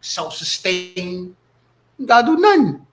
self-sustain. You gotta do nothing.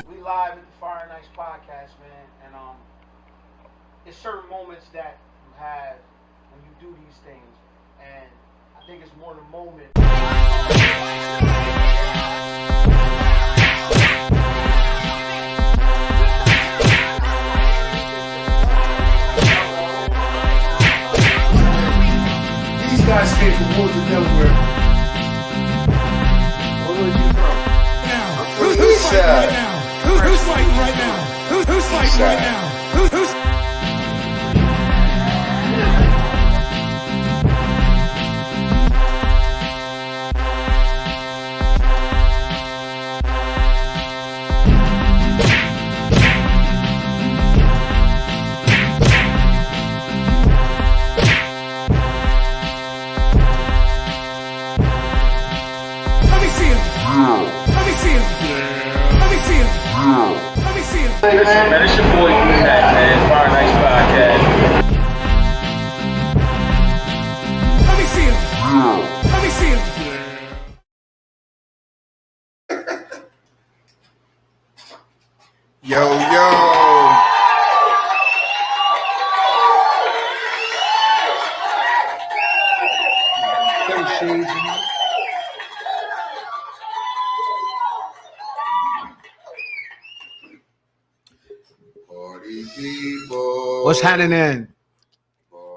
We live at the Fire and Ice podcast, man, and it's certain moments that you have when you do these things, and I think it's more the moment. These guys came from Woodland, Delaware. Where was you from? Who's fighting right now? Who's fighting right now? Who's fighting right now? Who's Let me see him. Let me see him. Let me see him. Let me see him. Listen, man, it's your boy D-Mac, man. Fire Nice Podcast. Let me see him. Let me see him. Yo. Party people. What's happening?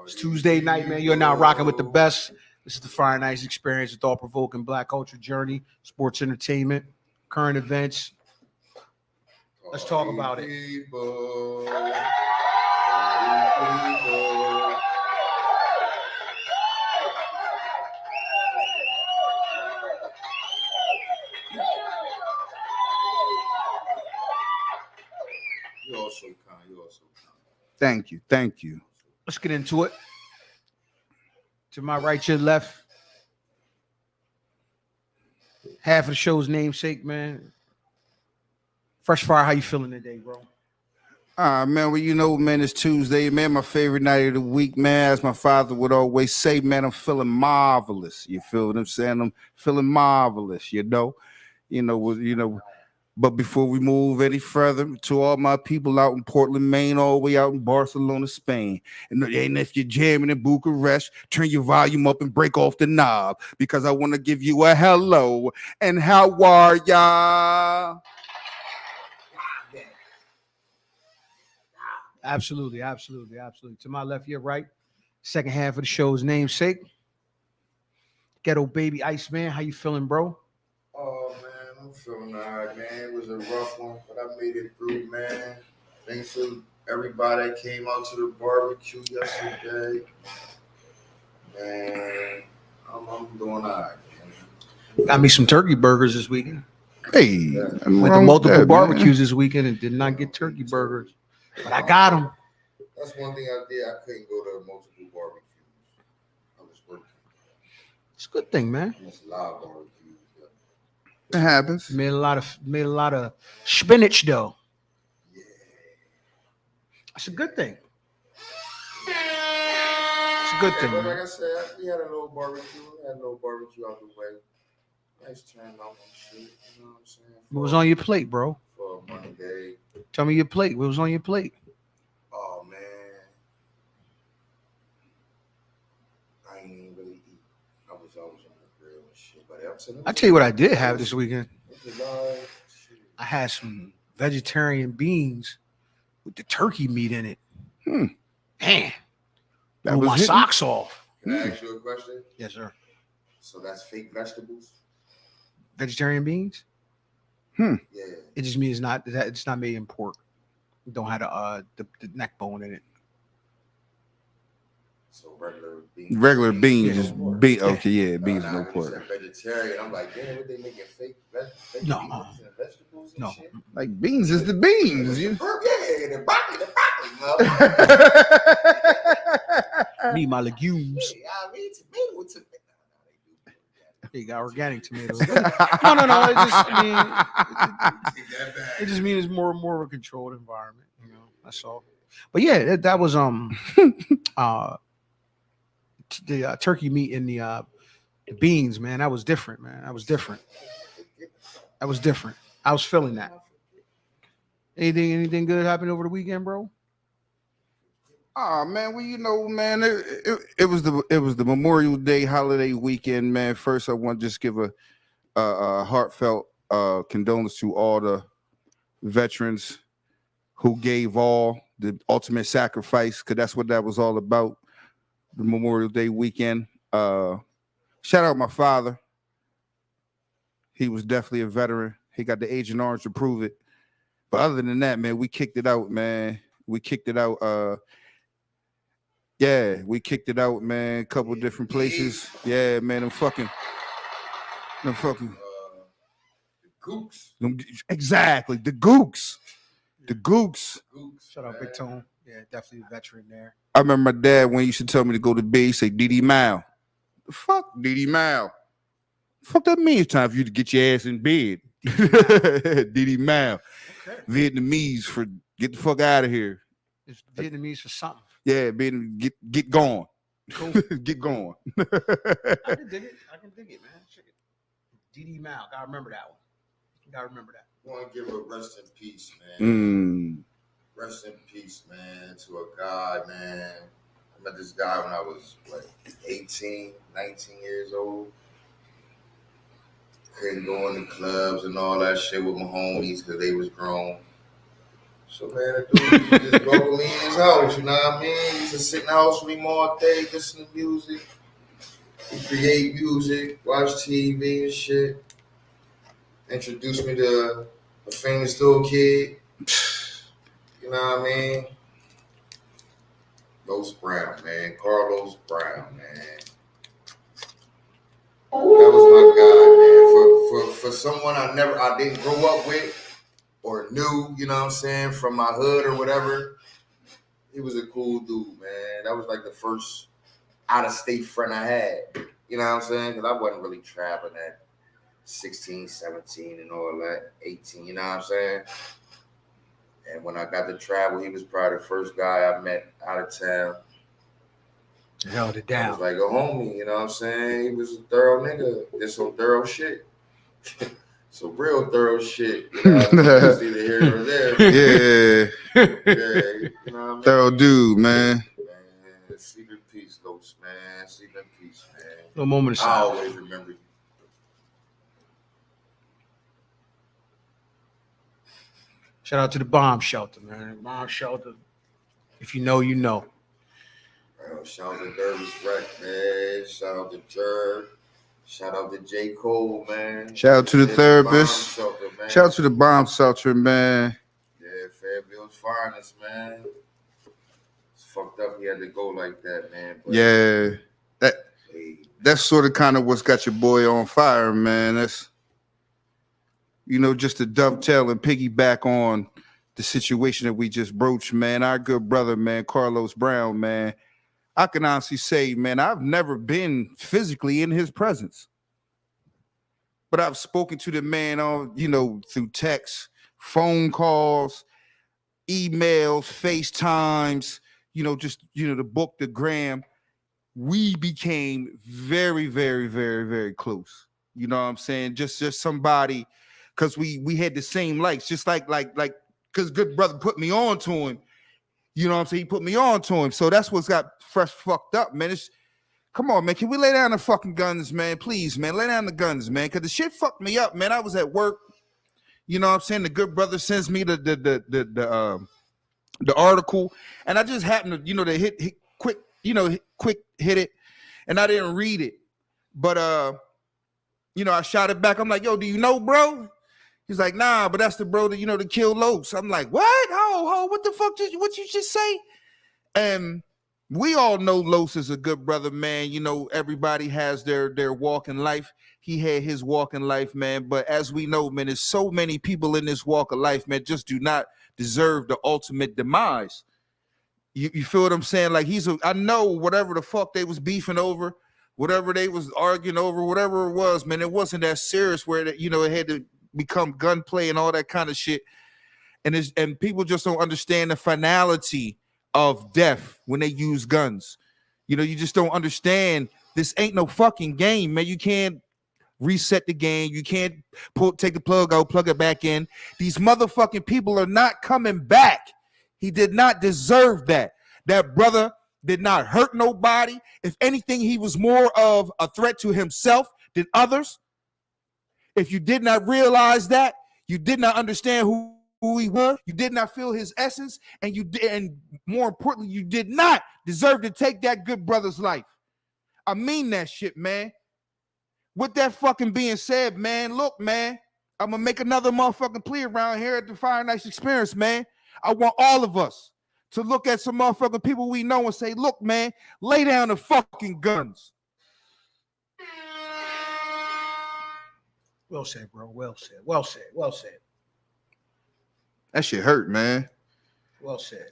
It's Tuesday night, man. You're now rocking with the best. This is the Fire and Ice Experience, a thought-provoking black culture journey, sports entertainment, current events. Let's talk about it. People. You're also kind. Thank you. Let's get into it. To my right, to your left. Half of the show's namesake, man. Fresh Fire, how you feeling today, bro? Man, well, you know, man, it's Tuesday, man, my favorite night of the week, man. As my father would always say, man, I'm feeling marvelous. You feel what I'm saying? I'm feeling marvelous, you know. But before we move any further, to all my people out in Portland, Maine, all the way out in Barcelona, Spain, and if you're jamming in Bucharest, turn your volume up and break off the knob, because I want to give you a hello and how are ya? Absolutely. To my left, your right. Second half of the show's namesake. Ghetto Baby Iceman, how you feeling, bro? Oh, man, I'm feeling all right, man. It was a rough one, but I made it through, man. Thanks to everybody that came out to the barbecue yesterday. Man, I'm doing all right, man. Got me some turkey burgers this weekend. Hey, Went to multiple barbecues this weekend and did not get turkey burgers. But I got them. That's one thing I did. I couldn't go to multiple barbecues. I was working. It's a good thing, man. It's a lot of barbecues. It happens. Made a lot of spinach though. Yeah. That's a good thing. It's a good thing, But man. like I said, we had a little barbecue. Out the way. Nice turn out and shit. You know what I'm saying? What was on your plate, bro? For Monday. Tell me your plate. What was on your plate? Oh man, I ain't even really eat. I was always on the grill and shit. But I tell you what I did have this weekend. I had some vegetarian beans with the turkey meat in it. Man, That blew was my hitting. socks off. Can I ask you a question? Yes, sir. So that's fake vegetables? Vegetarian beans? Yeah. It just means it's not made in pork. It don't have the neck bone in it. So regular beans. Regular beans Yeah, is no pork. bean. Okay, yeah, beans Nah, no when you pork. said vegetarian, I'm like, damn, what they making fake No, beans and vegetables and No. shit? Like beans is the beans. Yeah, You. the broccoli, mother. Need my legumes. Yeah, I mean, tomato. They got organic tomatoes. No. It just, it just means it's more and more of a controlled environment. That's all. But yeah, that was the turkey meat and the beans, man. That was different, man. That was different. I was feeling that. Anything good happened over the weekend, bro? Oh man, well man, it was the Memorial Day holiday weekend, man. First, I want to just give a heartfelt condolence to all the veterans who gave all the ultimate sacrifice, because that's what that was all about. The Memorial Day weekend. Shout out my father. He was definitely a veteran. He got the Agent Orange to prove it. But other than that, man, we kicked it out, man. We kicked it out. We kicked it out, man. A couple different places. Yeah, man. Them fucking. Gooks. Exactly. The Gooks. The Gooks. Shout out Big Tone. Yeah, definitely a veteran there. I remember my dad when he used to tell me to go to bed, he'd say, DD Mile. The fuck? DD Mile. Fuck that means time for you to get your ass in bed. DD Mile. Okay. Vietnamese for get the fuck out of here. It's Vietnamese for something. Yeah, get going. Cool. Get going. I can dig it, man. DD Mal. Gotta remember that one. I want to give a rest in peace, man. Rest in peace, man, to a guy, man. I met this guy when I was, 18, 19 years old. Couldn't go in the clubs and all that shit with my homies because they was grown. So, man, the dude used to just go with me in his house, you know what I mean? He used to sit in the house with me all day, listen to music, create music, watch TV and shit. Introduced me to a famous little kid. You know what I mean? Carlos Brown, man. Carlos Brown, man. That was my guy, man. For someone I didn't grow up with or knew, you know what I'm saying, from my hood or whatever. He was a cool dude, man. That was like the first out-of-state friend I had. You know what I'm saying? Because I wasn't really traveling at 16, 17 and all that, 18, you know what I'm saying? And when I got to travel, he was probably the first guy I met out of town. Held it He down. was like a homie, you know what I'm saying? He was a thorough nigga. Did some thorough shit. Some real thorough shit. You know, it's either here or there. Yeah. Yeah, you know what I mean? Thorough dude, man. Man, sleep in peace, Los, man. Sleep in peace, man. No moment of I silence. always remember you. Shout out to the bomb shelter, man. Bomb shelter. If you know, you know. Shout out to Dervis Wreck, man. Shout out to Jerv. Shout out to J. Cole, man. Shout out to the Bomb therapist. Shelter, man. Shout out to the bomb shelter, man. Yeah, Fairville's finest, man. It's fucked up he had to go like that, man. But Yeah. hey, That's sort of kind of what's got your boy on fire, man. That's, just to dovetail and piggyback on the situation that we just broached, man. Our good brother, man, Carlos Brown, man. I can honestly say, man, I've never been physically in his presence, but I've spoken to the man on, through text, phone calls, emails, FaceTimes, the book, the gram. We became very, very, very, very close. You know what I'm saying? Just somebody, because we had the same likes, just like, because good brother put me on to him. You know what I'm saying? He put me on to him. So that's what's got fresh fucked up, man. Come on, man. Can we lay down the fucking guns, man? Please, man. Lay down the guns, man. Because the shit fucked me up, man. I was at work. You know what I'm saying? The good brother sends me the article. And I just happened to, to hit quick hit it. And I didn't read it. But, I shot it back. I'm like, yo, do you know, bro? He's like, nah, but that's the bro that, that killed Los. I'm like, what? What the fuck what you just say? And We all know Los is a good brother, man. You know, everybody has their walk in life. He had his walk in life, man. But as we know, man, there's so many people in this walk of life, man, just do not deserve the ultimate demise. You feel what I'm saying? Like I know whatever the fuck they was beefing over, whatever they was arguing over, whatever it was, man, it wasn't that serious where it had to become gunplay and all that kind of shit. And people just don't understand the finality of death when they use guns. You know, you just don't understand. This ain't no fucking game, man. You can't reset the game. You can't take the plug out, plug it back in. These motherfucking people are not coming back. He did not deserve that. That brother did not hurt nobody. If anything, he was more of a threat to himself than others. If you did not realize that, you did not understand who he was, you did not feel his essence, and more importantly, you did not deserve to take that good brother's life. I mean that shit, man. With that fucking being said, man, look, man, I'm gonna make another motherfucking plea around here at the Fire Nice Experience, man. I want all of us to look at some motherfucking people we know and say, look, man, lay down the fucking guns. Well said, bro. Well said. Well said. Well said. That shit hurt, man. Well said.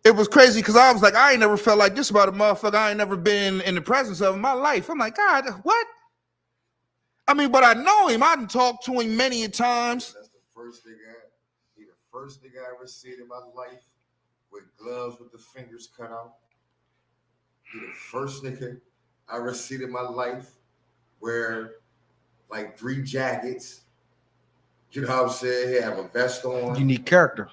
It was crazy because I was like, I ain't never felt like this about a motherfucker I ain't never been in the presence of in my life. I'm like, God, what? I mean, but I know him. I done talked to him many times. That's the first nigga I ever seen in my life with gloves with the fingers cut out. He the first nigga I ever seen in my life wear like 3 jackets. You know what I'm saying? He have a vest on. Unique character.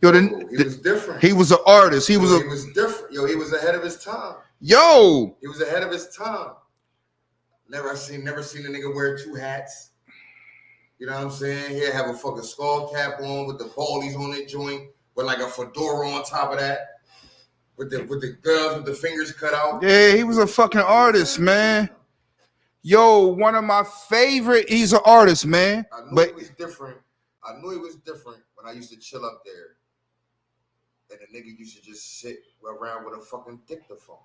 Yo, He was different. He was an artist. He was different. Yo, he was ahead of his time. Yo, he was ahead of his time. Never seen a nigga wear 2 hats. You know what I'm saying? He'd have a fucking skull cap on with the ballies on that joint, with like a fedora on top of that, with the gloves with the fingers cut out. Yeah, he was a fucking artist, man. Yo, one of my favorite. He's an artist, man. I knew he was different. When I used to chill up there, and the nigga used to just sit around with a fucking dictaphone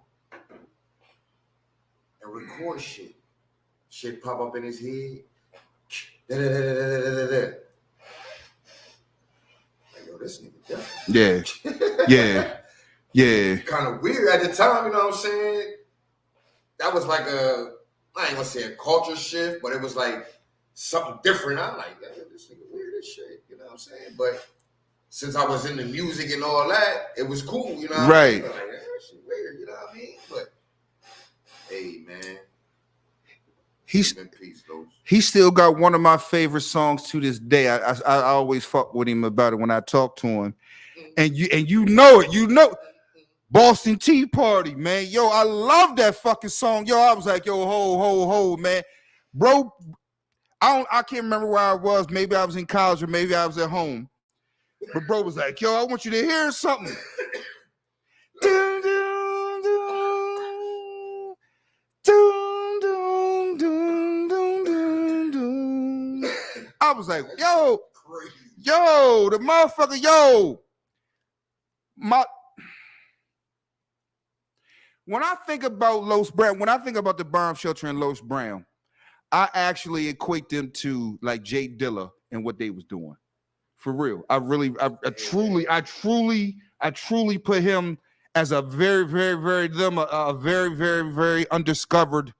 and record shit. Shit pop up in his head. Like, yo, this nigga different. Yeah. Kind of weird at the time, you know what I'm saying? That was like I ain't gonna say a culture shift, but it was like something different. I'm like, yo, this nigga weird as shit, you know what I'm saying? But since I was in the music and all that, it was cool, you know what I mean? Like, yeah, that shit weird, you know what I mean? But hey, man. He still got one of my favorite songs to this day. I always fuck with him about it when I talk to him. And you know it, Boston Tea Party, man. Yo, I love that fucking song. Yo, I was like, yo, ho, man. Bro, I can't remember where I was. Maybe I was in college or maybe I was at home. But bro was like, yo, I want you to hear something. Dun, dun, dun, dun, dun, dun, dun, dun, dun. I was like, yo, the motherfucker, when I think about Los Brown, when I think about the bomb shelter and Los Brown, I actually equate them to like Jay Dilla and what they was doing. For real. I truly put him as a very, very, very a very, very, very undiscovered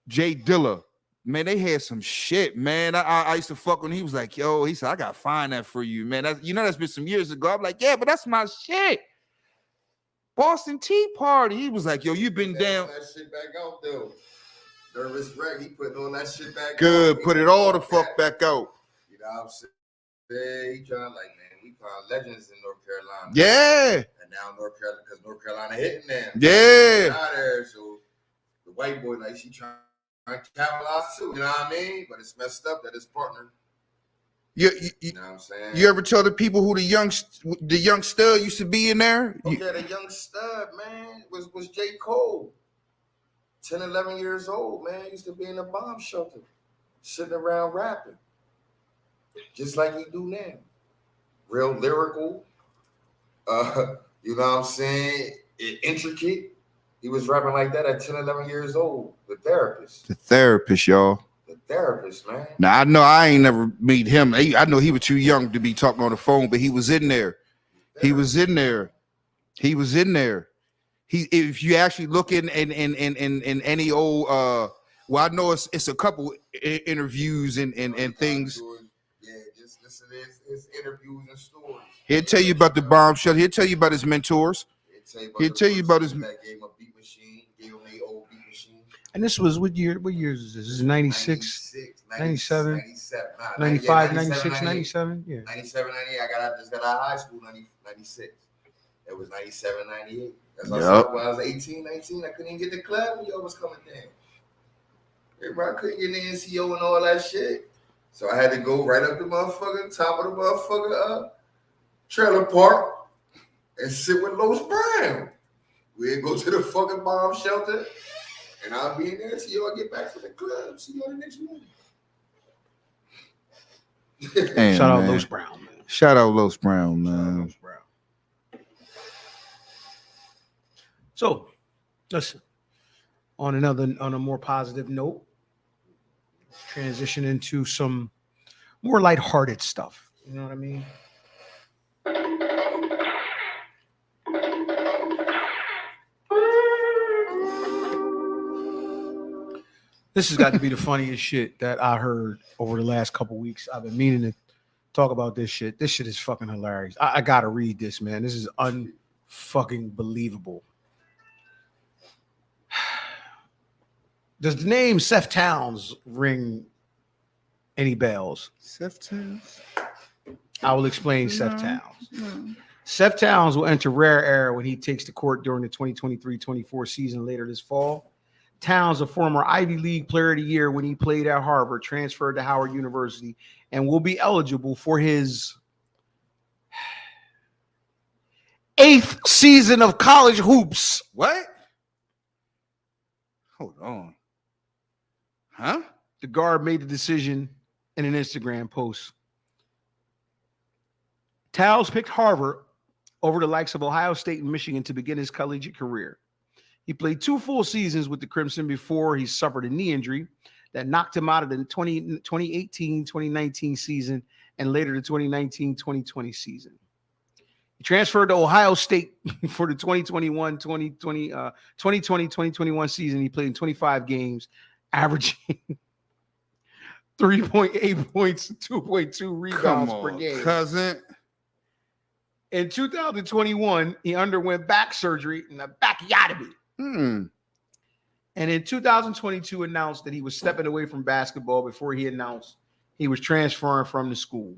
Jay Dilla. Man, they had some shit, man. I used to fuck when he was like, yo, he said, I gotta find that for you, man. That's been some years ago. I'm like, yeah, but that's my shit. Boston Tea Party. He was like, yo, you been down. That shit back out though. Nervous Wreck, he putting all that shit back out. Good, put it all the fuck back out. You know what I'm saying? He trying like, man, we found legends in North Carolina. Yeah. And now North Carolina, because North Carolina hitting them. Yeah. Out there, so the white boy, like, she trying to capitalize too. You know what I mean? But it's messed up that his partner. You know what I'm saying? You ever tell the people who the young stud used to be in there? Okay, the young stud, man, was J. Cole. 10, 11 years old, man. Used to be in a bomb shelter, sitting around rapping. Just like he do now. Real lyrical. You know what I'm saying? Intricate. He was rapping like that at 10, 11 years old. The Therapist. The Therapist, y'all. The Therapist, man. Now I know I ain't never meet him. I know he was too young to be talking on the phone, but he was in there. He was in there. He was in there. If you actually look in any old well, I know it's a couple interviews and things. Yeah, just listen to his interviews and stories. He'll tell you about the bombshell. He'll tell you about his mentors. He'll tell you about his. That gave him a beat machine. Gave him the old beat machine. And this was what year? What years is this? This is 96, 97, 97, 95, 96, 97. Yeah. 97, 98. I just got out of high school, 96. It was 97, 98. That's what I Yep. said when I was 18, 19. I couldn't even get the club when y'all was coming down. Everybody couldn't get the NCO and all that shit. So I had to go right up the motherfucker, top of the motherfucker trailer park and sit with Los Brown. We'd go to the fucking bomb shelter and I'll be in there till y'all get back from the club. See y'all the next morning. Damn, Shout out man. Los Brown, man. Shout out Los Brown, Shout out man. Los Brown. So, listen. On a more positive note, let's transition into some more lighthearted stuff. You know what I mean? This has got to be the funniest shit that I heard over the last couple weeks. I've been meaning to talk about this shit. This shit is fucking hilarious. I gotta read this, man. This is unfucking believable. Does the name Seth Towns ring any bells? Seth Towns? I will explain Seth Towns. Seth Towns will enter rare era when he takes to court during the 2023-24 season later this fall. Towns, a former Ivy League Player of the Year when he played at Harvard, transferred to Howard University, and will be eligible for his 8th season of college hoops. What? Hold on. Huh? The guard made the decision in an Instagram post. Towns picked Harvard over the likes of Ohio State and Michigan to begin his collegiate career. He played 2 full seasons with the Crimson before he suffered a knee injury that knocked him out of the 2018-2019 season and later the 2019-2020 season. He transferred to Ohio State for the 2020-2021 season. He played in 25 games, averaging 3.8 points and 2.2 rebounds per game. Cousin. In 2021, he underwent back surgery and a bacchiotomy. And in 2022, announced that he was stepping away from basketball before he announced he was transferring from the school.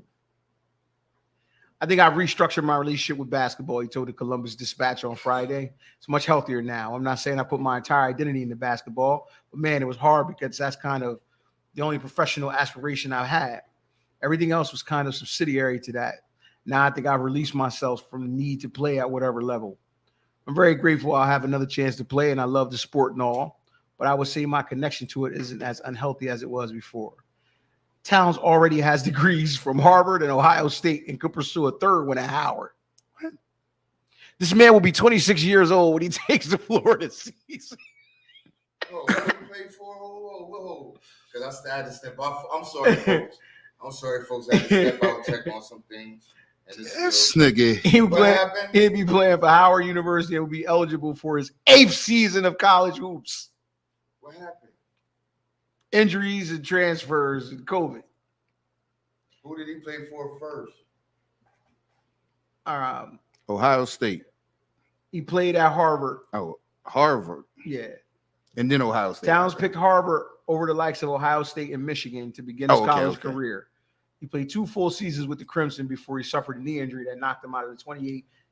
I think I've restructured my relationship with basketball, he told the Columbus Dispatch on Friday. It's much healthier now. I'm not saying I put my entire identity into basketball, but man, it was hard because that's kind of the only professional aspiration I've had. Everything else was kind of subsidiary to that. Now I think I've released myself from the need to play at whatever level. I'm very grateful I'll have another chance to play, and I love the sport and all, but I would say my connection to it isn't as unhealthy as it was before. Towns already has degrees from Harvard and Ohio State and could pursue a third one at Howard. What? This man will be 26 years old when he takes the floor this season. Oh, what did he play for? Whoa. Because I had to step off. I'm sorry, folks. I had to step out and check on some things. And This nigga. He'll be playing for Howard University and will be eligible for his 8th season of college hoops. What happened? Injuries and transfers and COVID. Who did he play for first? Ohio State. He played at Harvard. Oh, Harvard. Yeah. And then Ohio State. Towns picked Harvard over the likes of Ohio State and Michigan to begin his college career. He played 2 full seasons with the Crimson before he suffered a knee injury that knocked him out of the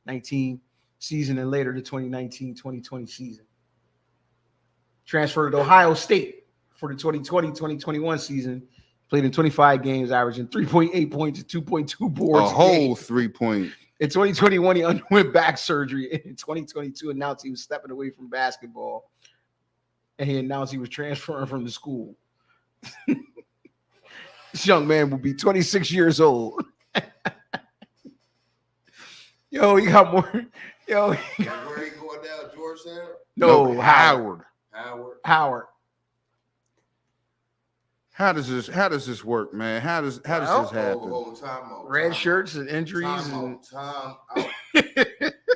2018-19 season and later the 2019-2020 season. Transferred to Ohio State for the 2020-2021 season. Played in 25 games, averaging 3.8 points and 2.2 boards. A whole 3-point. In 2021, he underwent back surgery. In 2022, announced he was stepping away from basketball. And he announced he was transferring from the school. This young man will be 26 years old. Yo, he got Yo, Like, where he going down? Georgetown? no, Howard. Howard. Howard. How does this work, man? How does this happen? Oh, time out. Red time shirts out. and injuries Time and out. Time out.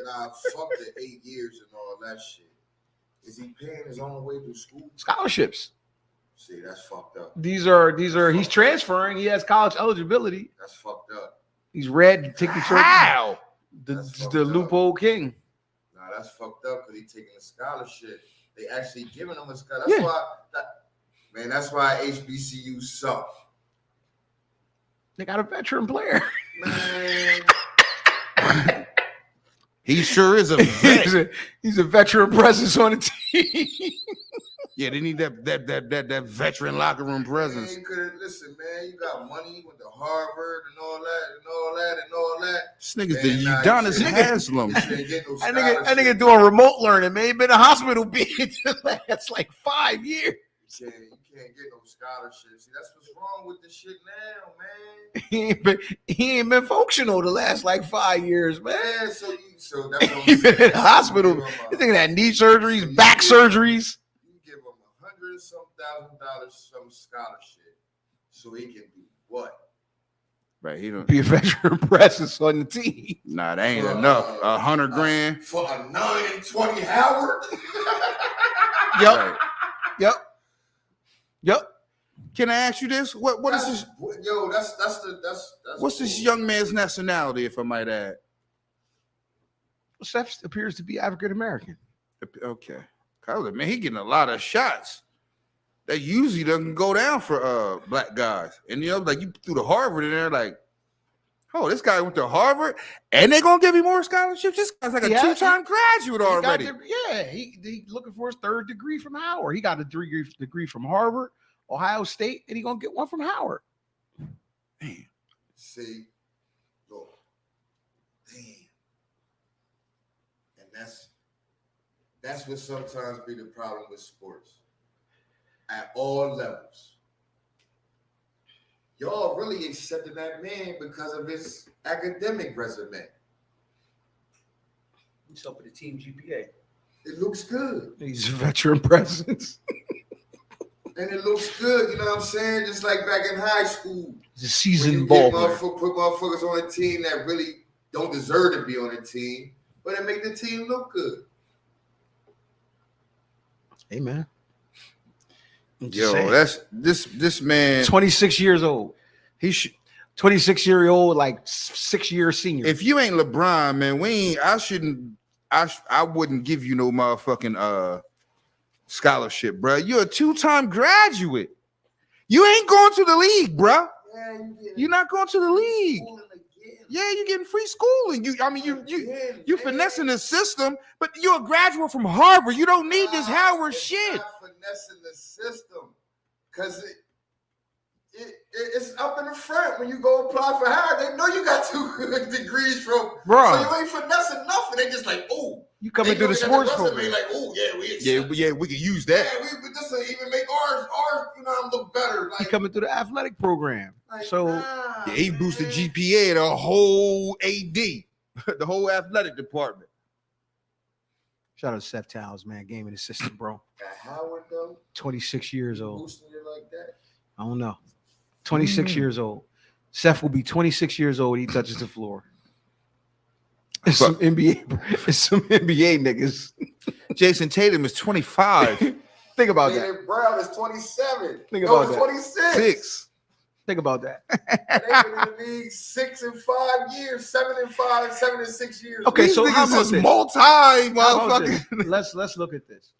Nah, fuck the 8 years and all that shit. Is he paying his own way through school? scholarships. See, that's fucked up. These are he's transferring. He has college eligibility. That's fucked up. He's red, take the church. How? That's The fucked up. loophole king. Nah, that's fucked up because he taking a scholarship. They actually giving him a scholarship. Yeah. That's why, that's why HBCU suck. They got a veteran player. Man, He sure is a vet. he's a veteran presence on the team. Yeah, they need that veteran locker room presence. man, you could've- listen, man, you got money, you went to Harvard and all that and all that and all that. This nigga's Man, the nah, Udonis you shouldn't- Haslam. You shouldn't get no That scholarship. nigga doing remote learning, man. He been in a hospital bed the last like 5 years. You can't get no scholarship. See, that's what's wrong with this shit now, man. He ain't been functional the last like 5 years, man. Man, so that's what I'm He been saying. in the hospital. You You think that knee surgeries, back surgeries. You give him $100,000 some scholarship, so he can do what? Right, he don't. Be a veteran presence on the team. Nah, that ain't enough. $100 grand. For a 9 and 20 Howard? Yep. Right. Yep. Yep. Can I ask you this? What is this? Yo, that's What's this young man's nationality, if I might add? Seth appears to be African American. Okay, cause man, he getting a lot of shots. That usually doesn't go down for black guys. And you know, like you threw the Harvard in there, like, oh, this guy went to Harvard, and they're gonna give me more scholarships. This guy's like a Yeah, two-time graduate He got already. he looking for his third degree from Howard. He got a degree from Harvard, Ohio State, and he gonna get one from Howard. Man. See, look, damn, and that's what sometimes be the problem with sports at all levels. Y'all really accepting that man because of his academic resume. He's up with the team GPA. It looks good. He's a veteran presence. And it looks good, you know what I'm saying? Just like back in high school. He's a When seasoned you ball get player. put motherfuckers on a team that really don't deserve to be on a team, but it make the team look good. Hey man. Yo, that's this man. 26 years old. He should. 26-year-old, like 6-year senior. If you ain't LeBron, man, we ain't. I shouldn't. I wouldn't give you no motherfucking scholarship, bro. You're a two-time graduate. You ain't going to the league, bro. Yeah, You're not going to the league. schooling again. Yeah, you're getting free schooling. You finessing the system, but you're a graduate from Harvard. You don't need this Howard It's shit. not finessing the system, because it's up in the front when you go apply for Howard. They know you got 2 degrees from, Bro. so you ain't finessing nothing. They just like, oh, You coming through the sports program. Like, oh yeah, we Yeah, we can use yeah, that. we just to even make ours, you know, look better. He Like, coming through the athletic program. like, So nah, Yeah, he boosted man. GPA the whole AD, the whole athletic department. shout out to Seth Towns, man. Gaming assistant, bro. At Howard though, 26 years old. boosting it like that. I don't know. 26 years old. Seth will be 26 years old when he touches the floor. It's some NBA, it's some NBA niggas. Jason Tatum is 25. Think about that. Jaylen Brown is 27. Think No, about that. 26. 6. Think about that. They've been in the league 6 and 5 years, 7 and 5, 7 and 6 years. Okay, These so how niggas about is this? multi How about motherfucker. this? Let's look at this.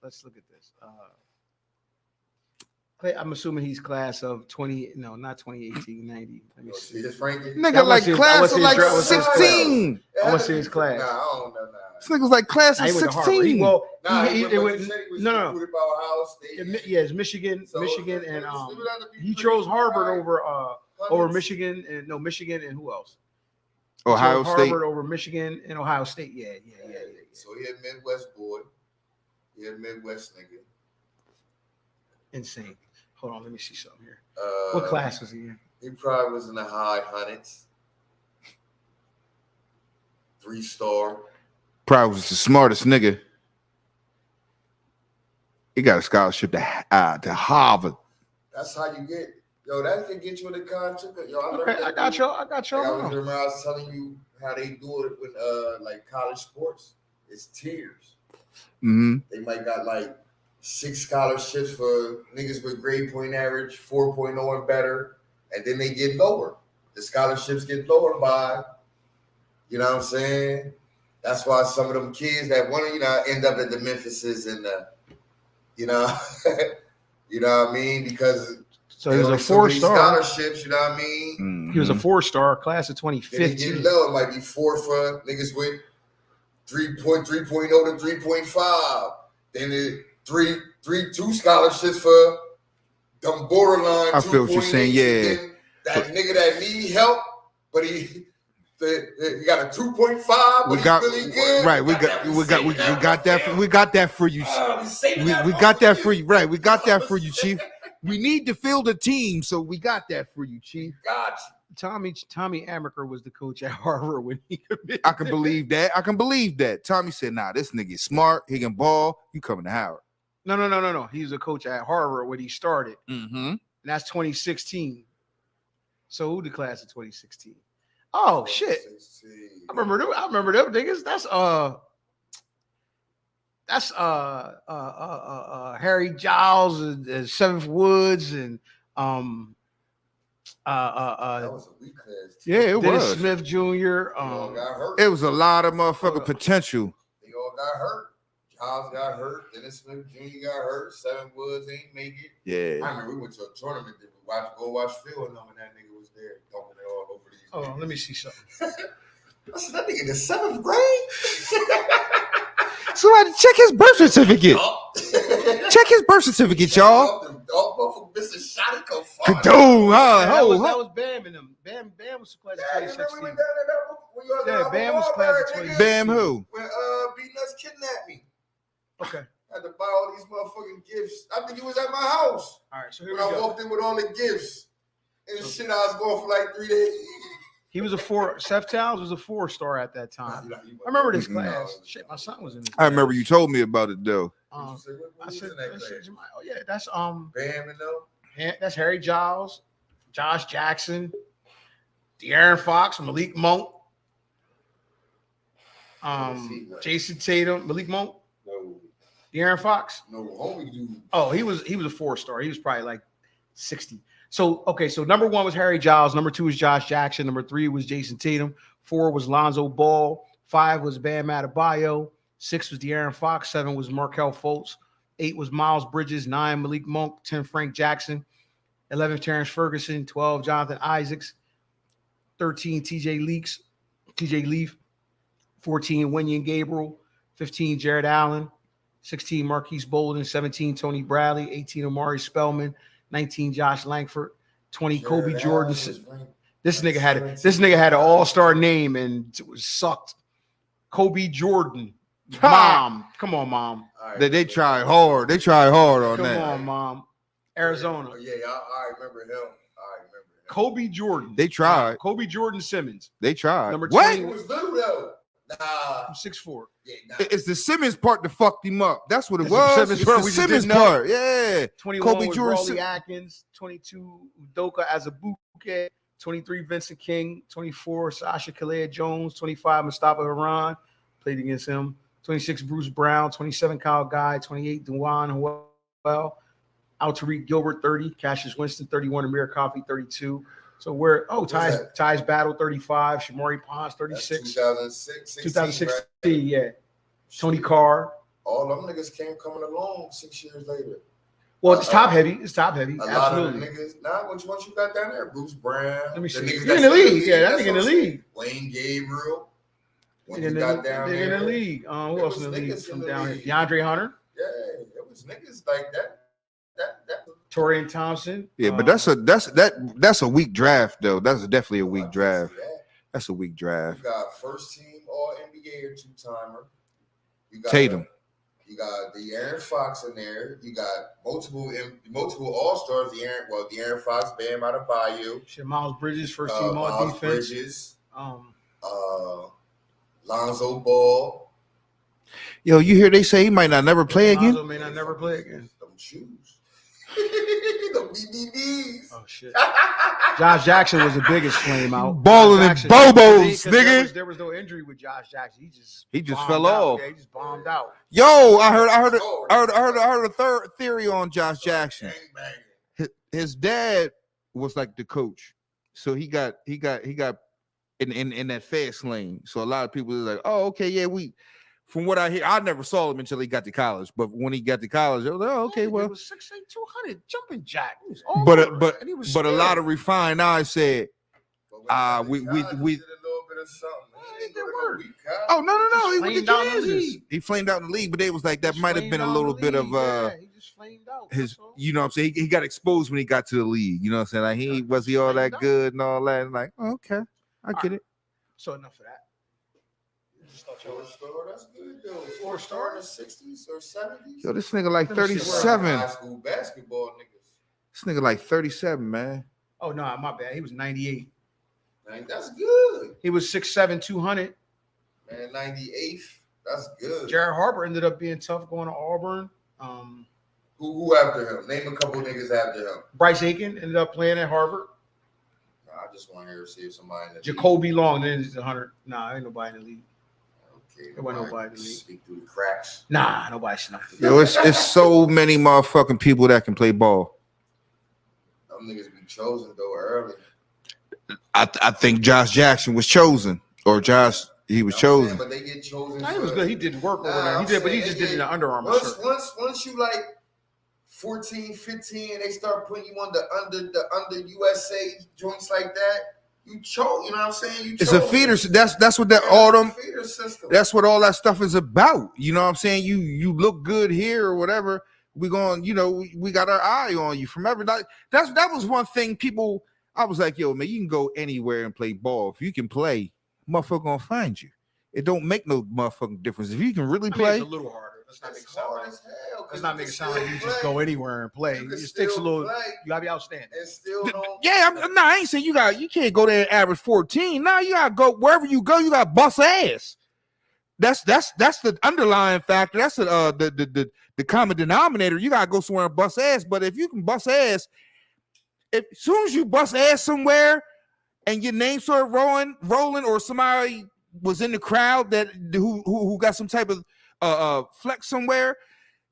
I'm assuming he's class of 20. No, not 2018, 90. Let me Oh, see. see this Frankie? Nigga like I class wanna of see his like dra- I wanna see his class. 16. I wanna see his class. Nah, I don't know. Nah. This nigga's like class Nah, of he went to Harvard. 16. Well, Nah, he but went, you said he was no. recruited by Ohio State. Yeah, it's Michigan, So, Michigan, and it would have to be he pretty chose Harvard high. over Hundreds. Michigan and Michigan and who else? He Ohio chose State. Harvard over Michigan and Ohio State. Yeah. So he a Midwest boy. He a Midwest nigga. Insane. Hold on, let me see something here. Uh, What class was he in? He probably was in the high hundreds. 3-star. Probably was the smartest nigga. He got a scholarship to Harvard. That's how you get. Yo, that can get you in the contract. Yo, I learned Okay, that. I got y'all. Remember I was telling you how they do it with like college sports. It's tiers. Mm-hmm. They might got like 6 scholarships for niggas with grade point average 4.0 and better, and then they get lower. The scholarships get lower by, you know what I'm saying? That's why some of them kids that want to, end up at the Memphises and the, you know what I mean? Because So he was a so many 4-star. scholarships, you know what I mean? Mm-hmm. He was a 4-star, class of Then they 2015. get low. It might be 4 for niggas with 3.0 to 3.5. Then it 2 scholarships for them borderline. I feel what you're saying, yeah. Then that nigga that need help, but he got a 2.5. But We got really good. right. We got that for you. We got that for you. Right. We got that for you, Chief. We need to field a team, so we got that for you, Chief. God, Tommy Amaker was the coach at Harvard when he committed. I can believe that. Tommy said, "Nah, this nigga is smart. He can ball. You coming to Howard?" No. He was a coach at Harvard when he started, Mm-hmm. and that's 2016. So who the class of 2016? Oh shit! I remember them niggas. That's Harry Giles and Seventh Woods and that was a weak class. Yeah, it Dennis was. Smith Jr. They all got hurt. It was a lot of motherfucking potential. They all got hurt. Giles got hurt. Dennis Smith Jr. got hurt. Seven Woods ain't make it. Yeah. I remember we went to a tournament that we go watch Phil and them, and that nigga was there dumping it all over these. Oh, niggas. let me see something. I said, that nigga in the 7th grade? Somebody check his birth certificate. Check his birth certificate, y'all. All motherfucker missing shot and go far. Kadoom, That was Bam and them. Bam was class Yeah, of you remember we 2016. went down there when you was Yeah, down Bam on was class of Walmart, nigga? 20. Bam who? When Beat Nuts kidnapped me. Okay. I had to buy all these motherfucking gifts. I think you was at my house All right. So here when we I go. walked in with all the gifts. And shit, I was going for like 3 days. He was a 4. Seth Towns was a 4-star at that time. I remember this class. Shit, my son was in this. I remember you told me about it though. I said, that oh yeah, that's Bam and them. that's Harry Giles, Josh Jackson, De'Aaron Fox, Malik Monk, Jason Tatum, Malik Monk, No, De'Aaron Fox. no, homie dude. Oh, he was a 4-star. He was probably like 60. So okay, so number 1 was Harry Giles, number 2 was Josh Jackson, number 3 was Jason Tatum, 4 was Lonzo Ball, 5 was Bam Adebayo, 6 was De'Aaron Fox, 7 was Markelle Fultz, 8 was Miles Bridges, 9 Malik Monk, 10 Frank Jackson, 11 Terrence Ferguson, 12 Jonathan Isaacs, 13 TJ Leaf, 14 Wenyen Gabriel, 15 Jared Allen, 16 Marquise Bolden, 17 Tony Bradley, 18 Amari Spellman, 19 Josh Langford, 20 Kobe Jordan. This nigga had an all-star name and it was sucked. Kobe Jordan. Mom. Come on, Mom. They tried hard. They tried hard on Come that. on, Mom. Arizona. Yeah, I remember him. Kobe Jordan. They tried. Kobe Jordan Simmons. They tried. Number What? 20. He was little though. Nah. I'm 6'4". Yeah, nah. It's the Simmons part that fucked him up. That's what it It's the was. Simmons It's part the we just Simmons didn't know. part. Yeah. 21 Kobe was Jordan Raleigh Sim- Atkins. 22 Udoka Azubuike. 23 Vincent King. 24 Sasha Kalea Jones. 25 Mustafa Haran. Played against him. 26 Bruce Brown. 27 Kyle Guy. 28 Dewan Howell. Al-Tariq Gilbert 30. Cassius Winston 31. Amir Coffey 32. So we're Ty's Battle 35. Shamari Ponce 36. 2006, 2016, right? yeah. Tony Carr. All them niggas came coming along 6 years later. Well, it's top heavy. It's top heavy. A lot Absolutely. of the niggas. Nah, once you got down there, Bruce Brown. Let me see. The niggas You're that's in the league. Yeah, that that's nigga in what the I'm saying. league. Wayne Gabriel. When They're you got down in there. the league. Who There else in was the league niggas from in the down here? league. DeAndre Hunter, Yeah, it was niggas like that. Torian Thompson. Yeah, but that's a weak draft though. That's definitely a weak draft. That's a weak draft. You got first team All NBA or 2-timer. You got Tatum. You got De'Aaron Fox in there. You got multiple All Stars. De'Aaron Fox, Bam Adebayo, Shit, Miles Bridges, first team all Miles defense. Bridges, Um, Lonzo Ball. Yo, you hear they say he might not never play again? Lonzo may not never play again. Them shoes. Them BBDs. Oh shit. Josh Jackson was the biggest flame out. Balling in Josh Jackson- Bobos, 'cause nigga. There was no injury with Josh Jackson. He just bombed fell out. off. Yeah, he just bombed out. Yo, I heard a third theory on Josh Jackson. Gangbanging. His dad was like the coach, so he got in that fast lane. So a lot of people are like, oh, okay, yeah, from what I hear, I never saw him until he got to college. But when he got to college, I was like, oh, okay, It well, was 6'8", 200 jumping jack. He was but and he was but a scared. lot of refined eyes said, But when we- he we- did a little bit of something. He It didn't go to did no work. weak college. oh no, he went flamed to out in the Kansas. league. He flamed out in the league, but they was like that Just might have flamed been a out little in the bit of league. Yeah, he just flamed out. his, That's all. you know what I'm saying? He got exposed when he got to the league. You know what I'm saying? Like he was he all that Flamed out. good and all that. And like, oh, okay, I get it. So enough of that. Just thought y'all was- 4-star, that's good though. 4-star in the 60s or 70s. Yo, this nigga like Let me see where 37. High school basketball niggas. This nigga like 37, man. Oh no, my bad. He was 98. Man, that's good. He was 6'7", 200. Man, 98th. That's good. Jared Harper ended up being tough going to Auburn. Who after him? Name a couple niggas after him. Bryce Aiken ended up playing at Harvard. Nah, I just want to hear see if somebody in the Jacoby Long, then it's 100. Nah, ain't nobody in the league. Okay, There wasn't nobody in the league. Sneak through the cracks. Nah, nobody snuffed it. Yo, it's so many motherfucking people that can play ball. Them niggas be chosen though early. I think Josh Jackson was chosen, or Josh he was You know what I'm chosen. saying? But they get chosen. Nah, he was for- good. He did work over Nah, there. He I'm did, but he saying just they did it in the get- Under Armour Once, shirt. once you like 14, 15, and they start putting you on the under USA joints like that, you choke. You know what I'm saying? You It's a choke. feeder. That's what that Yeah, all it's a them. feeder system. That's what all that stuff is about. You know what I'm saying? You look good here or whatever. We going, you know, we got our eye on you from every night. That was one thing people. I was like, yo, man, you can go anywhere and play ball. If you can play, motherfucker gonna find you. It don't make no motherfucking difference. If you can really I mean, play, it's a little harder. Let's not make it It's sound hard like. as hell. Let's not make it sound like you just go anywhere and play. You It can just takes a still little. play You gotta be outstanding. and still don't. yeah, I ain't saying you can't go there and average 14. Now you gotta go wherever you go, you gotta bust ass. That's the underlying factor. That's the common denominator. You gotta go somewhere and bust ass. But if you can bust ass, as soon as you bust ass somewhere and your name started rolling, or somebody was in the crowd that who got some type of flex somewhere,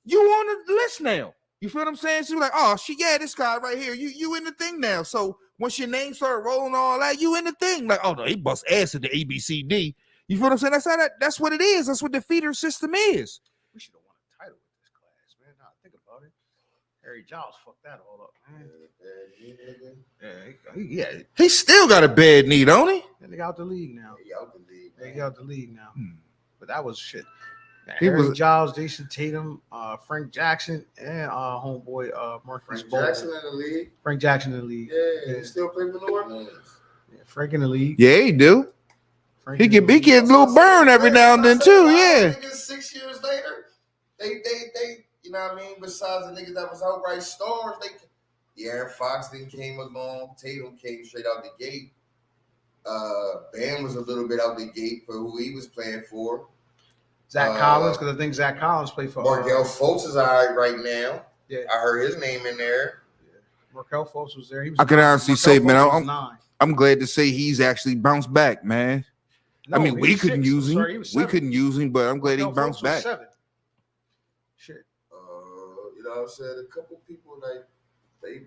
you on the list now. You feel what I'm saying? So you're like, oh shit, yeah, this guy right here, you in the thing now. So once your name started rolling, all that, you in the thing. Like, oh no, he bust ass at the ABCD. You feel what I'm saying? That's what it is. That's what the feeder system is. We should have won a title with this class, man. Now think about it. Harry Giles fucked that all up, man. Yeah, He still got a bad knee, don't he? that nigga out the league now. He out the league, They man. got the league now. But that was shit. He Harry was- Giles, Jason Tatum, Frank Jackson, and homeboy Marcus Frank Bolden. Jackson in the league. Frank Jackson in the league. Yeah, he still play for New Orleans. Yeah, Frank in the league. Yeah, he do. Frank He in the league. get a little burn every now and then too. Yeah. Niggas 6 years later, they, you know what I mean? Besides the niggas that was outright stars, De'Aaron Fox then came along. Tatum came straight out the gate. Bam was a little bit out the gate for who he was playing for. Zach Collins, because I think Zach Collins played for Markel Fultz is all right right now. Yeah. I heard his name in there. Markel Fultz was there. He was I can honestly say, man, Fultz was I'm- 9. I'm glad to say he's actually bounced back, man. I No, mean, he we was couldn't 6. use him. Sorry, he was We 7. couldn't use him, but I'm glad he Markel bounced Fultz was back. 7. Shit. You know what I'm saying? A couple people like they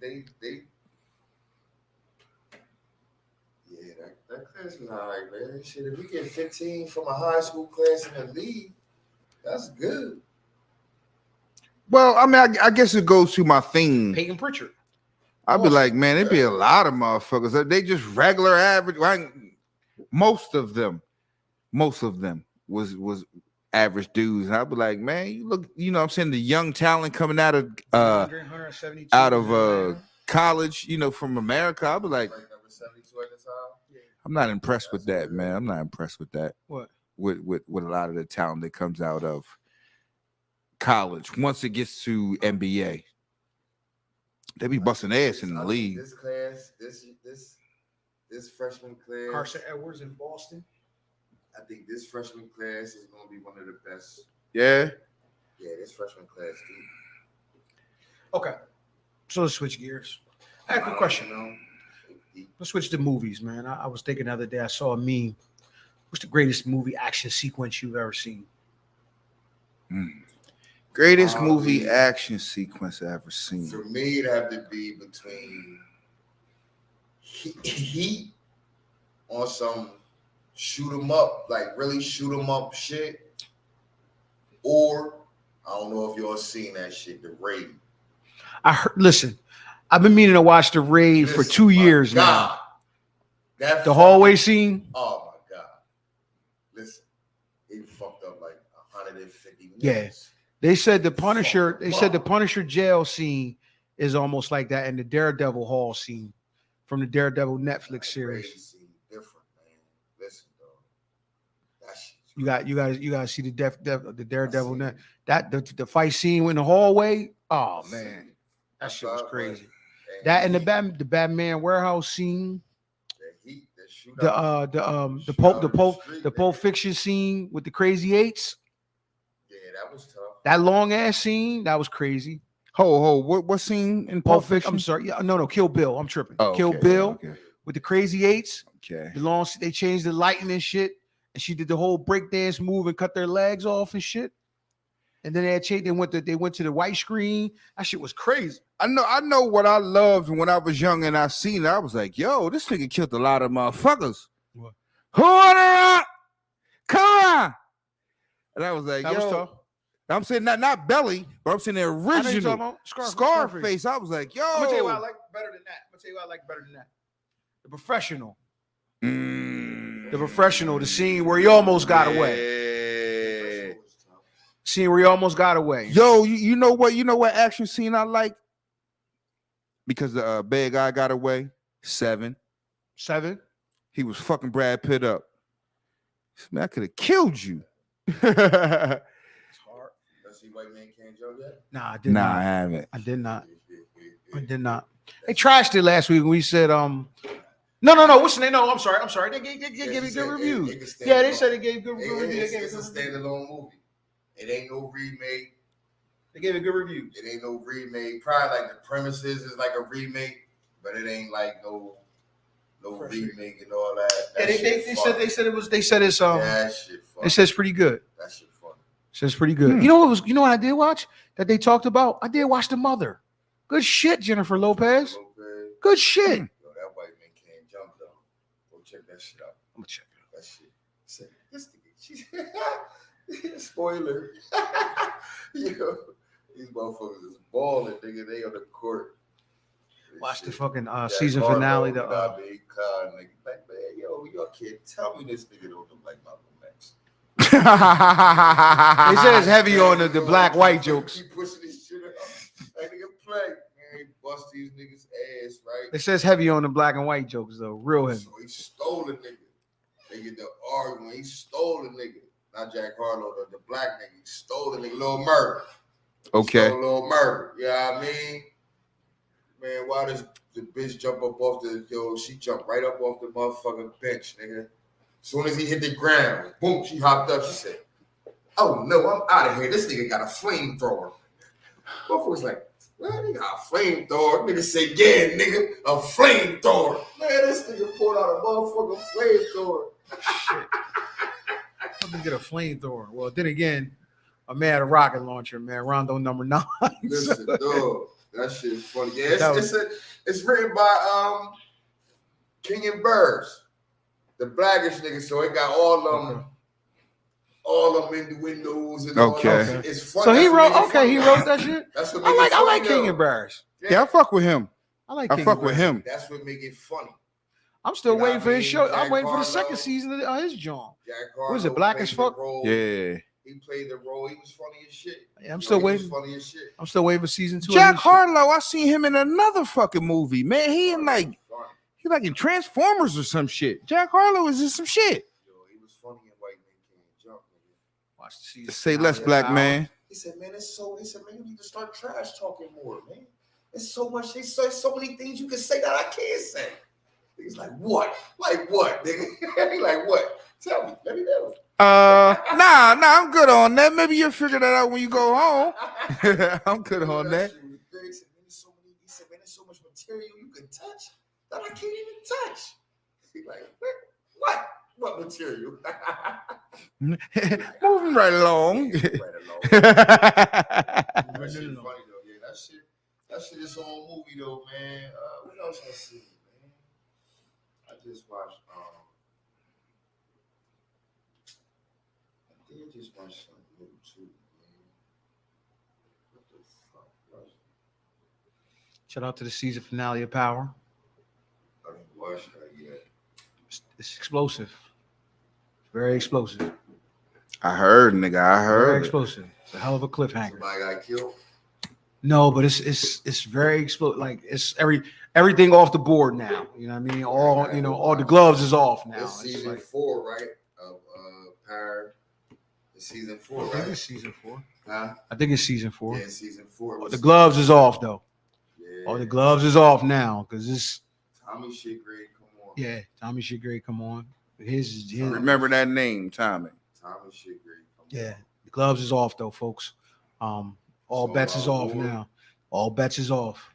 yeah, that class was all right, man. Shit, if we get 15 from a high school class in the league, that's good. Well, I mean, I guess it goes to my thing. Peyton Pritchard. I'd be like, man, it'd be a lot of motherfuckers. They just regular average. Like, most of them was average dudes. And I'd be like, man, you look, you know what I'm saying, the young talent coming out of 172 out of college, you know, from America. I'd be like, Like number 72 at the time. I'm not impressed with that, man. I'm not impressed with that. What? With a lot of the talent that comes out of college. Once it gets to NBA, they be busting ass in the I think league. This class, this freshman class, Carson Edwards in Boston. I think this freshman class is going to be one of the best Yeah. Yeah, this freshman class, dude. Okay. So let's switch gears. I have a quick question, though. Let's switch to movies, man. I was thinking the other day, I saw a meme. What's the greatest movie action sequence you've ever seen? Greatest movie action sequence I ever seen. For me, it'd have to be between Heat on some shoot 'em up, like really shoot 'em up shit, or I don't know if y'all seen that shit, The Raid. Listen, I've been meaning to watch The Raid for 2 years now. That The hallway scene. Oh my god! Listen, he fucked up like 150 minutes. Yeah. They said the Punisher. They said the Punisher jail scene is almost like that, and the Daredevil hall scene from the Daredevil Netflix series. Raid scene different, man. Listen, though, that shit. You guys see the Daredevil net that the fight scene in the hallway. Oh man, that shit was crazy. That and the Batman warehouse scene. The Pulp Fiction scene with the Crazy Eights. Yeah, that was tough. That long ass scene, that was crazy. What scene in Pulp Fiction? I'm sorry. Yeah, no, Kill Bill. I'm tripping. Oh, Kill okay, Bill okay. with the Crazy Eights. Okay. They changed the lighting and shit, and she did the whole breakdance move and cut their legs off and shit. And then they went to the white screen. That shit was crazy. I know what I loved when I was young and I seen it. I was like, yo, this nigga killed a lot of motherfuckers. What? Who on it? Come on. And I was like, That was tough. I'm saying not Belly, but I'm saying the I know you're talking original about Scarface. I was like, yo. I'm gonna tell you what I like better than that. The Professional. The Professional. The scene where he almost got away. Scene where he almost got away. Yo, you know what? You know what action scene I like? Because the bad guy got away. 7. He was fucking Brad Pitt up. Man, I could have killed you. White Man Can't Jump yet? Nah, I did not. I haven't. I did not. They trashed it last week when we said no. What's the name? No, I'm sorry. They gave good reviews. Yeah, they said they gave good reviews. It's a standalone movie. It ain't no remake. They gave it good reviews. It ain't no remake. Probably like the premises is like a remake, but it ain't like no remake and all that. Yeah, they said it's that shit funny. It says pretty good. That shit funny. Says pretty good. You know what I did watch that they talked about? I did watch The Mother. Good shit, Jennifer Lopez. Good shit. Yo, that White Man Can't Jump though. Go check that shit out. I'm gonna check it out. That shit. Say, this nigga, spoiler. Yo, these motherfuckers is balling, nigga. They on the court. Watch the fucking season finale. Like, man, yo, y'all can't tell me this nigga don't look like Malcolm X. They said it's heavy on the black white jokes. Keep pushing this shit out. That nigga play. Man, bust these niggas ass, right? It says heavy on the black and white jokes though. Real heavy. So he stole a nigga. They get the argument. He stole a nigga. Not Jack Harlow, the black nigga. He stole a nigga. Little murder. Okay. Stole a little murder. You know what I mean? Man, why does the bitch jump up off she jumped right up off the motherfucking bench, nigga. As soon as he hit the ground, boom, she hopped up. She said, oh no, I'm out of here. This nigga got a flamethrower. Motherfuckers like, what? He got a flamethrower. Nigga say, yeah, nigga, a flamethrower. Man, this nigga pulled out a motherfucking flamethrower. Shit. I'm gonna get a flamethrower. Well, then again, a man had a rocket launcher, man. Rondo number 9. Listen, dog, that shit is funny. Yeah, it's written by King and Burrs, the blackish nigga. So it got all them innuendos and all that shit. It's funny. So he wrote that shit. That's what I like King and Burrs. Yeah, I fuck with him. I fuck with him. That's what make it funny. I'm still waiting for his show. Jack I'm waiting for the Harlow, second season of his John. Jack What is it, Harlow Black played as fuck? the role. Yeah. He played the role. He was funny as shit. Yeah, I'm still waiting. He was funny as shit. I'm still waiting for season 2. Jack Harlow, I seen him in another fucking movie. Man, he like in Transformers or some shit. Jack Harlow is in some shit. Yo, he was funny in White Man Can't Jump, nigga. Watch the season. Say less, black man. He said, man, you need to start trash talking more, man. There's so much, there's so many things you can say that I can't say. He's like, what? Like what, nigga? He like, what? Tell me. Let me know. Nah, I'm good on that. Maybe you'll figure that out when you go home. I'm good on that. Shit was great. He said, man, there's so much material you can touch that I can't even touch. He's like, what? What material? Moving right along. Right along. That shit funny though. Yeah, that shit is on movie though, man. What else I see, man? I just watched. I did just watch something new too, man. What the fuck was it? Shout out to the season finale of Power. I didn't watch that yet. It's explosive. Very explosive. I heard, nigga. I Very heard. explosive. It's a hell of a cliffhanger. Somebody got killed. No, but it's very explosive. Like it's everything off the board now. You know what I mean? All the gloves is off now. It's It's season like, 4, right? Of Power. It's season 4, I think right? it's season 4. Huh? I think it's season 4. Yeah, season 4. Oh, the gloves is off though. Yeah. All the gloves is off now because it's Tommy Shigray, come on. yeah. Tommy Shigray, come on. His Remember that name, Tommy. Tommy Shigray, come yeah. on. The gloves is off though, folks. All So, bets is off boy. now. All bets is off.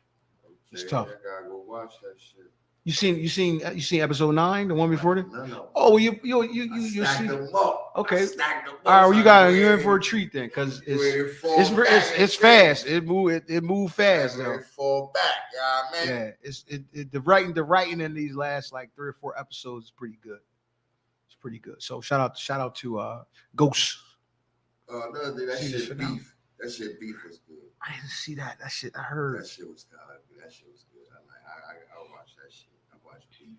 It's Okay, tough. I gotta go watch that shit. You seen episode 9, the one before it? No. Oh, you I see. stacked them up. Okay. I stacked them up. All right, well, you're in So for a treat then, because you it's ain't fall it's back. it's fast. It moved fast You though. ain't fall back, yeah, man. Yeah, the writing in these last like 3 or 4 episodes is pretty good. It's pretty good. So shout out to Ghost. Another thing, that Jesus, shit for now. beef. That shit beef was good. I didn't see that. That shit I heard. That shit was good. That shit was good. I watch that shit. I watch beef.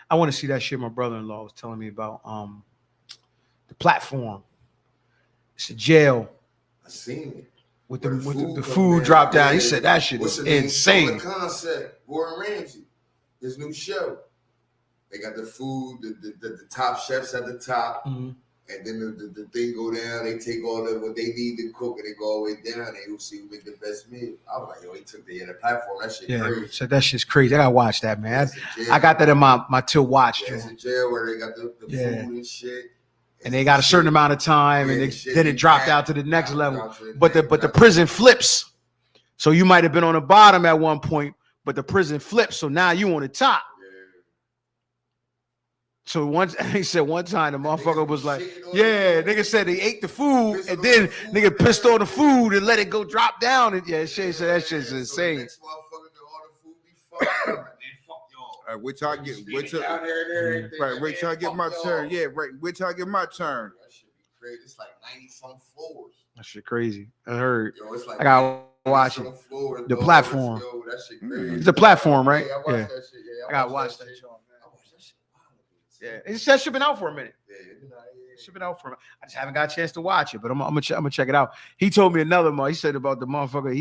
I want to see that shit. My brother-in-law was telling me about the platform. It's a jail I seen it. with Where the come food in. drop down. He Yeah. said that shit What's is the name? insane. The concept. Gordon Ramsay. His new show. They got the food, the top chefs at the top, Mhm. and then the thing go down. They take all of what they need to cook, and they go all the way down. And you'll see who make the best meal. I was like, yo, he took the platform. That shit Yeah, crazy. so that shit's crazy. I gotta watch that, man. It's a jail. I got that in my till watch, Yeah, it's a joint. jail where they got the Yeah. food and shit. And they got a certain amount of time, and Yeah, then shit then it be dropped packed. out to the next level. Dropped to But the next level. prison flips. So you might have been on the bottom at one point, but the prison flips. So now you on the top. Yeah. So once he said one time the motherfucker Niggas was be like, shitting on yeah, the food. nigga said he ate the food Pissed and on then the food. nigga pissed on the food and let it go drop down. And yeah, Shay said that shit's So the insane. next motherfucker do all the food be fucked up. And then fuck y'all. All right, wait till I get Wait till down there and everything. right. Wait till I get my Fuck turn. y'all. Yeah, right. Wait till I get my turn. That shit be crazy. It's like 90-some floors. That shit crazy. I heard. Yo, it's like I gotta watch it. 90-some floors, The dog. platform. Yo, that shit Mm. crazy. It's a platform, right? Yeah, I watched Yeah. that shit. Yeah, I gotta watch that shit. show, man. I watched that shit. Yeah, it's that shit been out for a minute. Yeah, It's been out for a minute. I just haven't got a chance to watch it, but I'm gonna check it out. He told me another month. He said about the motherfucker.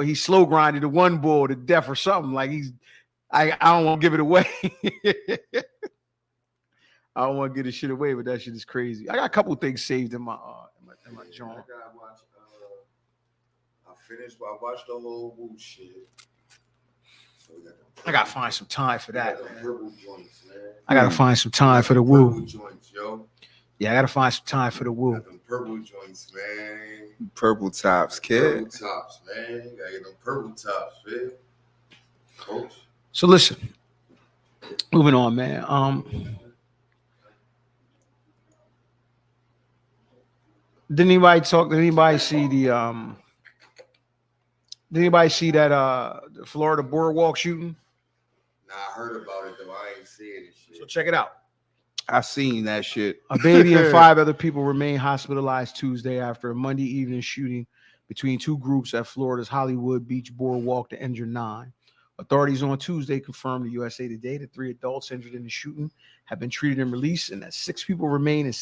He slow grinded the one bull to death or something. Like I don't want to give it away. I don't want to give this shit away, but that shit is crazy. I got a couple things saved in my joint. I gotta watch. I watched the whole Wu shit. So we got I gotta find some time for we got that, them man. purple joints, man. I gotta find some time for the Purple woo. joints, yo. Yeah, I gotta find some time for the woo. Got them purple joints, man. Purple tops, Purple kid. tops, man. You gotta get them purple tops, man. Coach. So listen, moving on, man. Did anybody see the did anybody see that the Florida boardwalk shooting? Nah, I heard about it though. I ain't seeing it So shit. check it out. I seen that shit. A baby and 5 other people remain hospitalized Tuesday after a Monday evening shooting between 2 groups at Florida's Hollywood Beach boardwalk that injured 9. Authorities on Tuesday confirmed to USA Today that 3 adults injured in the shooting have been treated and released, and that 6 people remain in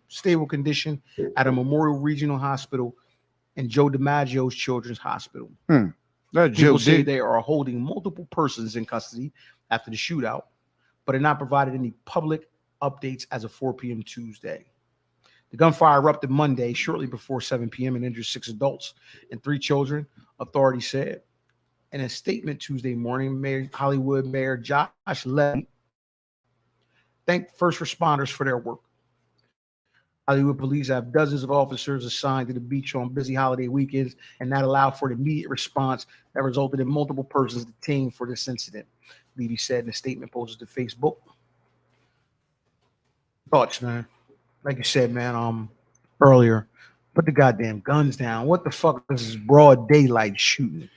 stable condition at a Memorial Regional Hospital and Joe DiMaggio's Children's Hospital. That People Joe say did. they are holding multiple persons in custody after the shootout, but have not provided any public updates as of 4 p.m. Tuesday. The gunfire erupted Monday shortly before 7 p.m. and injured 6 adults and 3 children, authorities said. In a statement Tuesday morning, Hollywood Mayor Josh Levy Thank first responders for their work. Hollywood police have dozens of officers assigned to the beach on busy holiday weekends, and that allowed for the immediate response that resulted in multiple persons detained for this incident. Levy said in a statement posted to Facebook. Thoughts, man. Like you said, man, earlier, put the goddamn guns down. What the fuck is this broad daylight shooting?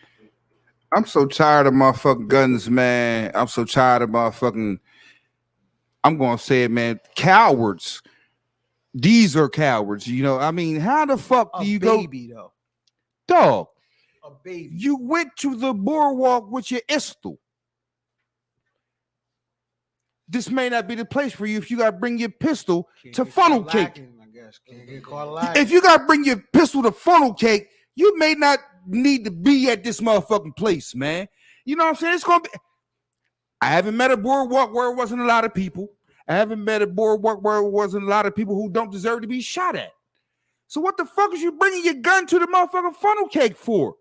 I'm so tired of motherfucking guns, man. I'm so tired of motherfucking, I'm gonna say it, man, cowards. These are cowards, you know. I mean, how the fuck do you baby, though. Dog? A baby. You went to the boardwalk with your pistol. This may not be the place for you if you gotta bring your pistol to funnel cake. I guess. Can't get caught lacking. If you gotta bring your pistol to funnel cake, you may not need to be at this motherfucking place, man. You know what I'm saying? It's gonna be. I haven't met a boardwalk where it wasn't a lot of people. I haven't met a boardwalk where it wasn't a lot of people who don't deserve to be shot at. So what the fuck is you bringing your gun to the motherfucking funnel cake for?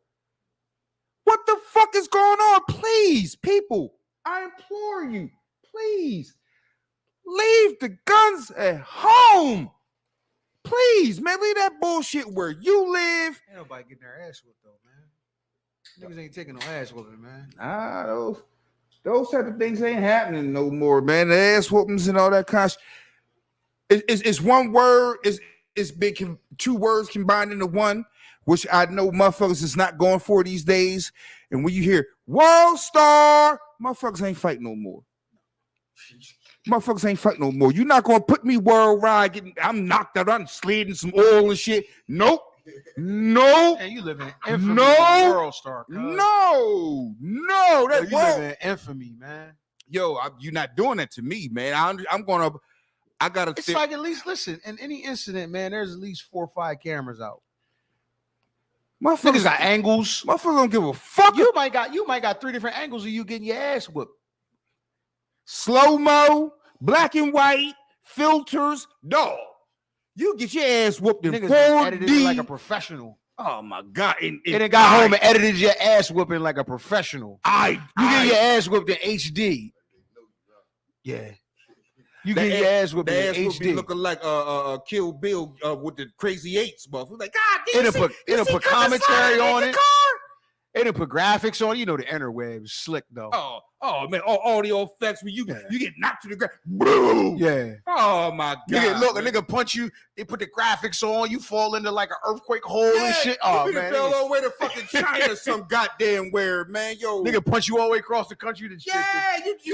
What the fuck is going on? Please, people, I implore you, please, leave the guns at home. Please, man, leave that bullshit where you live. Ain't nobody getting their ass whooped, though, man. Niggas ain't taking no ass whooping, man. Those type of things ain't happening no more, man. The ass whoopings and all that kind of it's one word, it's big, two words combined into one, which I know motherfuckers is not going for these days. And when you hear World Star, motherfuckers ain't fighting no more. Motherfuckers ain't fighting no more. You're not gonna put me worldwide. I'm knocked out. I'm slid in some oil and shit. Nope. No. Man, you live in infamy. No. World Star. Cuz. No. That You live in infamy, man. Yo, you're not doing that to me, man. I gotta. It's like at least listen. In any incident, man, there's at least 4 or 5 cameras out. Niggas got angles. Motherfuckers don't give a fuck. You might got 3 different angles of you getting your ass whooped. Slow-mo, black and white, filters, dog. You get your ass whooped in Niggas 4D. edited it like a professional. Oh my god! And then got home and edited your ass whooping like a professional. You get your ass whooped in HD. Yeah. You get your ass whooped in ass HD. looking like Kill Bill with the crazy eights, motherfucker. Like, God, It'll put commentary on it. It'll put graphics on it. You know the interwebs slick though. Oh man, audio effects when you get knocked to the ground. Boom. Yeah. Oh my god. Look, a nigga punch you. They put the graphics on. You fall into like an earthquake hole and shit. Oh man, fell all the way to fucking China, some goddamn where, man. Yo, nigga punch you all the way across the country to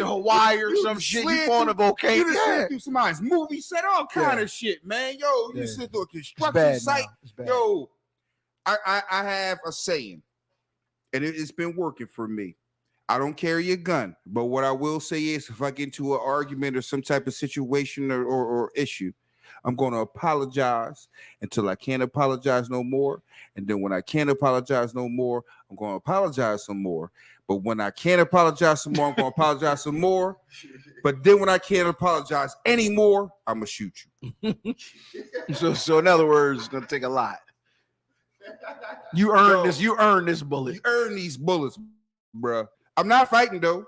Hawaii or some shit. You fall in a volcano. You just slid through somebody's movie set, all kind of shit, man. Yo, you slid through a construction site. Yo, I have a saying, and it's been working for me. I don't carry a gun, but what I will say is if I get into an argument or some type of situation or issue, I'm going to apologize until I can't apologize no more. And then when I can't apologize no more, I'm going to apologize some more. But when I can't apologize some more, I'm going to apologize some more. But then when I can't apologize anymore, I'm going to shoot you. So in other words, it's going to take a lot. You earned this. You earned this bullet. You earned these bullets, bro. I'm not fighting though.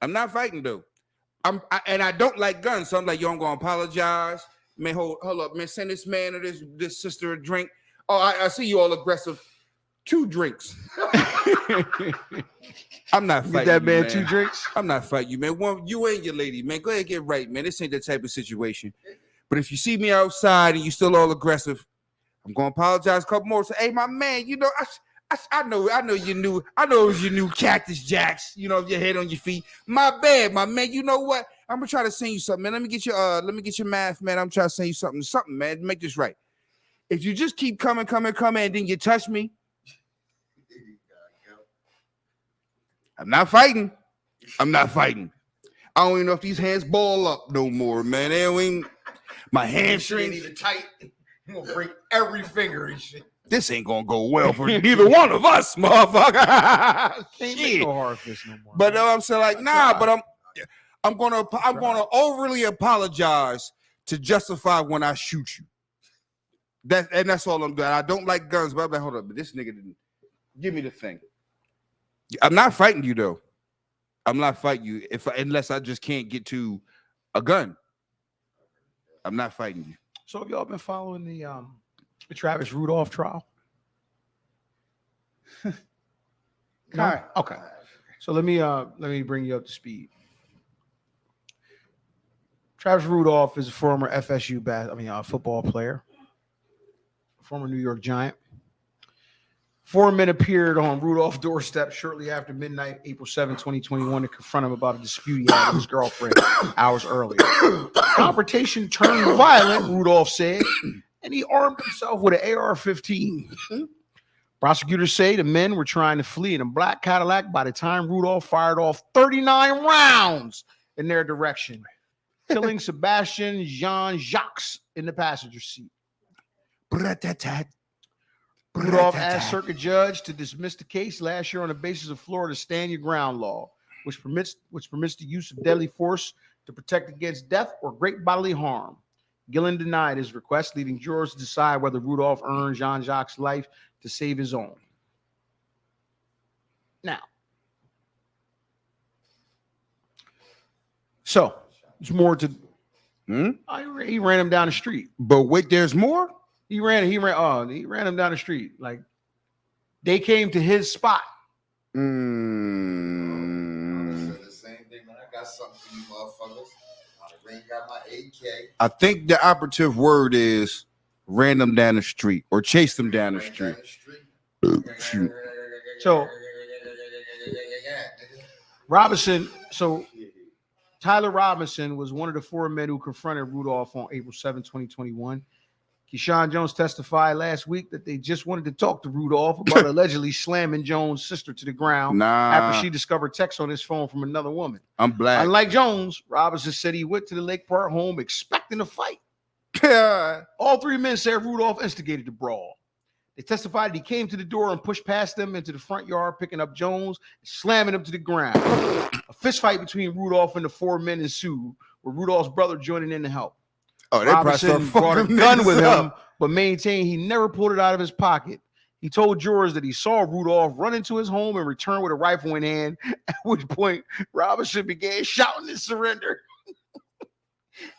And I don't like guns, so I'm like, yo, I'm gonna apologize. Man, hold up, man. Send this man or this sister a drink. Oh, I see you all aggressive. 2 drinks. I'm not fighting. Get that man you, 2 drinks. I'm not fighting you, man. One, you and your lady, man. Go ahead, get right, man. This ain't that type of situation. But if you see me outside and you still all aggressive, I'm gonna apologize a couple more. Say, hey, my man, you know, I know you knew. I know it was your new Cactus Jacks. You know, your head on your feet. My bad, my man. You know what? I'm gonna try to send you something, man. Let me get your math, man. I'm trying to send you something, man. Make this right. If you just keep coming, and then you touch me, I'm not fighting. I don't even know if these hands ball up no more, man. They don't even. My hamstrings even tight. You gonna break every finger and shit. This ain't gonna go well for neither one of us, motherfucker. Shit. No hard fist no more. But I'm saying like, nah. But I'm gonna overly apologize to justify when I shoot you. That's all I'm doing. I don't like guns, but I'm like, hold up, but this nigga didn't give me the thing. I'm not fighting you though. I'm not fighting you unless I just can't get to a gun. I'm not fighting you. So have y'all been following the Travis Rudolph trial? No? Okay. So let me bring you up to speed. Travis Rudolph is a former FSU football player, former New York Giant. 4 men appeared on Rudolph's doorstep shortly after midnight, April 7, 2021, to confront him about a dispute he had with his girlfriend hours earlier. Confrontation turned violent, Rudolph said, and he armed himself with an AR-15. Prosecutors say the men were trying to flee in a black Cadillac by the time Rudolph fired off 39 rounds in their direction, killing Sebastian Jean-Jacques in the passenger seat. Rudolph asked circuit judge to dismiss the case last year on the basis of Florida's stand your ground law, which permits the use of deadly force to protect against death or great bodily harm. Gillen denied his request, leaving jurors to decide whether Rudolph earned Jean-Jacques' life to save his own. Now, so there's more to. He ran him down the street. But wait, there's more. He ran him down the street. Like they came to his spot. I said the same thing, man. I got something for you motherfuckers. I got my AK. I think the operative word is ran them down the street or chase them down the street. Shoot. So Robinson, Tyler Robinson was one of the 4 men who confronted Rudolph on April 7, 2021. Keyshawn Jones testified last week that they just wanted to talk to Rudolph about allegedly slamming Jones' sister to the ground after she discovered texts on his phone from another woman. I'm black. Unlike Jones, Robinson said he went to the Lake Park home expecting a fight. All 3 men said Rudolph instigated the brawl. They testified that he came to the door and pushed past them into the front yard, picking up Jones and slamming him to the ground. A fist fight between Rudolph and the 4 men ensued, with Rudolph's brother joining in to help. Oh, they Robinson brought a fucking gun with up. him, but maintained he never pulled it out of his pocket. He told jurors that he saw Rudolph run into his home and return with a rifle in hand, at which point Robinson began shouting his surrender.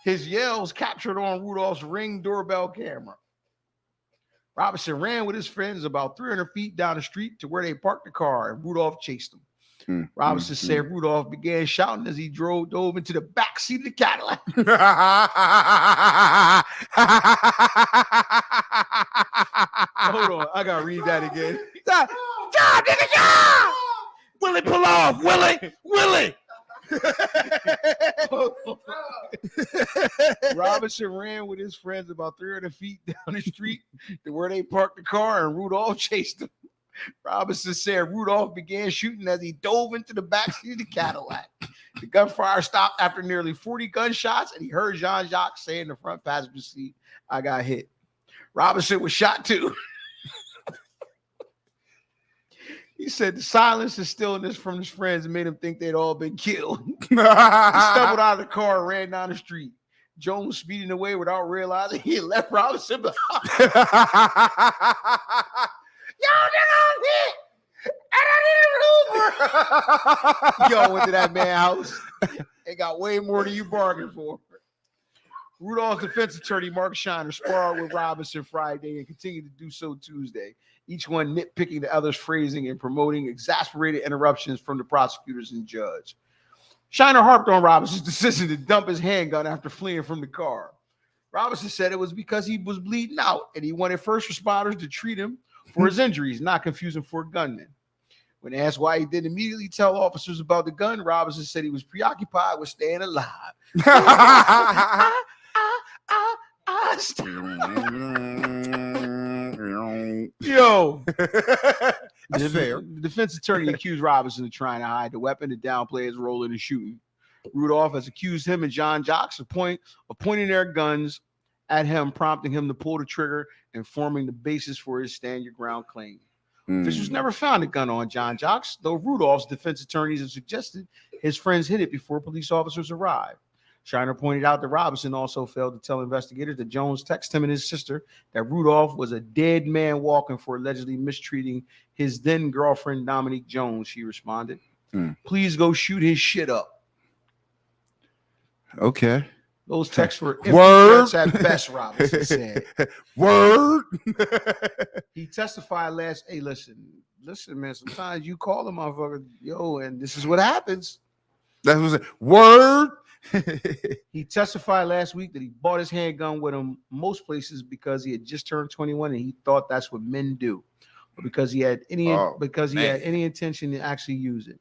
His yells captured on Rudolph's Ring doorbell camera. Robinson ran with his friends about 300 feet down the street to where they parked the car, and Rudolph chased him. Robinson said Rudolph began shouting as he dove into the back seat of the Cadillac. Hold on, I gotta read that again. Willie, pull off, Willie. Robinson ran with his friends about 300 feet down the street to where they parked the car, and Rudolph chased him. Robinson said Rudolph began shooting as he dove into the backseat of the Cadillac. The gunfire stopped after nearly 40 gunshots, and he heard Jean-Jacques say in the front passenger seat, "I got hit." Robinson was shot too. He said the silence and stillness from his friends made him think they'd all been killed. He stumbled out of the car and ran down the street. Jones speeding away without realizing he had left Robinson behind. Y'all hit! And I didn't Uber. Y'all went to that man's house and got way more than you bargained for. Rudolph's defense attorney, Mark Shiner, sparred with Robinson Friday and continued to do so Tuesday, each one nitpicking the other's phrasing and promoting exasperated interruptions from the prosecutors and judge. Shiner harped on Robinson's decision to dump his handgun after fleeing from the car. Robinson said it was because he was bleeding out and he wanted first responders to treat him for his injuries, not confuse him for a gunman. When asked why he didn't immediately tell officers about the gun, Robinson said he was preoccupied with staying alive. Yo, That's fair. The defense attorney accused Robinson of trying to hide the weapon to downplay his role in the shooting. Rudolph has accused him and Jean-Jacques of pointing their guns at him, prompting him to pull the trigger and forming the basis for his stand your ground claim. Officials never found a gun on Jean-Jacques, though Rudolph's defense attorneys have suggested his friends hid it before police officers arrived. Shiner pointed out that Robinson also failed to tell investigators that Jones texted him and his sister that Rudolph was a dead man walking for allegedly mistreating his then girlfriend, Dominique Jones. She responded, "Please go shoot his shit up." Okay. Those texts were empty Word. threats at best, Robinson said. Word. He testified last. Hey, listen, man. Sometimes you call a motherfucker, yo, and this is what happens. That was a word. He testified last week that he bought his handgun with him most places because he had just turned 21 and he thought that's what men do, or because he had any intention to actually use it.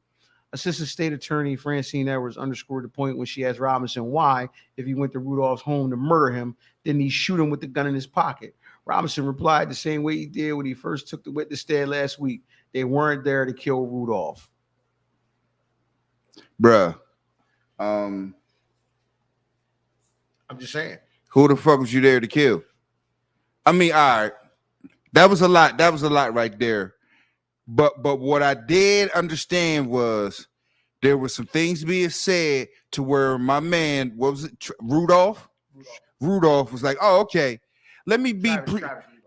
Assistant State Attorney Francine Edwards underscored the point when she asked Robinson why, if he went to Rudolph's home to murder him, didn't he shoot him with the gun in his pocket? Robinson replied the same way he did when he first took the witness stand last week. They weren't there to kill Rudolph. Bruh. I'm just saying. Who the fuck was you there to kill? I mean, all right. That was a lot. That was a lot right there. But what I did understand was there were some things being said to where my man, what was it, Rudolph? Rudolph was like, oh, okay. Let me be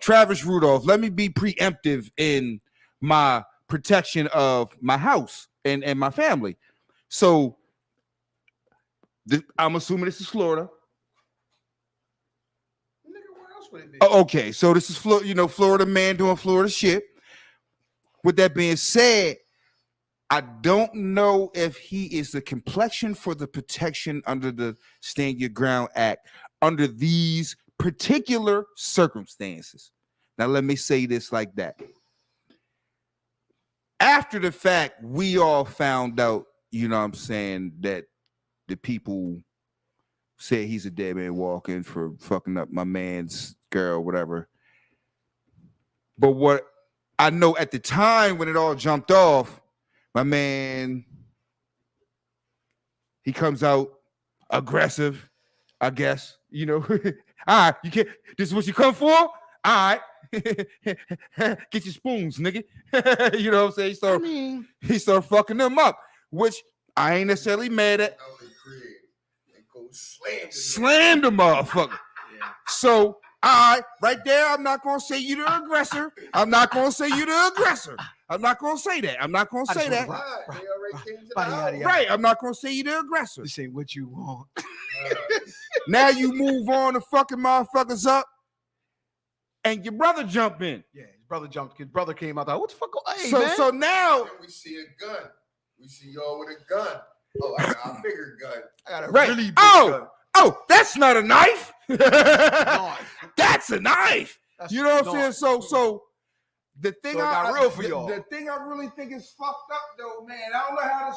Travis Rudolph. Let me be preemptive in my protection of my house and my family. So I'm assuming this is Florida. Where else would it be? Oh, okay, so this is Florida man doing Florida shit. With that being said, I don't know if he is the complexion for the protection under the Stand Your Ground Act under these particular circumstances. Now, let me say this like that. After the fact, we all found out, you know what I'm saying, that the people said he's a dead man walking for fucking up my man's girl, whatever. But what I know at the time when it all jumped off, my man, he comes out aggressive, I guess. You know, all right, you can't. This is what you come for? All right. Get your spoons, nigga. You know what I'm saying? He started fucking them up, which I ain't necessarily mad at. Slammed the motherfucker. Yeah. So, all right, right there, I'm not going to say you the aggressor. I'm not going to say you the aggressor. I'm not going to say that. I'm not going to say that. Right, I'm not going to say you the aggressor. This ain't what you want. Now you move on to fucking motherfuckers up, and your brother jump in. Yeah, his brother came out there. What the fuck? Hey, so, man. so now we see a gun. We see y'all with a gun. Oh, I got a bigger gun. I got a right. really big gun. Oh, that's not a knife. That's a knife. You know what I'm saying? So the thing the thing I really think is fucked up though, man. I don't know how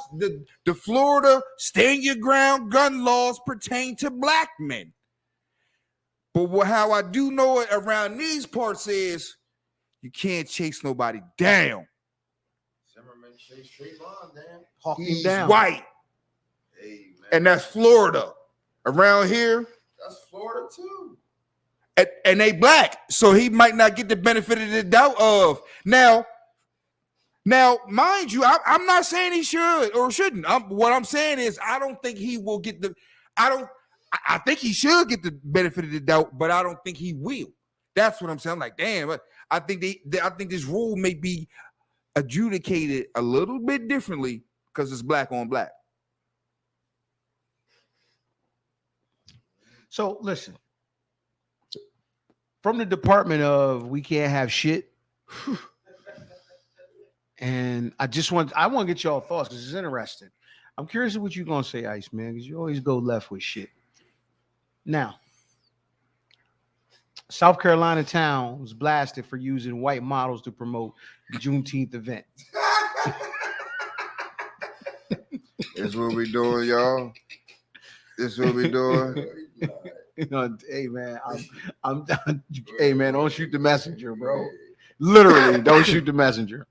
the Florida stand your ground gun laws pertain to black men. But how I do know it around these parts is you can't chase nobody down. Zimmerman chased Trayvon down. He's white. Hey, man. And that's Florida. Around here, that's Florida too. And they black, so he might not get the benefit of the doubt of now, mind you, I'm not saying he should or shouldn't. What I'm saying is I don't think he will get I think he should get the benefit of the doubt, but I don't think he will. That's what I'm saying. I'm like, damn, I think I think this rule may be adjudicated a little bit differently because it's black on black. So listen, from the Department of We Can't Have Shit, and I want to get y'all thoughts because it's interesting. I'm curious what you're gonna say, Ice Man, because you always go left with shit. Now, South Carolina town was blasted for using white models to promote the Juneteenth event. That's what we doing, y'all. This is what we doing. Hey man, I'm done. Hey man, don't shoot the messenger, bro. Literally, don't shoot the messenger.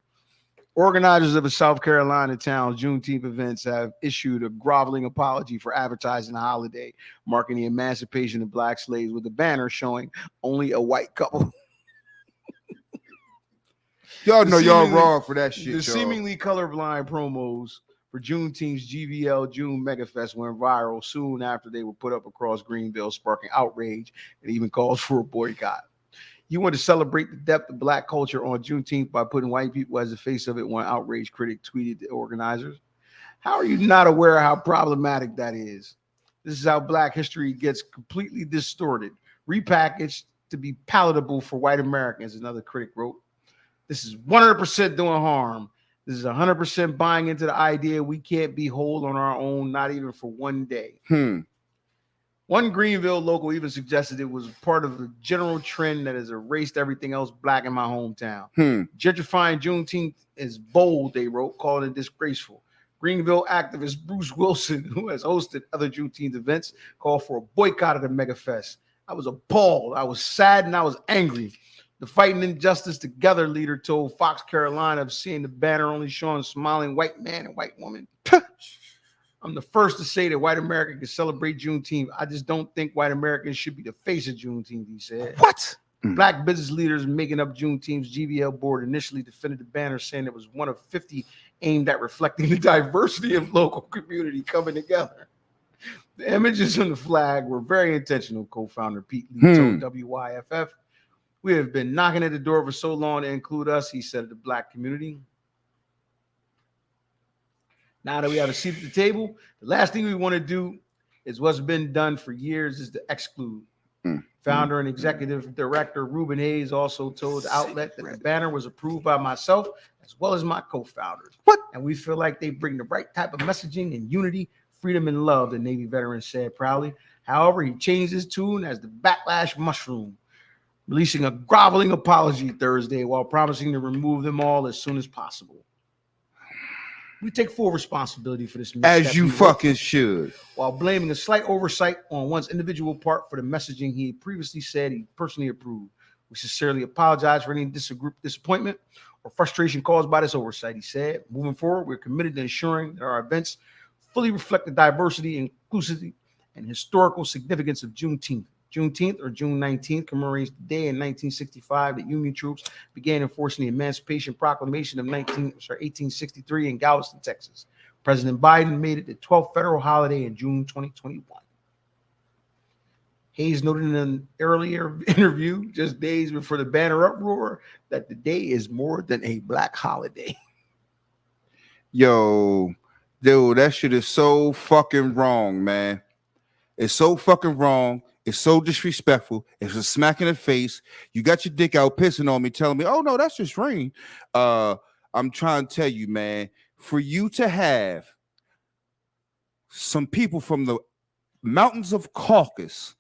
Organizers of the South Carolina town's Juneteenth events have issued a groveling apology for advertising the holiday, marking the emancipation of black slaves with a banner showing only a white couple. Y'all know y'all wrong for that shit. The seemingly colorblind promos for Juneteenth's GVL June Megafest went viral soon after they were put up across Greenville, sparking outrage and even calls for a boycott. You want to celebrate the depth of black culture on Juneteenth by putting white people as the face of it, one outraged critic tweeted the organizers. How are you not aware of how problematic that is? This is how Black history gets completely distorted, repackaged to be palatable for white Americans, another critic wrote. This is 100% doing harm. This is 100% buying into the idea we can't be whole on our own, not even for one day. One Greenville local even suggested it was part of the general trend that has erased everything else Black in my hometown. Gentrifying Juneteenth is bold, they wrote, calling it disgraceful. Greenville activist Bruce Wilson, who has hosted other Juneteenth events, called for a boycott of the Mega Fest. I was appalled. I was sad and I was angry. The Fighting Injustice Together leader told Fox Carolina of seeing the banner only showing smiling white man and white woman. I'm the first to say that white America can celebrate Juneteenth. I just don't think white Americans should be the face of Juneteenth, he said. What? Black business leaders making up Juneteenth's GVL board initially defended the banner, saying it was one of 50 aimed at reflecting the diversity of local community coming together. The images on the flag were very intentional, co-founder Pete Lee told WYFF. We have been knocking at the door for so long to include us, he said, of the Black community. Now that we have a seat at the table, the last thing we want to do is what's been done for years is to exclude. Founder and executive director Ruben Hayes also told the outlet that the banner was approved by myself as well as my co-founders. And we feel like they bring the right type of messaging and unity, freedom, and love, the Navy veteran said proudly. However, he changed his tune as the backlash mushroom, releasing a groveling apology Thursday while promising to remove them all as soon as possible. We take full responsibility for this misstep, As you fucking should. while blaming a slight oversight on one's individual part for the messaging he previously said he personally approved. We sincerely apologize for any disappointment or frustration caused by this oversight, he said. Moving forward, we're committed to ensuring that our events fully reflect the diversity, inclusivity, and historical significance of Juneteenth. Juneteenth, or June 19th, commemorates the day in 1965 that Union troops began enforcing the Emancipation Proclamation of 1863 in Galveston, Texas. President Biden made it the 12th federal holiday in June 2021. Hayes noted in an earlier interview, just days before the banner uproar, that the day is more than a Black holiday. Yo, dude, that shit is so fucking wrong, man. It's so fucking wrong. It's so disrespectful. It's a smack in the face. You got your dick out pissing on me, telling me, oh, no, that's just rain. I'm trying to tell you, man, for you to have some people from the mountains of Caucasus.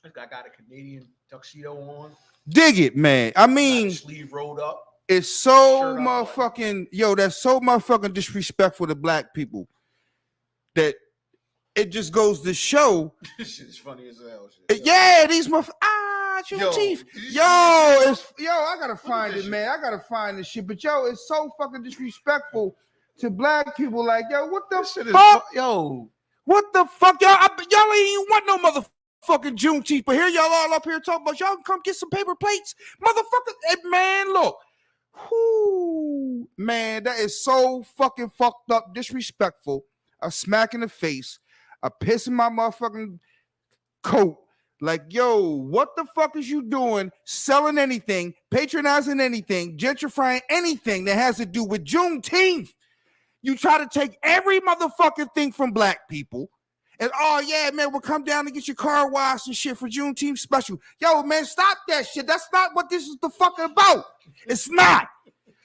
I got a Canadian tuxedo on. Dig it, man. I mean, sleeve rolled up. It's so Shirt motherfucking, yo, that's so motherfucking disrespectful to Black people that it just goes to show. This shit is funny as hell. Yeah, these Juneteenth. I gotta find it, man. I gotta find this shit. But yo, it's so fucking disrespectful to Black people. Like, yo, what the fuck? What the fuck, y'all? Y'all ain't even want no motherfucking Juneteenth. But here y'all all up here talking about y'all come get some paper plates, motherfucker. Hey, man, look. Whoo, man, that is so fucking fucked up, disrespectful. A smack in the face. A piss in my motherfucking coat. Like, yo, what the fuck is you doing? Selling anything, patronizing anything, gentrifying anything that has to do with Juneteenth. You try to take every motherfucking thing from Black people. And, oh, yeah, man, we'll come down and get your car washed and shit for Juneteenth special. Yo, man, stop that shit. That's not what this is the fuck about. It's not.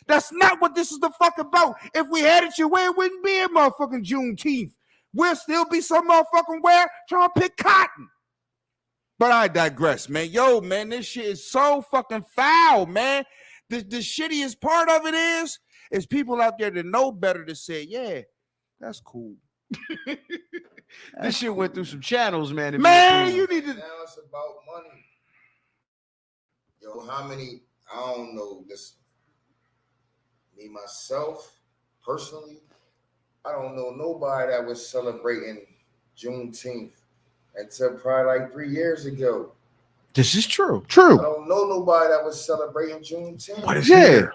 That's not what this is the fuck about. If we had it your way, it wouldn't be a motherfucking Juneteenth. We'll still be some motherfucking where trying to pick cotton. But I digress, man. Yo, man, this shit is so fucking foul, man. The shittiest part of it is people out there that know better to say, yeah, that's cool. This shit went through some channels, man. Man, you need to. Now it's about money. Yo, how many? I don't know. Listen, me myself personally, I don't know nobody that was celebrating Juneteenth until probably like 3 years ago. This is true. I don't know nobody that was celebrating Juneteenth. But it's here.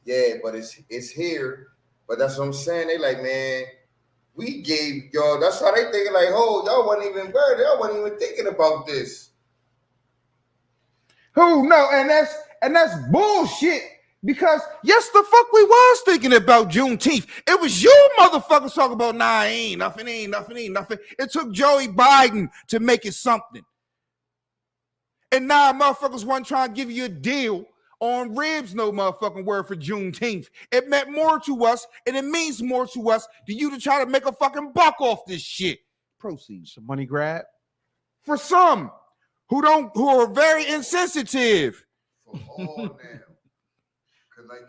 Yeah, but it's here. But that's what I'm saying. They like, man, we gave y'all. That's how they thinking. Like, oh, y'all wasn't even worried. Y'all wasn't even thinking about this. Who? No, and that's bullshit. Because yes, the fuck we was thinking about Juneteenth. It was you motherfuckers talking about, nah, ain't nothing. It took Joey Biden to make it something. And now motherfuckers want to try and give you a deal on ribs, no motherfucking word for Juneteenth. It meant more to us, and it means more to us than you to try to make a fucking buck off this shit. Proceeds. Some money grab. For some who are very insensitive. For all now. Because like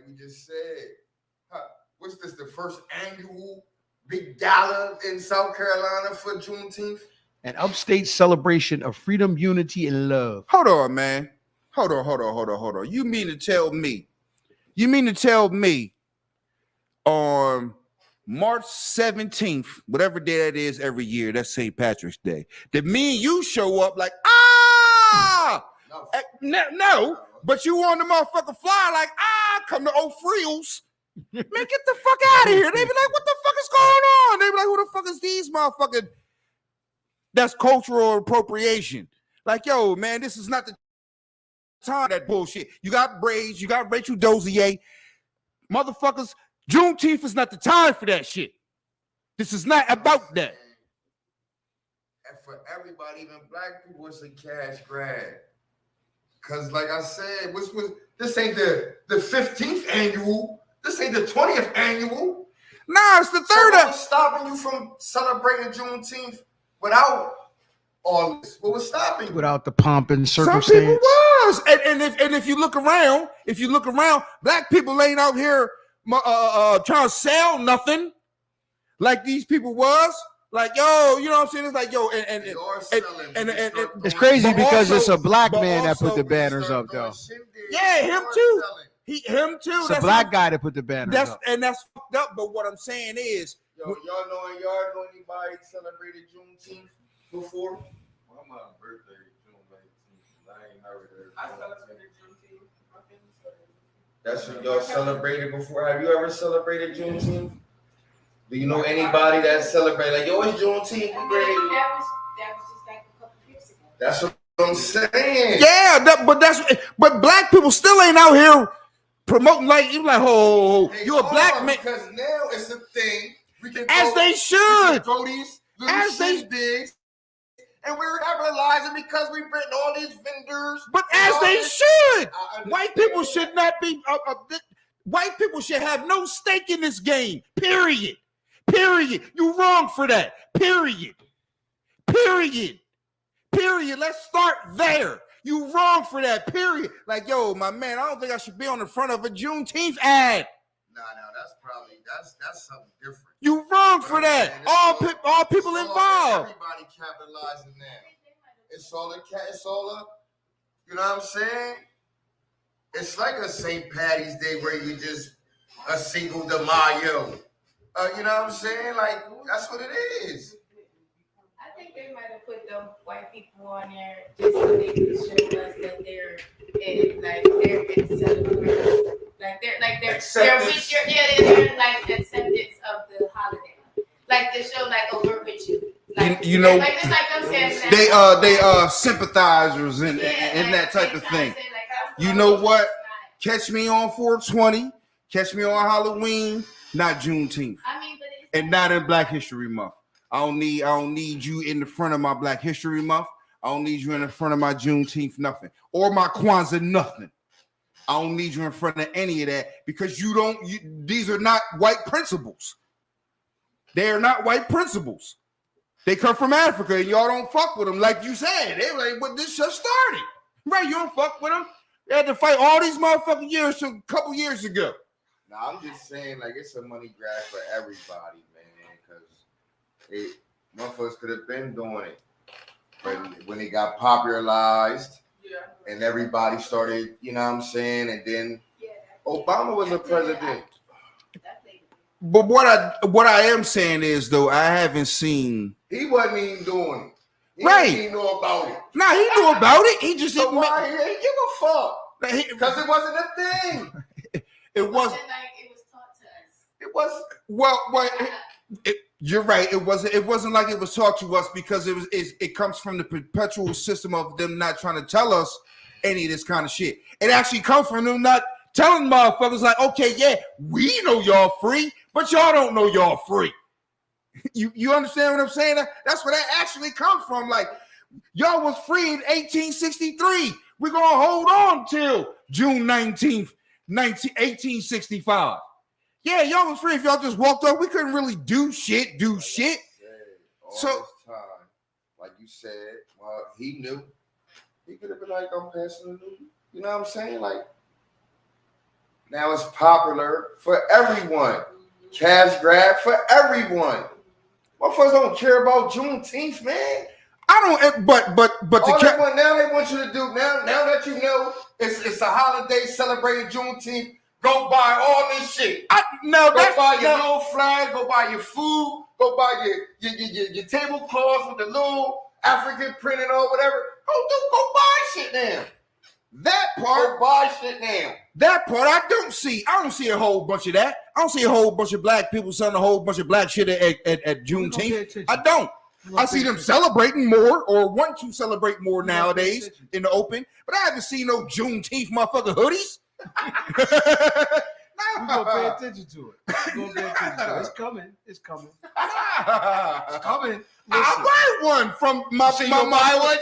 we just said, what's this, the first annual big gala in South Carolina for Juneteenth? An upstate celebration of freedom, unity, and love. Hold on, man. Hold on. You mean to tell me on March 17th, whatever day that is every year, that's St. Patrick's Day, that me and you show up like, no, but you on the motherfucking fly like, come to Old Frills. Man, get the fuck out of here. They be like, what the fuck is going on? They be like, who the fuck is these motherfucking? That's cultural appropriation. Like, yo, man, this is not the time that bullshit. You got braids, you got Rachel Dozier. Motherfuckers, Juneteenth is not the time for that shit. This is not about that. And for everybody, even black people, it's a cash grab. Because like I said, this ain't the 15th annual. This ain't the 20th annual. Nah, it's the third. What was stopping you from celebrating Juneteenth without all this? What was stopping you? Without the pomp and Some circumstance. people was, and if you look around, black people ain't out here trying to sell nothing like these people was. Like, yo, you know what I'm saying? It's like, yo, and It's crazy But because also- it's a black but man that also put the we banners up, though. Yeah, him too. Him too. It's a black guy that put the banners up. That's fucked up. But what I'm saying is, Yo, y'all know anybody celebrated Juneteenth before? Well, my birthday, June 19th. I ain't heard of it. I celebrated Juneteenth. That's what y'all celebrated before. Have you ever celebrated Juneteenth? Do you know anybody that celebrated? Like, yo, it's Juneteenth, That great. was just like a couple years ago. That's what I'm saying. yeah, but black people still ain't out here promoting like you like, oh, They you a black are, man. because now it's a thing. We can As go- they we should. can throw these little As they- shindigs, and we're capitalizing because we've written all these vendors. But and as all they this- should. I understand White people that. should not be. White people should have no stake in this game. Period. You wrong for that. Period. Let's start there. You wrong for that. Period. Like, yo, my man, I don't think I should be on the front of a Juneteenth ad. Nah, that's probably that's something different. You wrong for that. Man, All it's people all- involved. Everybody capitalizing now. It's all a, you know what I'm saying? It's like a St. Patty's Day where you just a Cinco de Mayo. You know what I'm saying? Like, that's what it is. I think they might have put them white people on there just so they can show us that they're Acceptance. they're like acceptance of the holiday. Like they show like, oh, we're with you. Like, You know, like it's like I'm saying they sympathizers and that type of thing. You know what? Catch me on 420. Catch me on Halloween. Not Juneteenth, I mean, but it's and not in Black History Month. I don't need you in the front of my Black History Month. I don't need you in the front of my Juneteenth nothing or my Kwanzaa nothing. I don't need you in front of any of that because these are not white principles. They are not white principles. They come from Africa and y'all don't fuck with them like you said. They like, but this just started. Right, you don't fuck with them. They had to fight all these motherfucking years a couple years ago. Nah, I'm just saying, like, it's a money grab for everybody, man, because motherfuckers could have been doing it. But when it got popularized and everybody started, you know what I'm saying, and then Obama was a president. But what I am saying is, though, I haven't seen. He wasn't even doing it. He Right. didn't even know about it. Nah, he knew about it. He just So didn't. why he ain't give a fuck? Because it wasn't a thing. It was. like it was taught to us. It was. Well, you're right. It wasn't like it was taught to us because it comes from the perpetual system of them not trying to tell us any of this kind of shit. It actually comes from them not telling motherfuckers like, okay, yeah, we know y'all free, but y'all don't know y'all free. You understand what I'm saying? That's where that actually comes from. Like, y'all was free in 1863. We're gonna hold on till June 19th, 1865. Yeah, y'all was free. If y'all just walked off, we couldn't really do shit. All So- this time, like you said, well, he knew. He could have been like, I'm passing the new. You know what I'm saying? Like, now it's popular for everyone. Cash grab for everyone. Motherfuckers don't care about Juneteenth, man. I don't, but All they want now, they want you to do now that you know it's a holiday celebrating Juneteenth. Go buy all this shit. Go buy your little flag. Go buy your food. Go buy your tablecloths with the little African print and all whatever. Go buy shit now. that part, Go buy shit now. that part, I don't see a whole bunch of that. I don't see a whole bunch of black people selling a whole bunch of black shit at Juneteenth. I don't. I see them celebrating more or want to celebrate more nowadays in the open, but I haven't seen no Juneteenth motherfucking hoodies. We're gonna pay attention to it. We're gonna pay attention to it. It's coming. It's coming. It's I coming. buy one from my You buy one?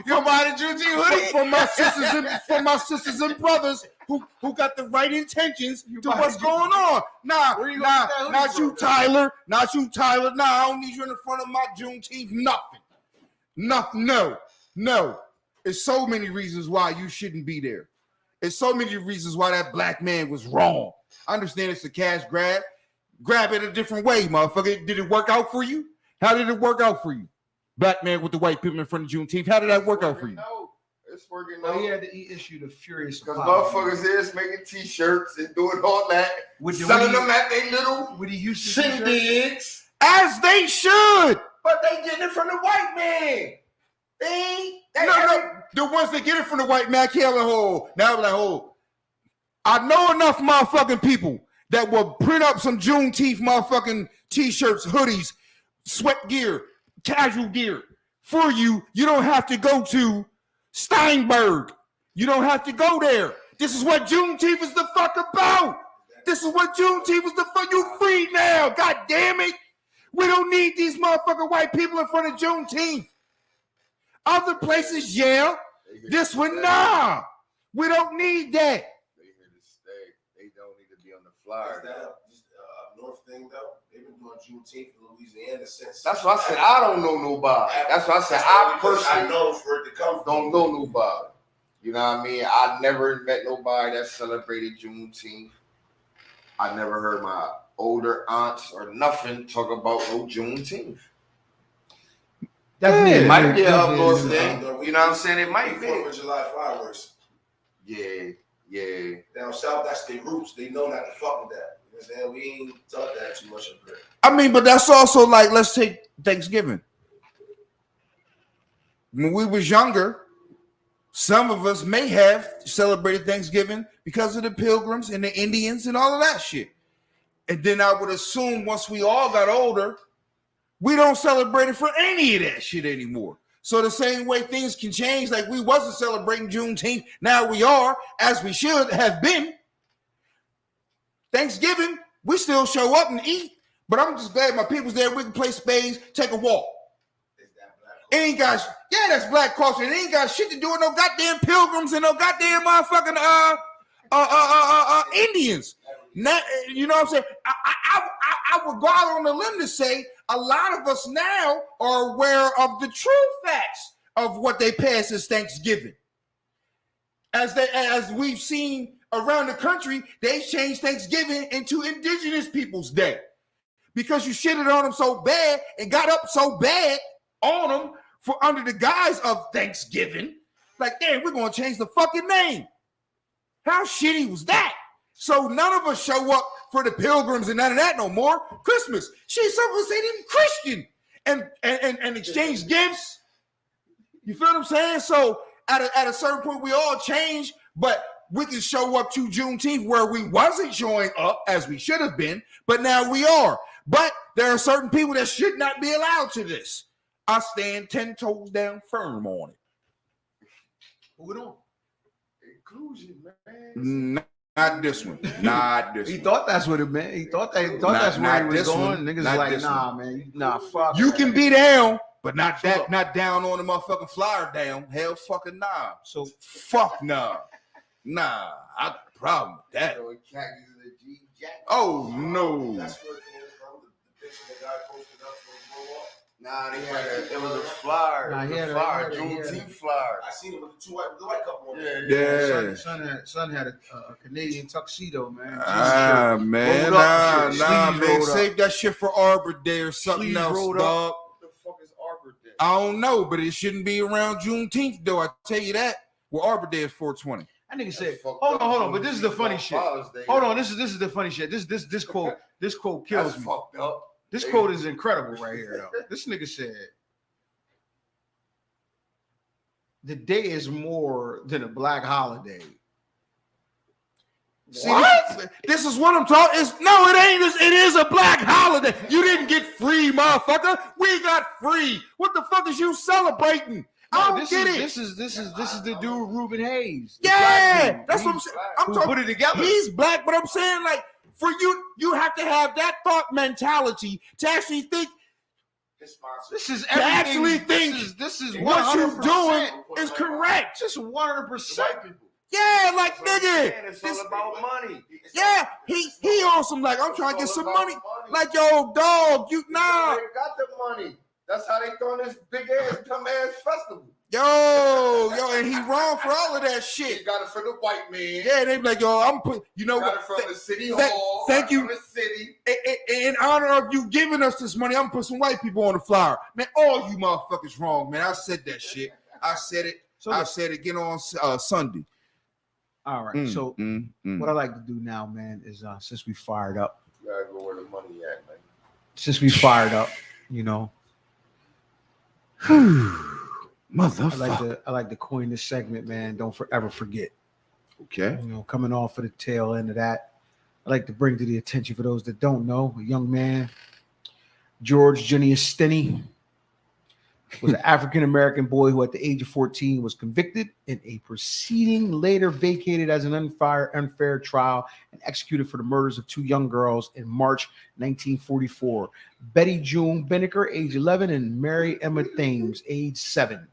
You buy the Juneteenth hoodie? from my sisters and brothers who got the right intentions to buy what's the going on. Where you gonna get that hoodie Not from? you, Tyler. Not you, Tyler. Nah, I don't need you in the front of my Juneteenth. Nothing. No. There's so many reasons why you shouldn't be there. There's so many reasons why that black man was wrong. I understand it's a cash grab. Grab it a different way, motherfucker. Did it work out for you? How did it work out for you? Black man with the white people in front of Juneteenth. How did that work out for you? It's working Well, he out. he issued a furious Because apology. motherfuckers is making t-shirts and doing all that. Would you- Selling would you- them at their little Would he use the t-shirt? shindigs. As they should. But they getting it from the white man. No. The ones that get it from the white man, kill the whole. Now I'm like, oh, I know enough motherfucking people that will print up some Juneteenth motherfucking t-shirts, hoodies, sweat gear, casual gear for you. You don't have to go to Steinberg. You don't have to go there. This is what Juneteenth is the fuck about. This is what Juneteenth is the fuck. You free now. God damn it. We don't need these motherfucking white people in front of Juneteenth. Other places, yeah. This one, nah. We don't need that. They here to stay. They don't need to be on the flyer. Is that up north thing though? They've been doing Juneteenth in Louisiana since. That's why I said I don't know nobody. That's why I said I personally know for it to come don't know nobody. You know what I mean? I never met nobody that celebrated Juneteenth. I never heard my older aunts or nothing talk about no Juneteenth. Definitely, It might be definitely up north is. thing. You know what I'm saying? It might be. 4th of July fireworks. Yeah. Down south, that's their roots. They know not to fuck with that. You know what I'm saying? We ain't taught that too much up there. I mean, but that's also like, let's take Thanksgiving. When we was younger, some of us may have celebrated Thanksgiving because of the Pilgrims and the Indians and all of that shit. And then I would assume once we all got older, we don't celebrate it for any of that shit anymore. So the same way things can change, like we wasn't celebrating Juneteenth, now we are, as we should have been. Thanksgiving, we still show up and eat, but I'm just glad my people's there. We can play spades, take a walk. Is that black? It ain't got, that's black culture. It ain't got shit to do with no goddamn Pilgrims and no goddamn motherfucking Indians. Not, you know what I'm saying? I would go out on a limb to say a lot of us now are aware of the true facts of what they pass as Thanksgiving. As we've seen around the country, they changed Thanksgiving into Indigenous Peoples' Day because you shitted on them so bad and got up so bad on them for under the guise of Thanksgiving. Like, damn, we're gonna change the fucking name. How shitty was that? So none of us show up for the Pilgrims and none of that no more. Christmas, some of us ain't even Christian and exchange gifts. You feel what I'm saying? So at a certain point, we all change, but we can show up to Juneteenth where we wasn't showing up as we should have been, but now we are. But there are certain people that should not be allowed to this. I stand 10 toes down firm on it. Moving on. Inclusion, man. Not this one. Not this He one. thought that's what it meant. He thought that's where Not he was this going. one. Niggas Not like, this nah, man, nah, fuck. You that. can be down, but not Sure. that. Not down on the motherfucking flyer down. Hell fucking nah. So Fuck nah. Nah. I got a problem with that. So it khakis and a jean jacket. Oh no. That's where it came from. The picture the guy posted up for the blow up. Nah, they had It was a flyer. Nah, It was he a had a- flyer. he had a- Juneteenth flyer. I seen it with the white couple on there. Yeah. son had a Canadian tuxedo, man. Ah man, Rolled up and shit. nah, Sleeves man. rolled up. Save that shit for Arbor Day or something Sleeves else, rolled up. dog. What the fuck is Arbor Day? I don't know, but it shouldn't be around Juneteenth though. I tell you that. Well, Arbor Day is 420. That nigga said, That's fucked hold up. on, but this is the funny shit. Father's Day. Hold on, this is the funny shit. This quote kills That's me. fucked up. This quote is incredible right here, though. This nigga said, "The day is more than a black holiday." See, this is what I'm talking. No, it ain't. It is a black holiday. You didn't get free, motherfucker. We got free. What the fuck is you celebrating? I don't this get is, it. This is the dude Reuben Hayes. The Yeah, black dude. that's what I'm saying. I'm Who talking. put it together? He's black, but I'm saying like for you have to have that thought mentality to actually think This is to everything. actually think This is what you're 100%. doing is correct. Just 100%. White people. Yeah, like nigga. It's this- all about money. Yeah, he on some like I'm trying to get some money. Like yo, dog, you nah. They got the money. That's how they throwing this big ass, dumb ass festival. Yo, and he wrong for all of that They shit. got it from the white man. Yeah, they be like, yo, I'm put. You know Got what? it from the city thank- hall. thank got it you. From the city. In honor of you giving us this money, I'm gonna put some white people on the flyer. Man, all you motherfuckers wrong, man. I said that shit. I said it. So I said it again on Sunday. all right. So mm. what I like to do now, man, is since we fired up, You gotta go where the money at, man. you know, Motherfucker. I like to coin this segment, man. Don't forever forget. Okay. You know, coming off of the tail end of that, I like to bring to the attention for those that don't know, a young man, George Junius Stinney, was an African-American boy who at the age of 14 was convicted in a proceeding later vacated as an unfair trial and executed for the murders of two young girls in March 1944. Betty June Binnicker, age 11, and Mary Emma Thames, age 7,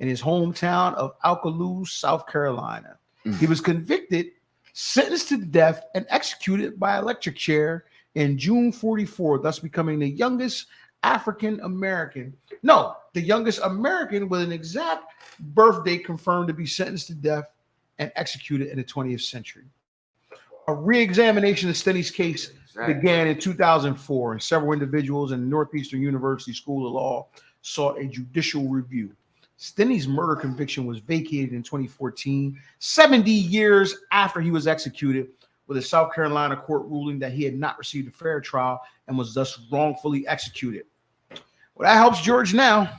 in his hometown of Alkaloo, South Carolina. He was convicted, sentenced to death, and executed by electric chair in June 44, thus becoming the youngest African American. No, the youngest American with an exact birthday confirmed to be sentenced to death and executed in the 20th century. A re-examination of Stinney's case began in 2004, and several individuals in the Northeastern University School of Law sought a judicial review. Stinney's murder conviction was vacated in 2014, 70 years after he was executed, with a South Carolina court ruling that he had not received a fair trial and was thus wrongfully executed. Well, that helps George now.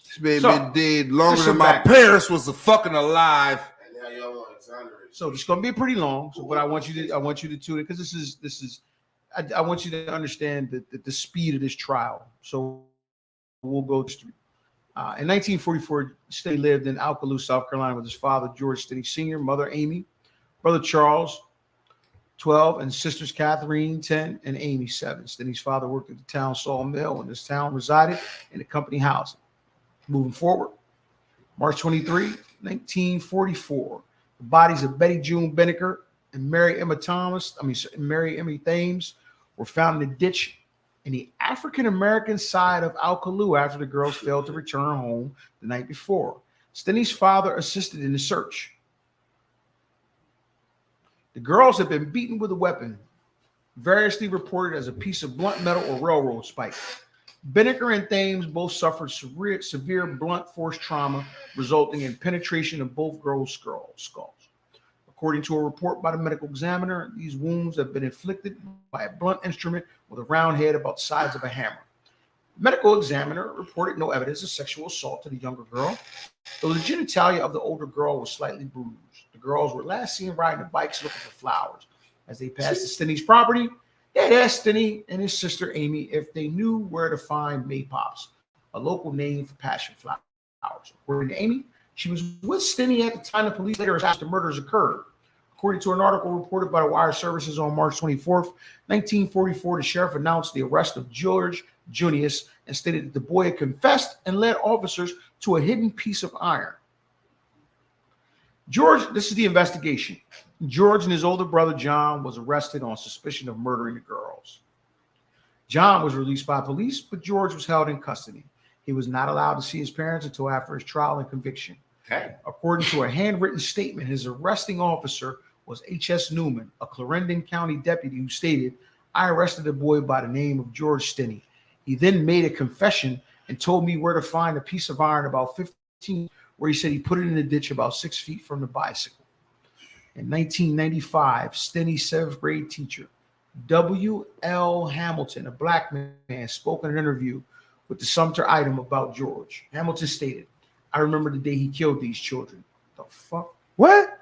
This man So, been dead longer listen than my back. parents was fucking alive. And now y'all want to exonerate. So it's going to be pretty long. So, but I want you to tune in because this is. I want you to understand the speed of this trial. So we'll go through. In 1944, Stinney lived in Alkaloo, South Carolina, with his father George Stinney Sr., mother Amy, brother Charles, 12, and sisters Catherine, 10, and Amy, 7. Stinney's father worked at the town sawmill, and this town resided in the company housing. Moving forward, March 23, 1944, the bodies of Betty June Binnicker and Mary Emma Thames were found in a ditch in the African-American side of Alkaloo after the girls failed to return home the night before. Stinney's father assisted in the search. The girls had been beaten with a weapon, variously reported as a piece of blunt metal or railroad spike. Binnicker and Thames both suffered severe blunt force trauma, resulting in penetration of both girls' skulls. According to a report by the medical examiner, these wounds have been inflicted by a blunt instrument with a round head about the size of a hammer. The medical examiner reported no evidence of sexual assault to the younger girl, though the genitalia of the older girl was slightly bruised. The girls were last seen riding their bikes looking for flowers. As they passed the Stinney's property, they had asked Stinney and his sister Amy if they knew where to find maypops, a local name for passion flowers. According to Amy, She was with Stinney at the time the police later established the murders occurred. According to an article reported by the Wire Services on March 24th, 1944, the sheriff announced the arrest of George Junius and stated that the boy had confessed and led officers to a hidden piece of iron. George, this is the investigation. George and his older brother John was arrested on suspicion of murdering the girls. John was released by police, but George was held in custody. He was not allowed to see his parents until after his trial and conviction. Okay. According to a handwritten statement, his arresting officer was H.S. Newman, a Clarendon County deputy who stated, "I arrested a boy by the name of George Stinney. He then made a confession and told me where to find a piece of iron about 15, where he said he put it in the ditch about 6 feet from the bicycle." In 1995, Stinney's 7th grade teacher, W.L. Hamilton, a black man, spoke in an interview with the Sumter item about George. Hamilton stated, "I remember the day he killed these children." The fuck? What?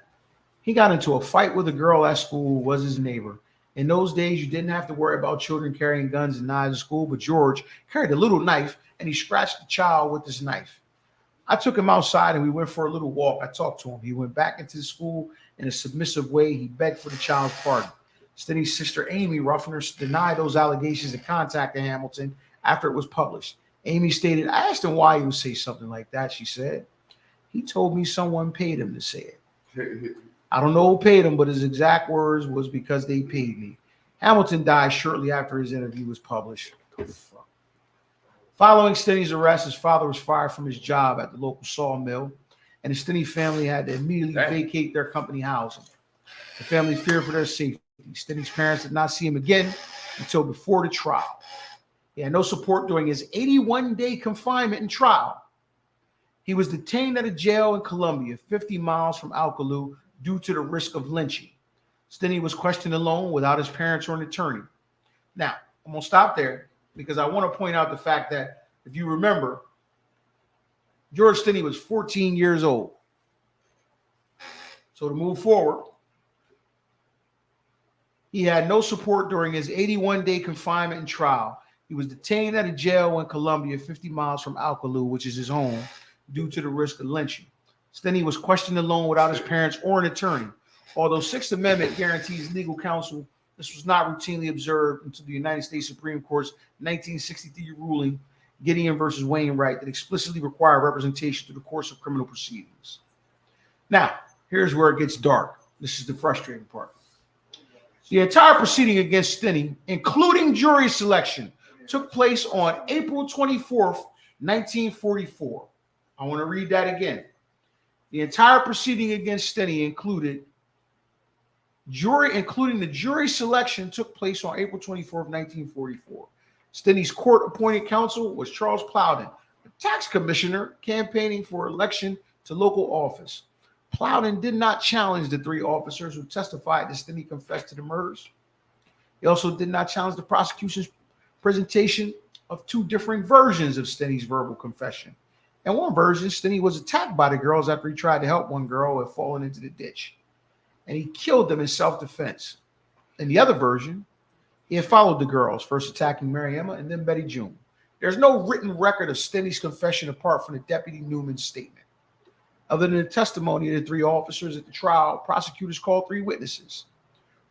He got into a fight with a girl at school who was his neighbor. In those days, you didn't have to worry about children carrying guns and knives to school, but George carried a little knife and he scratched the child with his knife. I took him outside and we went for a little walk. I talked to him. He went back into the school in a submissive way. He begged for the child's pardon. Stinney's sister, Amy Ruffner, denied those allegations and contacted Hamilton after it was published. Amy stated, "I asked him why he would say something like that," she said. "He told me someone paid him to say it. I don't know who paid him, but his exact words was because they paid me." Hamilton died shortly after his interview was published. Following Stinney's arrest, his father was fired from his job at the local sawmill, and the Stinney family had to immediately vacate their company housing. The family feared for their safety. Stinney's parents did not see him again until before the trial. He had no support during his 81-day confinement and trial. He was detained at a jail in Columbia, 50 miles from Alcaloo, due to the risk of lynching. Stinney was questioned alone without his parents or an attorney. Now, I'm going to stop there because I want to point out the fact that, if you remember, George Stinney was 14 years old. So to move forward, he had no support during his 81-day confinement and trial. He was detained at a jail in Columbia, 50 miles from Alcaloo, which is his home, due to the risk of lynching. Stinney was questioned alone without his parents or an attorney. Although Sixth Amendment guarantees legal counsel, this was not routinely observed until the United States Supreme Court's 1963 ruling, Gideon versus Wainwright, that explicitly required representation through the course of criminal proceedings. Now, here's where it gets dark. This is the frustrating part. The entire proceeding against Stinney, including jury selection, took place on April 24th, 1944. I want to read that again. The entire proceeding against Stinney including the jury selection took place on April 24th, 1944. Stinney's court-appointed counsel was Charles Plowden, a tax commissioner campaigning for election to local office. Plowden did not challenge the 3 officers who testified that Stinney confessed to the murders. He also did not challenge the prosecution's presentation of 2 different versions of Stinney's verbal confession. In one version, Stinney was attacked by the girls after he tried to help one girl who had fallen into the ditch, and he killed them in self-defense. In the other version, he had followed the girls, first attacking Mary Emma and then Betty June. There's no written record of Stinney's confession apart from the Deputy Newman's statement. Other than the testimony of the 3 officers at the trial, prosecutors called 3 witnesses: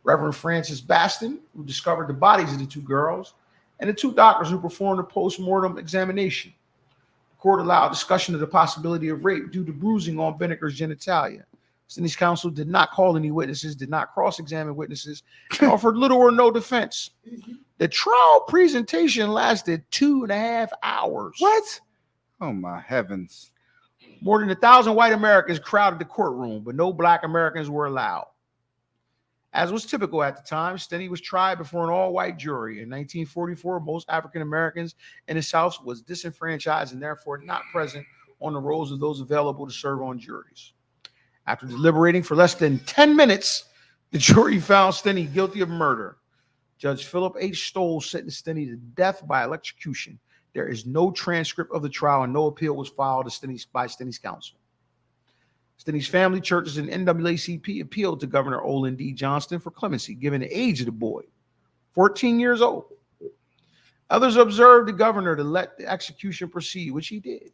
Reverend Francis Baston, who discovered the bodies of the 2 girls, and the 2 doctors who performed a post-mortem examination. The court allowed discussion of the possibility of rape due to bruising on Binnicker's genitalia. Stinney's counsel did not call any witnesses, did not cross-examine witnesses, and offered little or no defense. The trial presentation lasted 2.5 hours. What? Oh, my heavens. More than 1,000 white Americans crowded the courtroom, but no black Americans were allowed. As was typical at the time, Stinney was tried before an all-white jury. In 1944, most African Americans in the South was disenfranchised and therefore not present on the rolls of those available to serve on juries. After deliberating for less than 10 minutes, the jury found Stinney guilty of murder. Judge Philip H. Stoll sentenced Stinney to death by electrocution. There is no transcript of the trial and no appeal was filed by Stinney's counsel. Stinney's family, churches, and NAACP appealed to Governor Olin D. Johnston for clemency, given the age of the boy, 14 years old. Others observed the governor to let the execution proceed, which he did.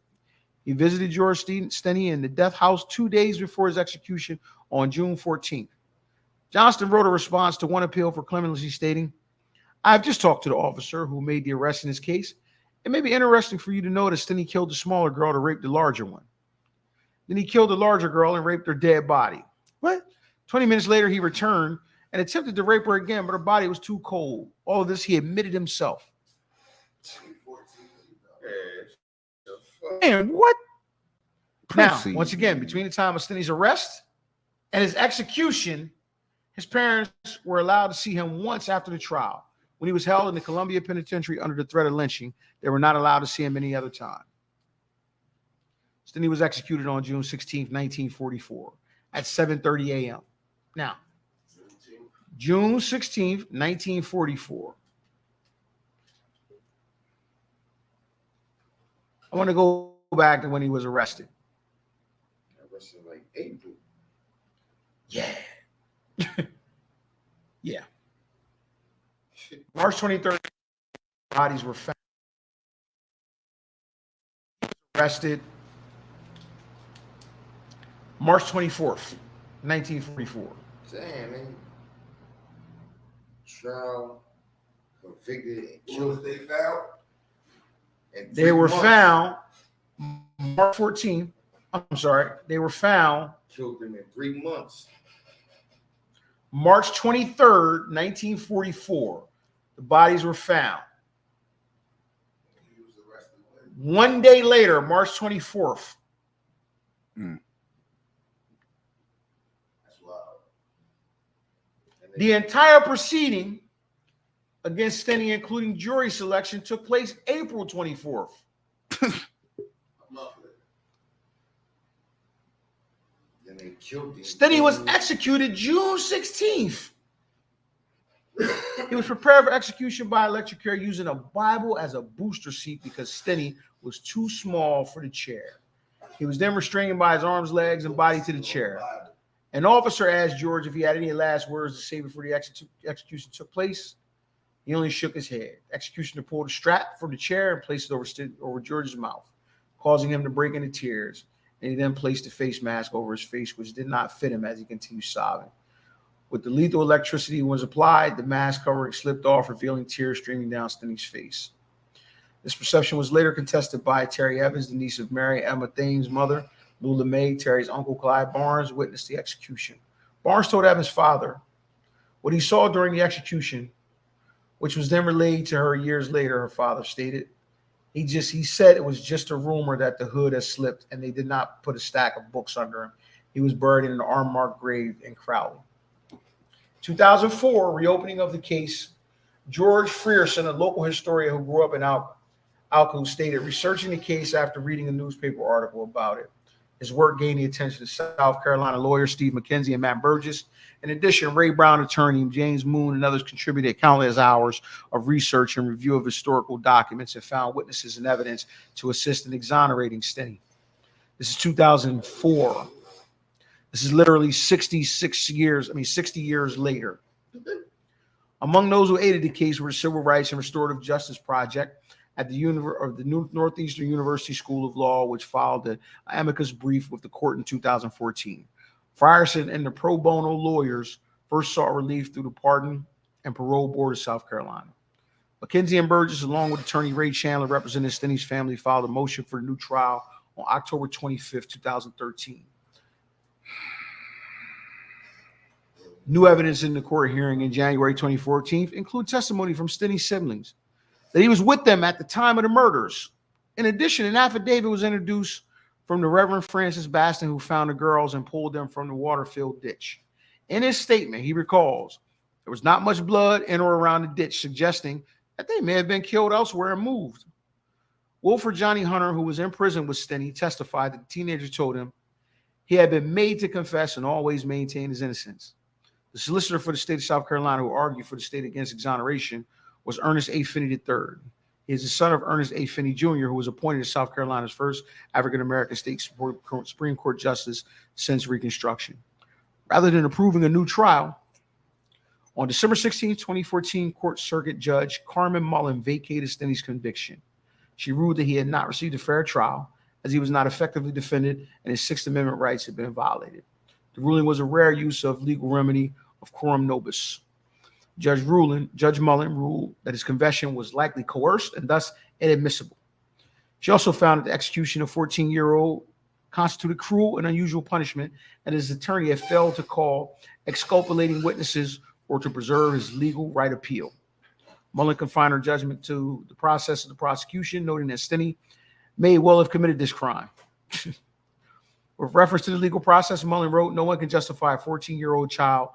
He visited George Steny in the death house 2 days before his execution on June 14th. Johnston wrote a response to one appeal for clemency stating, "I've just talked to the officer who made the arrest in this case. It may be interesting for you to know that Steny killed the smaller girl to rape the larger one. Then he killed the larger girl and raped her dead body. What? 20 minutes later, he returned and attempted to rape her again, but her body was too cold. All of this he admitted himself." Man, what? Now, Proceed. once again, between the time of Steny's arrest and his execution, his parents were allowed to see him once after the trial. When he was held in the Columbia Penitentiary under the threat of lynching, they were not allowed to see him any other time. Steny was executed on June 16th, 1944 at 7:30 a.m. Now, June 16th, 1944. I want to go back to when he was arrested. Arrested like April. Yeah. Yeah. March 23rd, bodies were found. Arrested. March 24th, 1944. Damn, man. Trial, convicted, and What killed. was they found? in They 3 were months. found March 14th. I'm sorry. They were found Killed them in 3 months. March 23rd, 1944. The bodies were found. He was arrested when? 1 day later, March 24th. That's wild. And they- The entire proceeding against Steny, including jury selection, took place April 24th. I'm up with it. Then they killed him. Steny was executed June 16th. He was prepared for execution by electric chair using a Bible as a booster seat because Steny was too small for the chair. He was then restrained by his arms, legs, and body to the chair. An officer asked George if he had any last words to say before the execution took place. He only shook his head. Executioner pulled a strap from the chair and placed it over George's mouth, causing him to break into tears. And he then placed a face mask over his face, which did not fit him as he continued sobbing. With the lethal electricity was applied, the mask covering slipped off, revealing tears streaming down Steny's face. This perception was later contested by Terry Evans, the niece of Mary Emma Thane's mother, Lula May. Terry's uncle, Clyde Barnes, witnessed the execution. Barnes told Evans' father what he saw during the execution, which was then relayed to her years later. Her father stated, he said it was just a rumor that the hood had slipped and they did not put a stack of books under him. He was buried in an unmarked grave in Crowley. 2004, reopening of the case. George Frierson, a local historian who grew up in Alco, stated, researching the case after reading a newspaper article about it. His work gained the attention of South Carolina lawyers Steve McKenzie and Matt Burgess. In addition, Ray Brown attorney James Moon and others contributed countless hours of research and review of historical documents and found witnesses and evidence to assist in exonerating Steny. This is 2004. This is literally 60 years later. Among those who aided the case were the Civil Rights and Restorative Justice Project at the Northeastern University School of Law, which filed an amicus brief with the court in 2014. Frierson and the pro bono lawyers first sought relief through the Pardon and Parole Board of South Carolina. McKenzie and Burgess, along with attorney Ray Chandler, representing Steny's family, filed a motion for a new trial on October 25th, 2013. New evidence in the court hearing in January 2014 include testimony from Steny's siblings that he was with them at the time of the murders. In addition, an affidavit was introduced from the Reverend Francis Baston, who found the girls and pulled them from the water-filled ditch. In his statement, he recalls there was not much blood in or around the ditch, suggesting that they may have been killed elsewhere and moved. Wilford Johnny Hunter, who was in prison with Steny, testified that the teenager told him he had been made to confess and always maintain his innocence. The solicitor for the state of South Carolina, who argued for the state against exoneration, was Ernest A. Finney III. He is the son of Ernest A. Finney Jr., who was appointed as South Carolina's first African-American state Supreme Court justice since Reconstruction. Rather than approving a new trial, on December 16, 2014, Court Circuit Judge Carmen Mullen vacated Steny's conviction. She ruled that he had not received a fair trial as he was not effectively defended and his Sixth Amendment rights had been violated. The ruling was a rare use of legal remedy of quorum nobis. Judge Mullen ruled that his confession was likely coerced and thus inadmissible. She also found that the execution of 14-year-old constituted cruel and unusual punishment, and his attorney had failed to call exculpating witnesses or to preserve his legal right appeal. Mullen confined her judgment to the process of the prosecution, noting that Stinney may well have committed this crime. With reference to the legal process, Mullen wrote, "No one can justify a 14-year-old child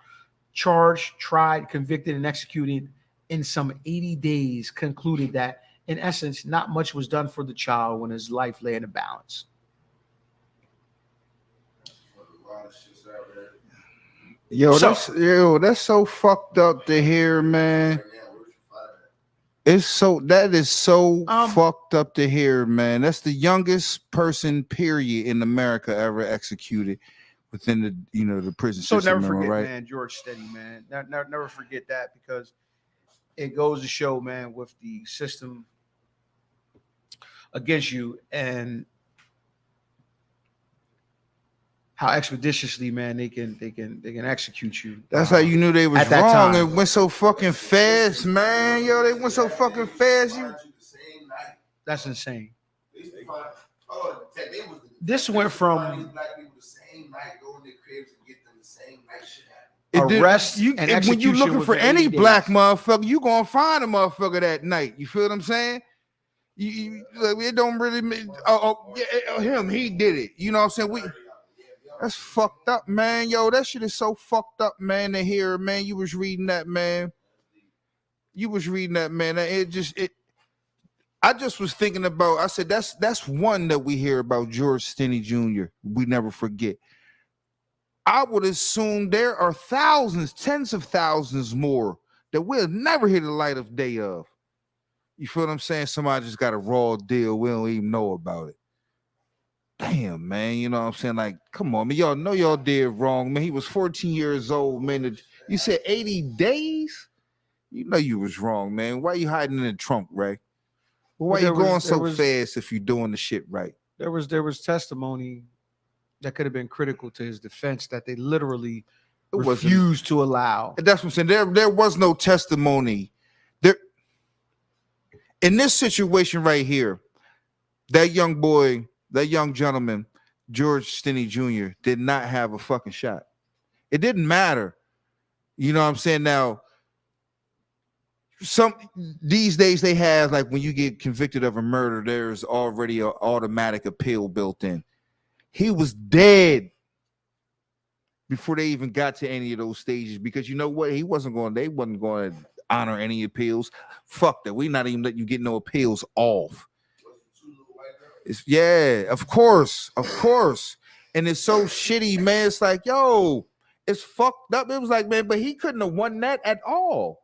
charged, tried, convicted, and executed in some 80 days," concluded that, in essence, not much was done for the child when his life lay in the balance. That's so fucked up to hear, man. That is so fucked up to hear, man. That's the youngest person, period, in America ever executed within the prison So system. never forget, right? man, George Stinney, man. Never forget that, because it goes to show, man, with the system against you and how expeditiously, man, they can execute you. That's how you knew they was At that wrong. time. It went so fucking fast, man. Yo, they went so fucking fast. That's insane. They used to find- oh, they was the- This went from these black people the same night, go in their cribs and get them the same night shit happened. arrest and and when you execution looking for within any 80 days. black motherfucker, you gonna find a motherfucker that night. You feel what I'm saying? Look, it don't really mean, him, he did it. You know what I'm saying? That's fucked up, man. Yo, that shit is so fucked up, man, to hear, man. You was reading that, man. I just was thinking about, I said, that's one that we hear about, George Stinney Jr. We never forget. I would assume there are thousands, tens of thousands more that we'll never hear the light of day of. You feel what I'm saying? Somebody just got a raw deal. We don't even know about it. Damn, man. You know what I'm saying? Like, come on, man. Y'all know y'all did wrong, man. He was 14 years old, man. You said 80 days? You know you was wrong, man. Why you hiding in the trunk, Ray? Well, why you going so fast if you doing the shit right? There was testimony that could have been critical to his defense that they literally refused to allow. That's what I'm saying. There was no testimony. There in this situation right here, that young boy, that young gentleman, George Stinney Jr., did not have a fucking shot. It didn't matter. You know what I'm saying? Now, these days they have, like, when you get convicted of a murder, there's already an automatic appeal built in. He was dead before they even got to any of those stages, because you know what? They wasn't going to honor any appeals. Fuck that. We not even letting you get no appeals off. Yeah, of course. And it's so shitty, man. It's like, yo, it's fucked up. It was like, man, but he couldn't have won that at all.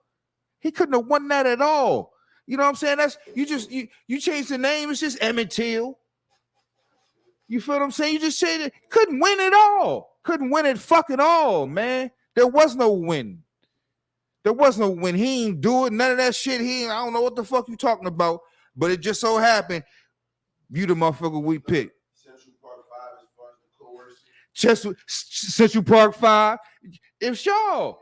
You know what I'm saying? That's you change the name. It's just Emmett Till. You feel what I'm saying? You just say that couldn't win at all. Couldn't win at fucking all, man. There was no win. He ain't do it. None of that shit. I don't know what the fuck you talking about. But it just so happened, you the motherfucker we picked. Central Park 5 as far as the coercion. Central Park 5. It's y'all.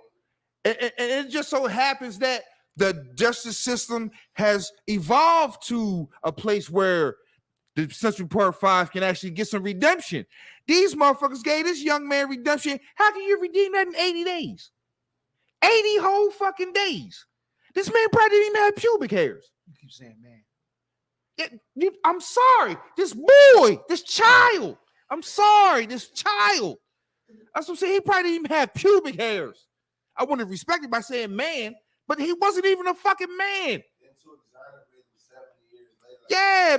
And it just so happens that the justice system has evolved to a place where the Central Park 5 can actually get some redemption. These motherfuckers gave this young man redemption. How can you redeem that in 80 days? 80 whole fucking days. This man probably didn't even have pubic hairs. You keep saying, man. I'm sorry. This boy, this child. That's what I'm saying. He probably didn't even have pubic hairs. I wouldn't respect it by saying man, but he wasn't even a fucking man. Yeah.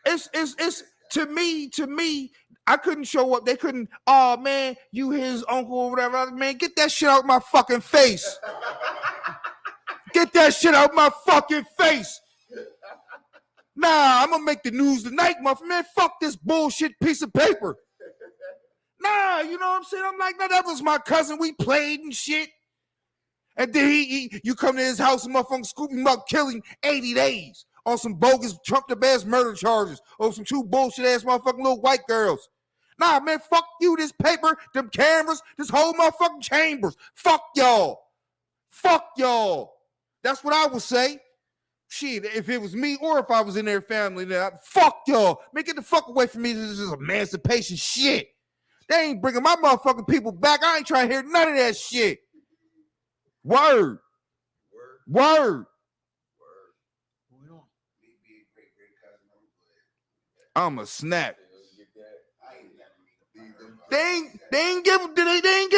It's to me, I couldn't show up. They couldn't, oh man, you his uncle or whatever. Man, get that shit out my fucking face. Get that shit out my fucking face. Nah, I'm gonna make the news tonight, man. Fuck this bullshit piece of paper. Nah, you know what I'm saying? I'm like, no, that was my cousin. We played and shit. And then you come to his house and motherfucking scoop him up, kill him 80 days. on some bogus trumped up ass murder charges or some two bullshit ass motherfucking little white girls. Nah, man, fuck you, this paper, them cameras, this whole motherfucking chambers. Fuck y'all. Fuck y'all. That's what I would say. Shit, if it was me or if I was in their family, then fuck y'all. Man, get the fuck away from me. This is emancipation shit. They ain't bringing my motherfucking people back. I ain't trying to hear none of that shit. Word. Word. I'm a snap. They ain't give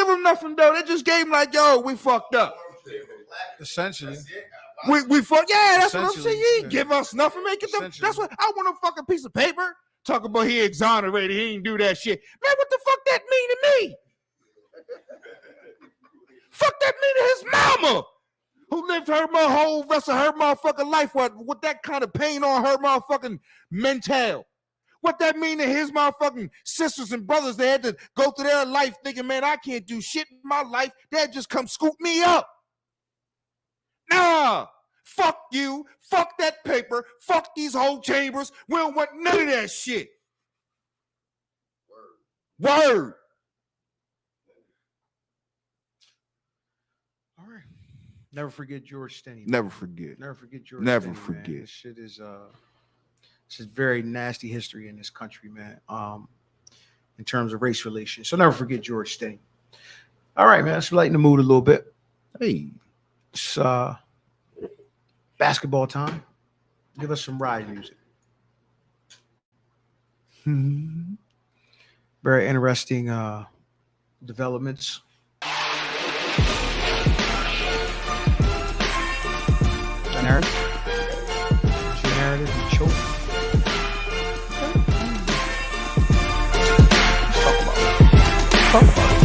him nothing though. They just gave him like, yo, we fucked up. Essentially. We fuck. Yeah, that's what I'm Essentially, saying. You ain't yeah. give us nothing. Make it. Essentially. That's what I want. A fucking piece of paper. Talk about he exonerated. He ain't do that shit. Man, what the fuck that mean to me? Fuck that mean to his mama, who lived her whole rest of her motherfucking life with that kind of pain on her motherfucking mental. What that mean to his motherfucking sisters and brothers? They had to go through their life thinking, man, I can't do shit in my life. They'd just come scoop me up. Nah, fuck you. Fuck that paper. Fuck these whole chambers. We don't want none of that shit. Word. All right. Never forget George Stinney. Never forget. Never forget George Never Stinney, forget. Man. This shit is this is very nasty history in this country, man. In terms of race relations. So never forget George Stinney. All right, man. Let's lighten the mood a little bit. Hey. It's basketball time. Give us some ride music. Very interesting developments. Generative and choke. Let's talk about it.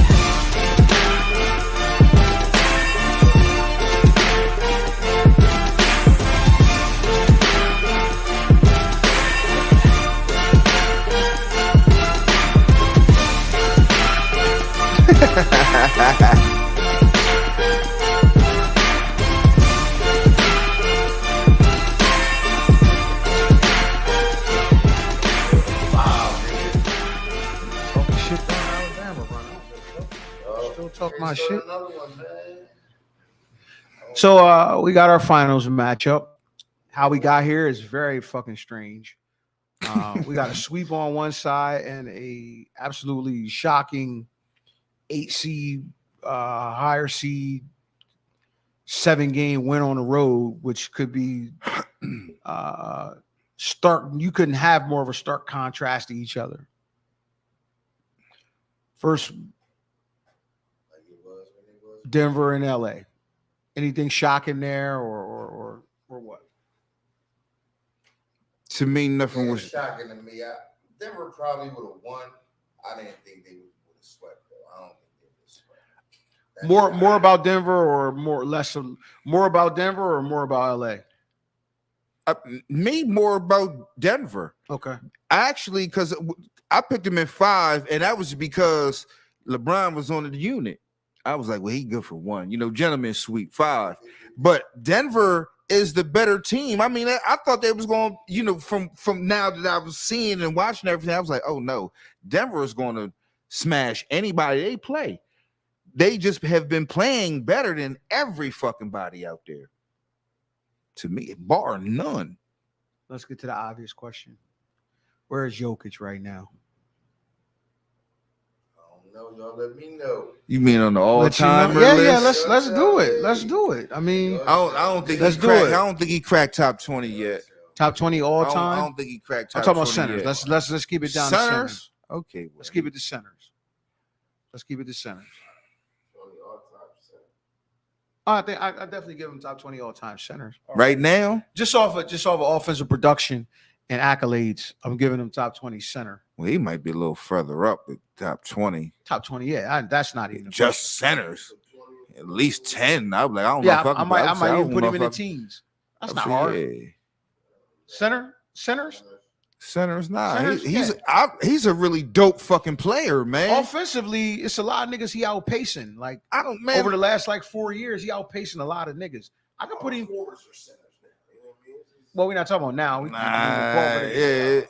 Talking shit down Alabama, bro. Still talk my shit. So we got our finals matchup. How we got here is very fucking strange. We got a sweep on one side and a absolutely shocking 8 seed, higher seed, 7-game win on the road, which could be stark. You couldn't have more of a stark contrast to each other. First, Denver and LA. Anything shocking there or what? To me, nothing was shocking to me. Denver probably would have won. I didn't think they would have swept though. I don't think they would have swept. More about Denver or more about Denver or more about LA? me more about Denver. Okay. Actually, because I picked him in 5, and that was because LeBron was on the unit. I was like, well, he good for 1. You know, gentlemen sweep 5. But Denver is the better team. I mean, I thought they was going, you know, from now that I was seeing and watching everything, I was like, oh no, Denver is going to smash anybody they play. They just have been playing better than every fucking body out there. To me, bar none. Let's get to the obvious question. Where is Jokic right now? No, y'all let me know. You mean on the all-time Yeah, list? let's do it. Let's do it. I mean, I don't think Let's he do cracked. it. I don't think he cracked top 20 yet. top 20 all I time. don't think he cracked top I'm talking about 20 centers. yet. Let's keep it down to centers. Centers? Okay. Well, Let's keep it to centers. Let's keep it to centers. I think I definitely give him top 20 all time centers. right now. Just off of offensive production and accolades, I'm giving him top 20 center. Well, he might be a little further up at top 20. Top 20, yeah. That's not even a Just centers. At least 10. I'm like, I don't question. Yeah, know if I might don't even put know him in if the teens. That's I- not hard. yeah. Centers. Centers, nah. Centers, He's a really dope fucking player, man. Offensively, it's a lot of niggas he outpacing. Like I don't, man. over the last 4 years, he outpacing a lot of niggas. I could put him. Well, we're not talking about now. Yeah.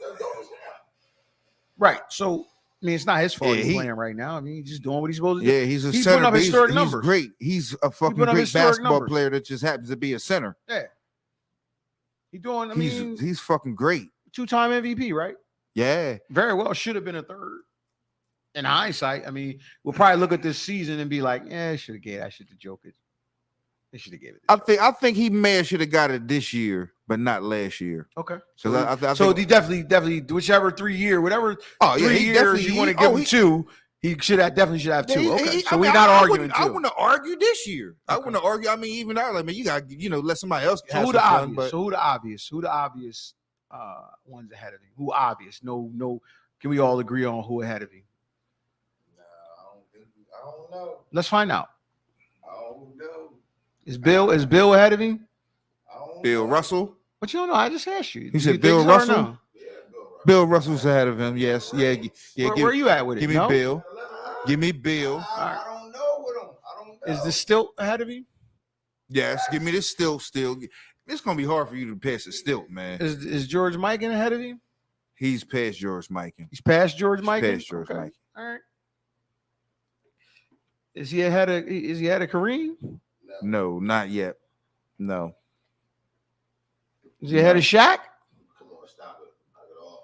Right. So I mean, it's not his fault Yeah, he's playing right now. I mean, he's just doing what he's supposed to do. Yeah, he's a He's center. putting up but historic he's numbers. great. He's a fucking putting up great historic basketball numbers. player that just happens to be a center. Yeah. He's doing. I mean, He's fucking great. 2-time MVP, right? Yeah. Very well. Should have been a third. In hindsight, I mean, we'll probably look at this season and be like, "Yeah, should have gave that shit to Jokic. They should have gave it." I think he may have should have got it this year, but not last year. Okay. So I So think, he definitely, whichever 3 year, whatever oh yeah, 3 he years definitely you want to give him two, he definitely should have two. Okay. So we're not arguing I two. want to argue this year. I Okay. want to argue. I mean, even I like, man, you got let somebody else. So have who some the fun, obvious? but So who the obvious? Who the obvious ones ahead of him? Who obvious? No. Can we all agree on who ahead of him? I don't know. Let's find out. I don't know. Is Bill ahead of him? I don't Bill know. Russell. But you don't know. I just asked you. He Do said you Bill think so or Russell? no? Bill Russell's ahead of him. Yes. Yeah. Yeah. Where are you at with it? Give me No? Bill. Give me Bill. I don't know with him. I don't know. Is the Stilt ahead of him? Yes. Give me this still. It's gonna be hard for you to pass the stilt, man. Is George Mikan ahead of him? He's past George Mikan. He's past George Mikan. Past George Mikan. All right. Is he ahead of Kareem? No, not yet. No. Is he ahead of Shaq? Come on, stop it. Knock it off.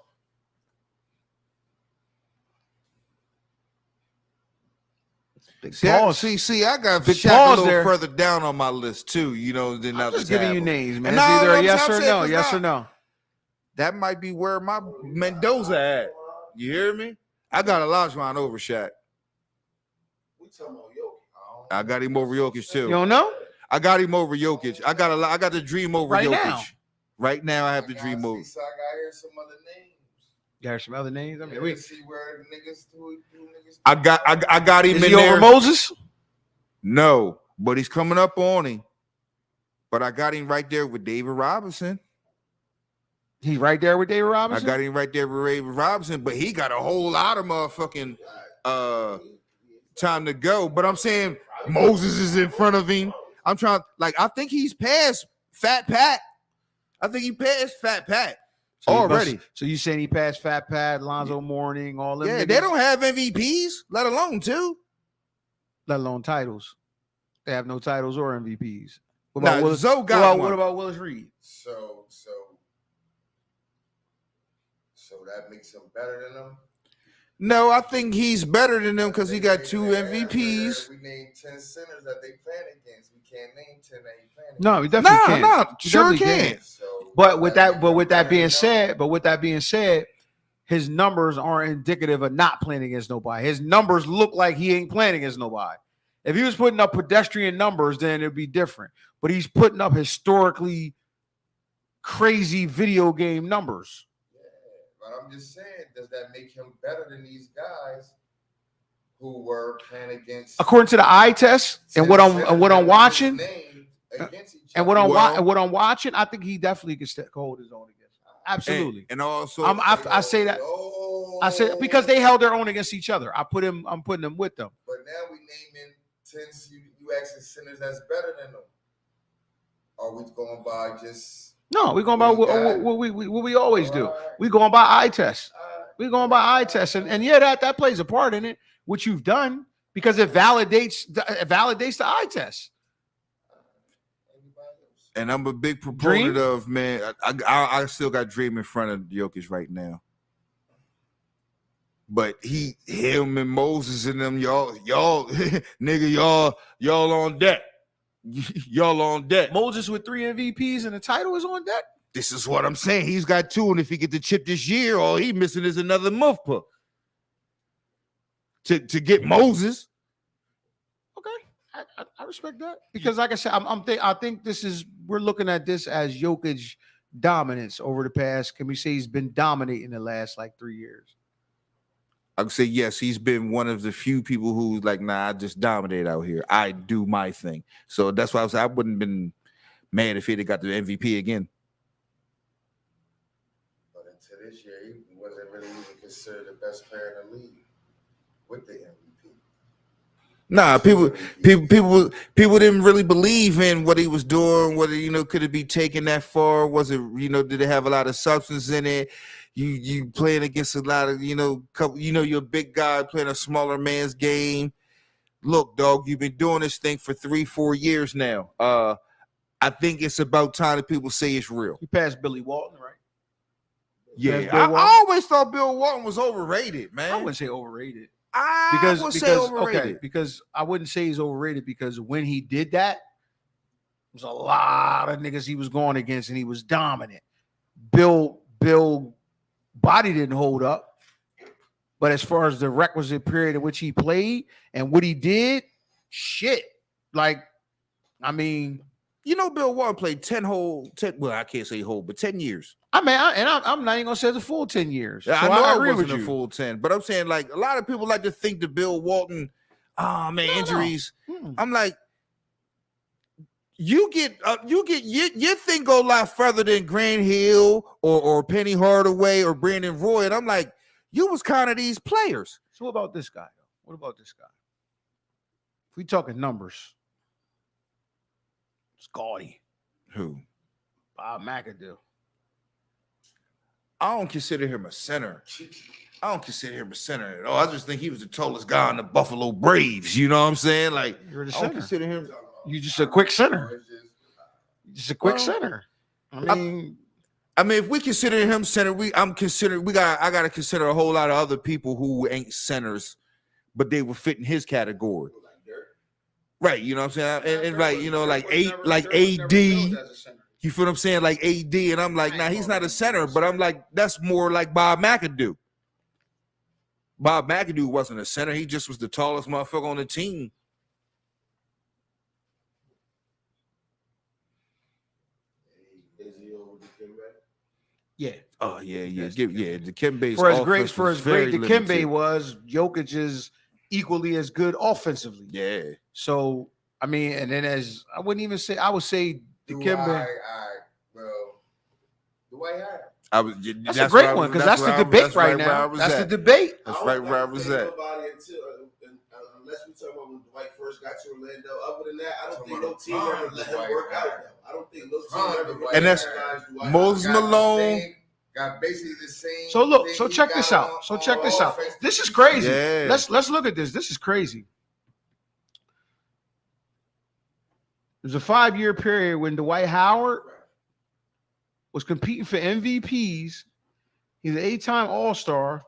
Big See, pause. I got Big Shaq a pause little there. further down on my list too. You know, than I'm others just giving have you them. names, man. And It's no, either a I'm yes or saying, no. 'cause Yes I- or no. That might be where my Mendoza at. You hear me? I got Olajuwon over Shaq. We talking about Jokic. I got him over Jokic too. You don't know? I got him over Jokic. I got the dream over Right Jokic. now. Right now, I have the dream over. So I got here some other names. You got some other names? I mean, Let's see where the niggas who niggas. I got him is in he there. over Moses? No, but he's coming up on him. But I got him right there with David Robinson. He's right there with David I Robinson. got him right there with David Robinson, but he got a whole lot of motherfucking time to go. But I'm saying Moses is in front of him. I'm trying, like, I think he's past Fat Pat. I think he passed Fat Pat So you already. so you saying he passed Fat Pat, Lonzo Mourning, all them? Yeah, niggas? they don't have MVPs, let alone two. let alone titles. They have no titles or MVPs. What Nah, Willis? Zoe got one. What about Willis Reed? So that makes him better than them. No, I think he's better than them because he got two MVPs. We named 10 centers that they playing against. We can't name 10 that he playing against. No, we definitely can't. No, We sure definitely can. So But with that being said, his numbers aren't indicative of not playing against nobody. His numbers look like he ain't playing against nobody. If he was putting up pedestrian numbers, then it'd be different. But he's putting up historically crazy video game numbers. But I'm just saying, does that make him better than these guys who were playing against? According to the eye test and what I'm watching, and what I'm watching, I think he definitely can hold his own against. Absolutely. And also, I say that. I said because they held their own against each other. I'm putting them with them. But now we naming 10 you actually centers that's better than them. Are we going by just? No, we're going by what we always do. We going by eye test. We're going by eye test, and yeah, that plays a part in it. What you've done because it validates the eye test. and I'm a big proponent Dream? of, man. I still got Dream in front of Jokic right now. But him and Moses and them, y'all, nigga, y'all on deck. Y'all on deck. Moses with 3 MVPs and the title is on deck. This is what I'm saying. He's got 2, and if he get the chip this year, all he missing is another month to get Moses. Okay, I respect that because, like I said, I think we're looking at this as Jokic dominance over the past. Can we say he's been dominating the last like 3 years? I would say yes, he's been one of the few people who's like, nah, I just dominate out here. I do my thing. So that's why I was. I wouldn't have been mad if he'd have got the MVP again. But until this year, he wasn't really even considered the best player in the league with the MVP. Nah, people didn't really believe in what he was doing. Whether could it be taken that far? Was it did it have a lot of substance in it? You playing against a lot of you're a big guy playing a smaller man's game. Look, dog, you've been doing this thing for 3-4 years now. I think it's about time that people say it's real. He passed Billy Walton, right? Yeah, Bill Walton? I always thought Bill Walton was overrated, man. I wouldn't say overrated. I would say overrated. Okay, because I wouldn't say he's overrated because when he did that, there was a lot of niggas he was going against and he was dominant. Bill body didn't hold up, but as far as the requisite period in which he played and what he did, shit. Like, I mean, Bill Walton played 10 well, I can't say whole, but 10 years. I'm not even gonna say it's a full 10 years. So I know I it agree wasn't with a you. full 10, but I'm saying like a lot of people like to think that Bill Walton, injuries. No. I'm like, you get your thing go a lot further than Grant Hill or Penny Hardaway or Brandon Roy, and I'm like, you was kind of these players. So what about this guy? What about this guy? If we talking numbers, it's gaudy. Who? Bob McAdoo. I don't consider him a center. I don't consider him a center at all. I just think he was the tallest guy on the Buffalo Braves. You know what I'm saying? Like, You're the I don't center. consider him. You just a quick center. Just a quick center. I mean, if we consider him center, I gotta consider a whole lot of other people who ain't centers, but they were fit in his category. Right, you know what I'm saying? And like AD. You feel what I'm saying? Like AD, and I'm like, nah, he's not a center, but I'm like, that's more like Bob McAdoo. Bob McAdoo wasn't a center, he just was the tallest motherfucker on the team. yeah. Oh yeah. Dikembe's For as offense was great very Dikembe limited. was, Jokic is equally as good offensively. Yeah. So I mean, and then I would say Dikembe. Well, Dwight Howard. That's a great one because that's the debate right now. That's the debate. That's right where I was at. Unless we talk about when Dwight first got to Orlando. Other than that, I don't think no team ever let him work out. I don't think no team ever. And that's Moses Malone. Got basically the same. So look, thing so he check got this out. on- So on check this out. offense. This is crazy. Yeah. Let's look at this. This is crazy. There's a 5-year period when Dwight Howard was competing for MVPs. He's an 8-time All-Star,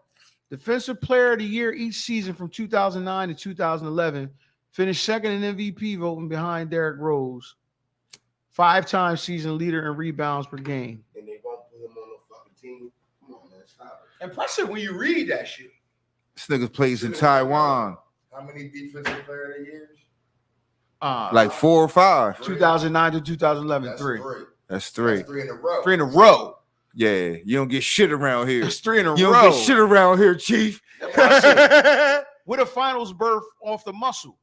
Defensive Player of the Year each season from 2009 to 2011. Finished second in MVP voting behind Derrick Rose. 5-time season leader in rebounds per game. And they won't put him on no fucking team. Come on, man, stop it. Impressive when you read that shit. This nigga plays in Taiwan. How many defensive player of the years? Like 4 or 5. 2009 to 2011, That's three. That's 3. That's 3 in a row. 3 in a row. Yeah, you don't get shit around here. That's 3 in a You row. don't get shit around here, Chief. With a finals berth off the muscle.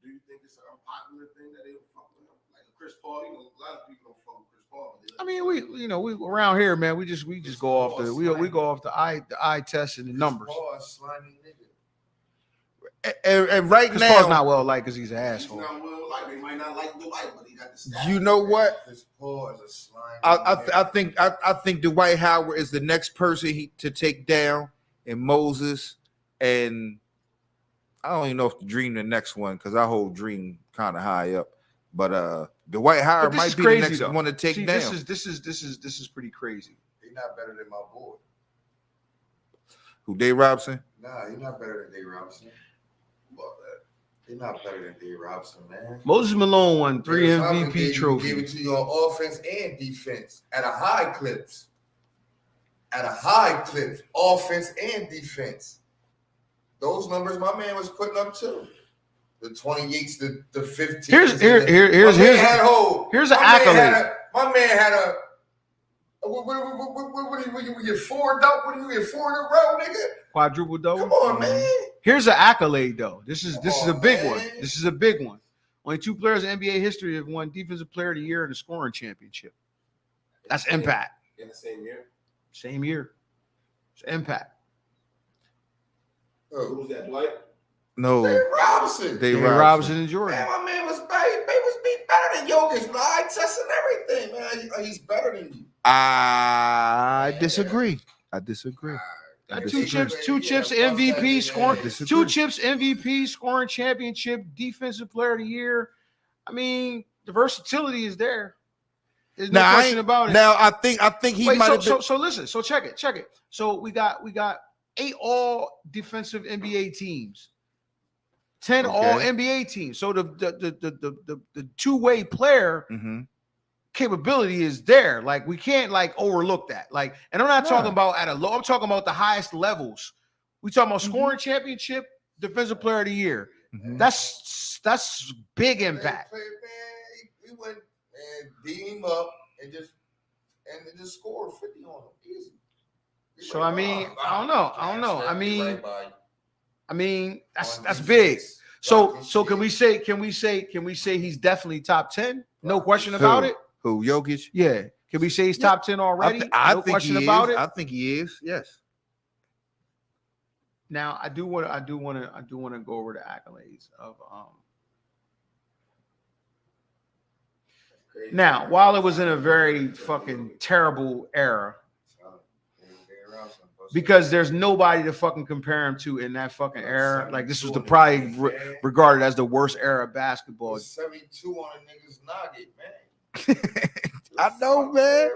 Do you think it's an unpopular thing that they don't fuck with him? Like Chris Paul, a lot of people don't fuck with Chris Paul. But I mean, we around here, man. We just go off the we go off the eye test and the numbers. Paul is slimy nigga. And right Chris Paul's now, not well liked because he's an he's asshole. not well like they might not like Dwight, but he got the stats. you know what? Chris Paul is a slimy I think Dwight Howard is the next person to take down, and Moses, and I don't even know if to Dream the next one because I hold Dream kind of high up, but Dwight Howard But this is might be crazy, the next though. one to take See, down. This is pretty crazy. He's not better than my boy. Who, Dave Robinson? Nah, he's not better than Dave Robinson. He's not better than Dave Robinson, man. Moses Malone won 3 Dave Robinson MVP gave trophies. it to you on offense and defense at a high clips. At a high clips, offense and defense. Those numbers my man was putting up too. The 28s, the 15s. Here's an accolade. My man had a. What you get 4 double? What do you get 4 in a row, nigga? Quadruple double. Come on, man. Here's an accolade though. This is a big man. one. This is a big one. Only 2 players in NBA history have won Defensive Player of the Year and a scoring championship. That's impact. In the same year. Same year. It's impact. Who was that, Dwight? No, David Robinson. Dave David Robinson. Robinson and Jordan. Man, my man was better than Jokic, man. I testing everything, man. He's better than you. I disagree. I disagree. I Two disagree. chips Yeah, MVP scoring, I disagree. 2 chips MVP scoring championship, defensive player of the year. I mean, the versatility is there. There's no question about it. Now I think he Wait, might have been. so listen. So check it. So we got 8 all defensive NBA teams, 10 Okay. all NBA teams. So the two-way player Mhm. capability is there. Like we can't like overlook that. Like, and I'm not No. talking about at a low. I'm talking about the highest levels. We talking about Mm-hmm. scoring championship, defensive player of the year. Mhm. That's big impact. He went and beat him up and just scored 50 on him. Easy. He So right I mean, by I him. don't know. I He mean, right by him. that's On big. defense, So blocking so can shit. we say he's definitely top 10? No Who? question about it. Who? Jokic? Yeah. Can we say he's Yeah. top 10 already? I No think question he about is. it. I think he is. Yes. Now I do want to go over the accolades of Now, while it was in a very fucking terrible era, because there's nobody to fucking compare him to in that fucking era. Like this was the probably regarded as the worst era of basketball. 72 on a nigga's nugget, man. I know, man.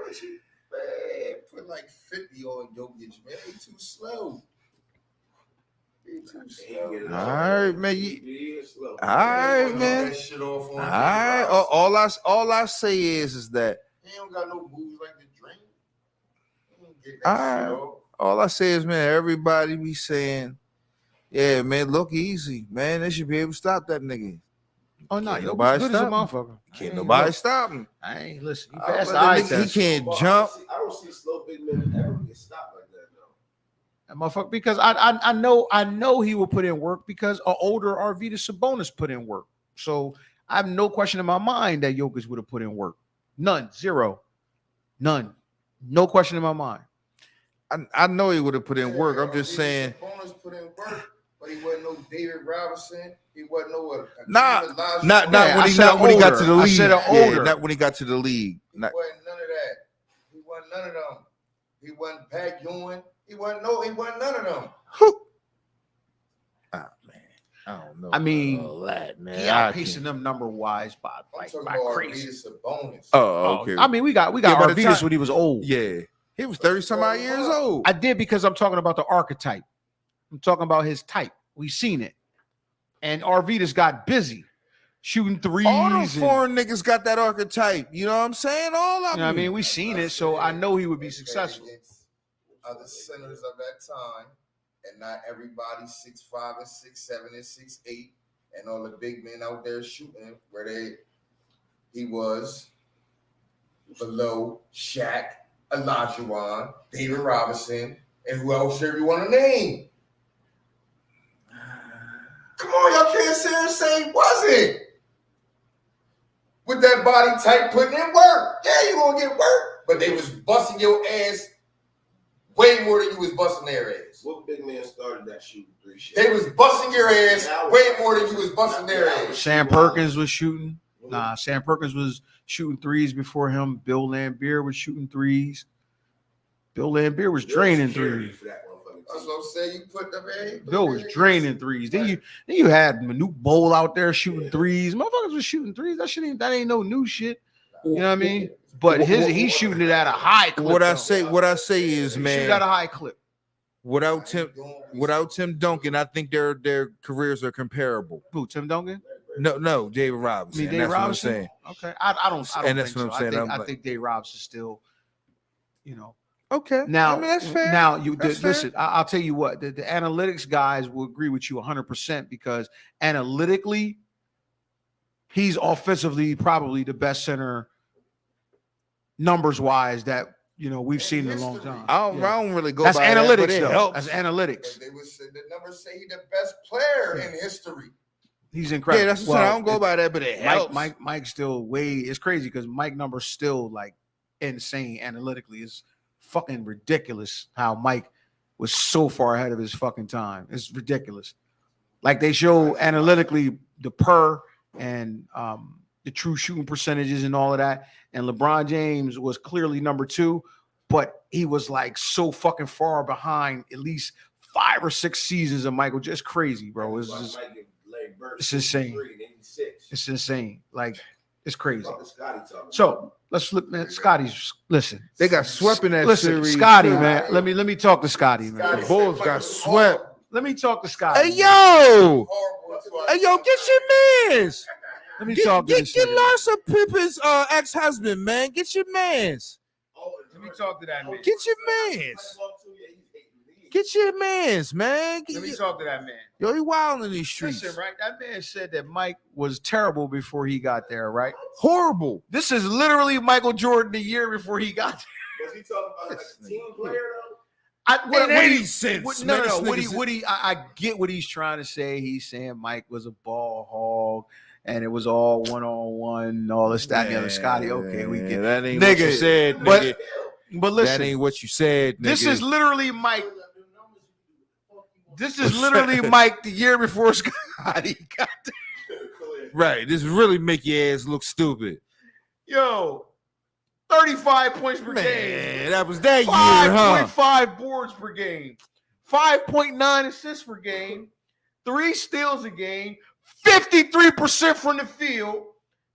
Man, put like 50 on Jokic, man. He too slow. He too slow. All right, man. All right, Put man. that shit off on All right. All I say is that He don't got no moves like the Dream. He don't get All that shit right. off. all I say is, man, everybody be saying, yeah, man, look easy, man. They should be able to stop that nigga. Oh no, Can't you're nobody good as a stop him. motherfucker. Can't nobody stop him. I ain't listen. You Oh, passed but the the eye nigga, test. he can't Well, jump. I don't see slow big men ever get stopped like that, though. That motherfucker, because I know he will put in work because an older Arvydas Sabonis put in work. So I have no question in my mind that Jokic would have put in work. None, zero, none, no question in my mind. I know he would have put in work. I'm just saying. Bonus put in work, but he wasn't no David Robinson. He wasn't no Nah, Elijah Not Yeah, when I he said not when he got older. to the I league. said an Yeah, older. not when he got to the league. He Not- wasn't none of that. He wasn't none of them. He wasn't Pat Ewing. He wasn't none of them. Ah, man, I don't know. I mean, all that, man. He I outpacing can't- them number wise by I'm like talking by about crazy. Arvydas Sabonis. Oh, okay. I mean, we got Yeah, by the Arvydas time- when he was old. Yeah, he was 30 some odd years old. I did because I'm talking about the archetype. I'm talking about his type. We've seen it. And Arvydas got busy shooting threes. All them and- foreign niggas got that archetype. You know what I'm saying? All of you know them. what I mean? We've seen it, so I know he would be successful. Against other centers of that time, and not everybody 6'5" and 6'7" and 6'8", and all the big men out there shooting where he was below Shaq, Olajuwon, David Robinson, and who else you want to name? Come on, y'all can't sit here and say he wasn't. With that body type putting in work. Yeah, you gonna get work. But they was busting your ass way more than you was busting their ass. What big man started that shooting three shit? They was busting your ass way more than you was busting their ass. Sam Perkins was shooting. Nah, Sam Perkins was shooting threes before him. Bill Laimbeer was shooting threes. Bill Laimbeer was draining threes. For that motherfucking That's team. what I'm saying. You put them in. Bill was draining threes. Then you had Manute Bowl out there shooting threes. Motherfuckers was shooting threes. That ain't no new shit. You know what I mean? But he's shooting it at a high clip. What I though. say is, He shoot at a man, high clip. without Tim Duncan, I think their careers are comparable. Who, Tim Duncan? No, David I Robinson. mean, and Dave that's Robinson. what I'm saying. Okay, I don't And that's think what I'm so. saying. I I'm think Dave Robinson still, you know. Okay. Now, I mean, that's fair. Now, That's fair. listen. I'll tell you what. The analytics guys will agree with you 100% because analytically, he's offensively probably the best center, numbers wise, that we've seen in a long time. I Yeah. don't really go That's by that, but analytics, it though. helps. That's analytics. They would say the numbers say he's the best player in history. He's incredible. Yeah, that's what I'm saying. I don't go by that, but it helps. Mike still it's crazy because Mike numbers still like insane analytically. It's fucking ridiculous how Mike was so far ahead of his fucking time. It's ridiculous. Like they show analytically the and the true shooting percentages and all of that. And LeBron James was clearly number 2, but he was like so fucking far behind at least 5 or 6 seasons of Michael. Just crazy, bro. It's just it's insane. It's insane. Like it's crazy. So let's flip, man. Scotty's listen. They got swept in that Listen, series. Scotty, too. man. Let me talk to Scotty, man. The Bulls got swept. Let me talk to Scotty. Hey yo, hey yo, get your mans. Let me talk to this Get nigga. Larsa Pippen's ex-husband, man. Get your mans. Let me talk to that man. Get your mans. Get your mans, man. Let me talk to that man. Yo, he wild in these streets. Listen, right? That man said that Mike was terrible before he got there, right? Horrible. This is literally Michael Jordan the year before he got there. Was he talking about like a team player though? What any he- sense, what- man. no, This no. nigga's- I get what he's trying to say. He's saying Mike was a ball hog, and it was all 1-on-1, all this, that, and the other. Scotty, okay, we get. that ain't what you Nigga, said, but- nigga. But listen, That ain't what you said, nigga. this is literally Mike. This is literally Mike the year before Scotty got there. right. This really make your ass look stupid. Yo, 35 points per game. Man, that was that year, huh? 5.5 boards per game, 5.9 assists per game, 3 steals a game, 53% from the field.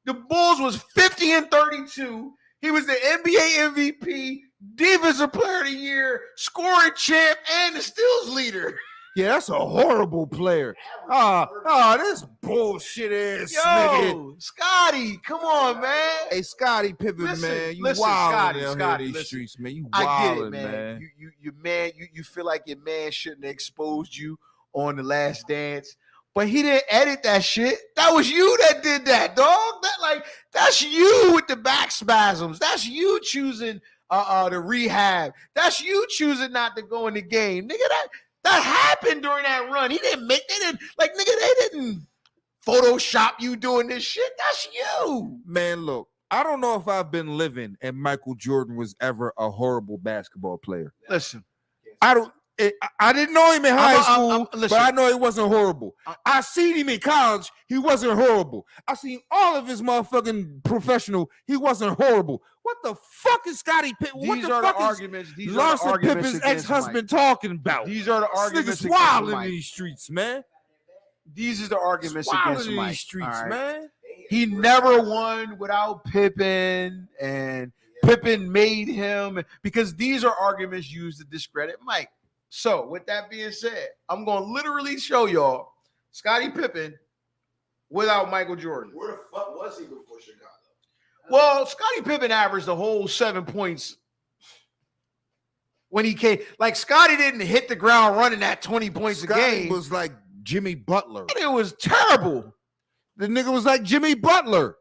The Bulls was 50 and 32. He was the NBA MVP, Defensive Player of the Year, scoring champ, and the steals leader. Yeah, that's a horrible player. This bullshit ass nigga. Yo, Scotty, come on, man. Hey, Scotty Pippen, Listen, man, you listen, wildin' Scotty, out here in these listen. streets, man. You I get wildin', it, man. man. You feel like your man shouldn't have exposed you on The Last Dance, but he didn't edit that shit. That was you that did that, dog. That's you with the back spasms. That's you choosing the rehab. That's you choosing not to go in the game, nigga. That happened during that run. They didn't Photoshop you doing this shit. That's you. Man, look, I don't know if I've been living and Michael Jordan was ever a horrible basketball player. Listen, I didn't know him in high school, listen. but I know he wasn't horrible. I seen him in college. He wasn't horrible. I seen all of his motherfucking professional. He wasn't horrible. What the fuck is Scottie Pippen? What these the are fuck the is arguments. These are the Larsa arguments Pippen's against ex-husband talking about? Mike. These are the This arguments nigga's against wild in Mike. these streets, man. These are the arguments Wild against in Mike. these streets, all right? man. He never won without Pippen, and Pippen made him, because these are arguments used to discredit Mike. So, with that being said, I'm going to literally show y'all Scottie Pippen without Michael Jordan. Where the fuck was he before Chicago? Well, Scottie Pippen averaged the whole 7 points when he came. Like, Scottie didn't hit the ground running at 20 points a Scottie game. was like Jimmy Butler. It was terrible. The nigga was like Jimmy Butler.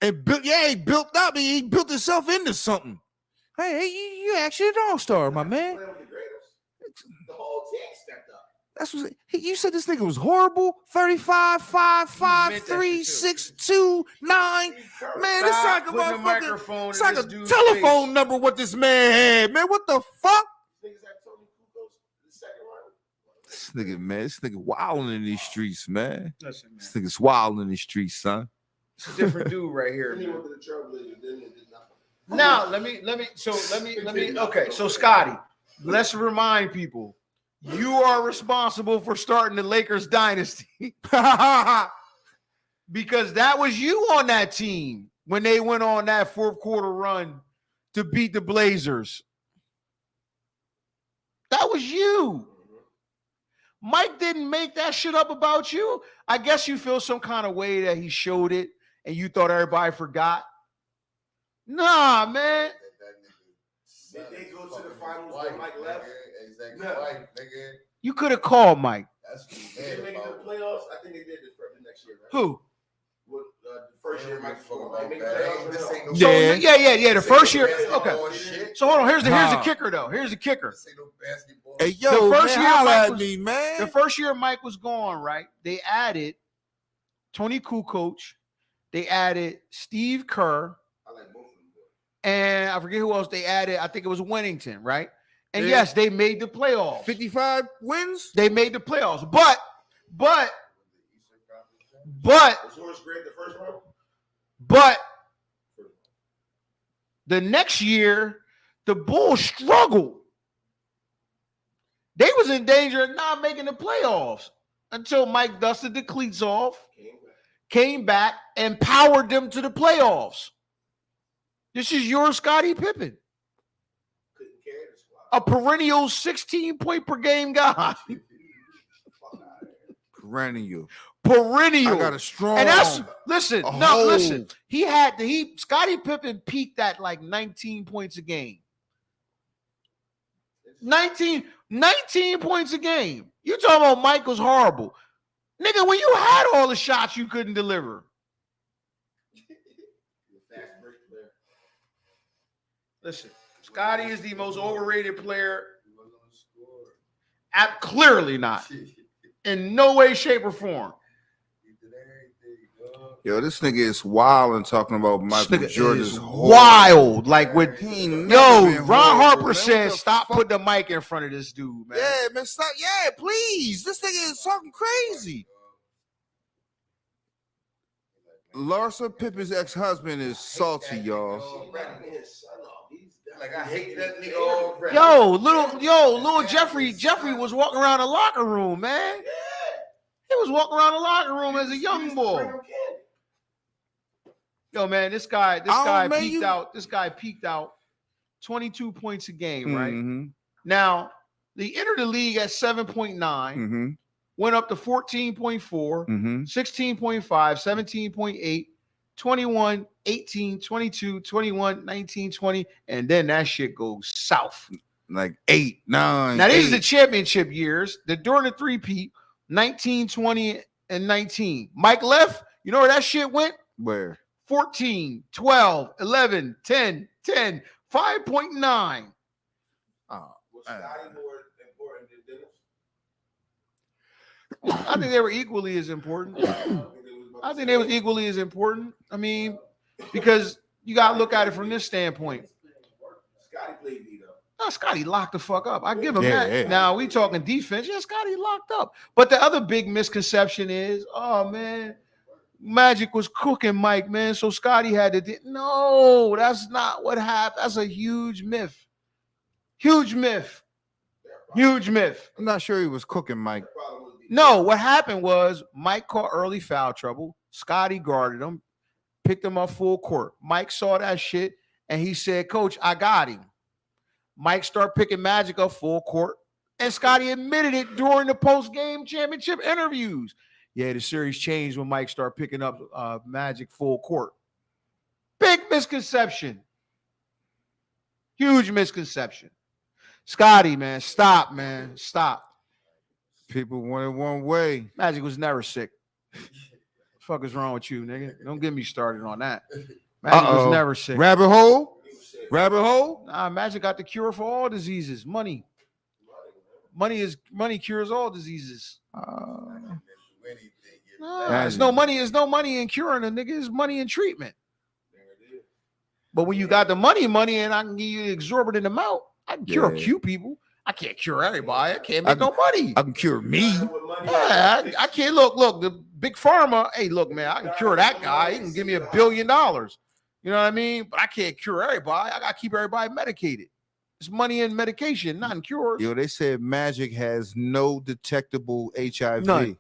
And he built up. He built himself into something. Hey, you actually an all-star, my man. Playing with the greatest. The whole team stepped up. That's what you said. This nigga was horrible. 35, 5, 5, meant that 3, shit, 6, 2, 9. Man, it's like a Stop putting a motherfucking. microphone It's in like this a dude's telephone face. number. What this man had, man. What the fuck? Niggas like Tony Kukoc, the second round. This nigga, man. This nigga wilding in these streets, man. Listen, man. This nigga's wilding in these streets, son. It's a different dude right here. Then he man. went to the Trailblazers, then he did nothing. Now, let me. Okay, so Scotty, let's remind people, you are responsible for starting the Lakers dynasty because that was you on that team when they went on that fourth quarter run to beat the Blazers. That was you. Mike didn't make that shit up about you. I guess you feel some kind of way that he showed it and you thought everybody forgot. Nah, man. Did they go to the finals when Mike left? Exactly. No. Right, nigga. You could have called Mike. That's what he Did they mad make it to about. the playoffs? I think they did the next year, right? Who? With, the first year Mike Fuck Fuller. about They make the that. playoffs or This no? ain't no So Yeah. yeah. The first year. basketball Okay. and shit. So hold on. Here's the Nah. kicker though. Here's the kicker. This ain't no basketball. Hey, yo, The first man, year holla Mike at was- me, man. The first year Mike was gone, right? They added Tony Kukoc. They added Steve Kerr. I like both of them. And I forget who else they added. I think it was Winnington, right? And Yeah. yes, they made the playoffs. 55 wins. They made the playoffs. But Was Horace Grant the first round? But the next year, the Bulls struggled. They was in danger of not making the playoffs until Mike dusted the cleats off, came back, and powered them to the playoffs. This is your Scottie Pippen, Couldn't carry the squad. a perennial 16-point per game guy. Fuck out of here. Perennial. Perennial. I got a strong. And that's listen, a no, hold. listen. Scottie Pippen peaked at like 19 points a game. 19 points a game. You talking about Mike was horrible. Nigga, when you had all the shots you couldn't deliver. Fast break player. Listen, Scottie is the most overrated player. Clearly not. In no way, shape, or form. Yo, this nigga is wild and talking about This Michael nigga Jordan is is horrible. wild. Like with He ain't never yo, been Ron horrible, Harper man. said, What the "Stop fuck?" putting the mic in front of this dude, man." Yeah, man, stop. Yeah, please. This nigga is talking crazy. Larsa Pippen's ex-husband is salty, y'all. Like I hate that nigga already. Little Jeffrey was walking around the locker room, man. He was walking around the locker room as a young boy. Yo, man, this guy peaked out 22 points a game, right? Mhm, Now, they entered the league at 7.9, mhm, went up to 14.4, mhm. 16.5, 17.8, 21, 18, 22, 21, 19, 20, and then that shit goes south. Like 8, 9. Now, these are 8. the championship years. During the three-peat, 19, 20, and 19. Mike left. You know where that shit went? Where? 14, 12, 11, 10, 10, 5.9. Oh, Was Scotty more important than Dennis? I think they were equally as important. I think they was equally as important. I mean, because you got to look at it from this standpoint. Scotty played me though. No, Scotty locked the fuck up. I give him Yeah, that. yeah. Now we talking defense. Yeah, Scotty locked up. But the other big misconception is, oh man, Magic was cooking Mike, man. So Scotty had to. No, that's not what happened. That's a huge myth. Huge myth. Huge myth. I'm not sure he was cooking Mike. No, what happened was Mike caught early foul trouble. Scotty guarded him, picked him up full court. Mike saw that shit and he said, "Coach, I got him." Mike started picking Magic up full court, and Scotty admitted it during the post-game championship interviews. Yeah, the series changed when Mike started picking up Magic full court. Big misconception. Huge misconception. Scotty, man, stop, man. Stop. People want it one way. Magic was never sick. Fuck is wrong with you, nigga? Don't get me started on that. Magic was Uh-oh. never sick. Rabbit hole? Rabbit hole? Nah, Magic got the cure for all diseases. Money. Money cures all diseases. Nah, there's no money. There's no money in curing a nigga. There's money in treatment. But when you got the money, and I can give you exorbitant amount, I can cure a few people. I can't cure everybody. I can't make no money. I can cure me. Yeah, I can't look. The big pharma. Hey, look, man, I can cure that guy. He can give me $1 billion. You know what I mean? But I can't cure everybody. I gotta keep everybody medicated. It's money in medication, not in cures. Yo, they said Magic has no detectable HIV. None.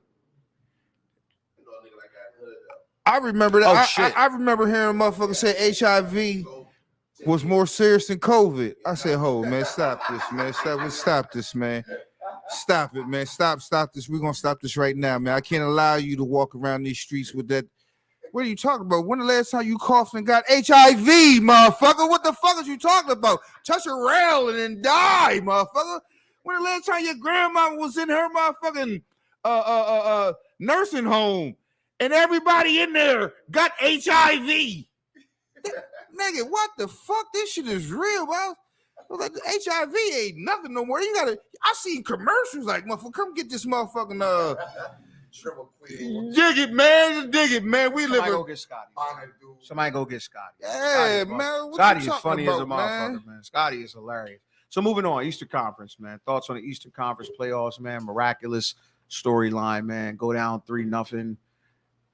I remember that. Oh, shit. I remember hearing motherfuckers say HIV was more serious than COVID. I said, "Hold, man, stop this, man. Stop this, man. Stop it, man. Stop this. We're gonna stop this right now, man. I can't allow you to walk around these streets with that. What are you talking about? When the last time you coughed and got HIV, motherfucker? What the fuck is you talking about? Touch a rail and then die, motherfucker. When the last time your grandma was in her motherfucking nursing home and everybody in there got HIV? Nigga, what the fuck? This shit is real, bro. Like HIV ain't nothing no more. You gotta. I seen commercials like, motherfucker, come get this motherfucking dig it, man. We live Somebody go in. get Scotty. Somebody go get Scotty. Yeah, Scotty, man. What Scotty you is talking funny about, as a motherfucker, man. Scotty is hilarious. So moving on, Eastern Conference, man. Thoughts on the Eastern Conference playoffs, man? Miraculous storyline, man. Go down 3-0,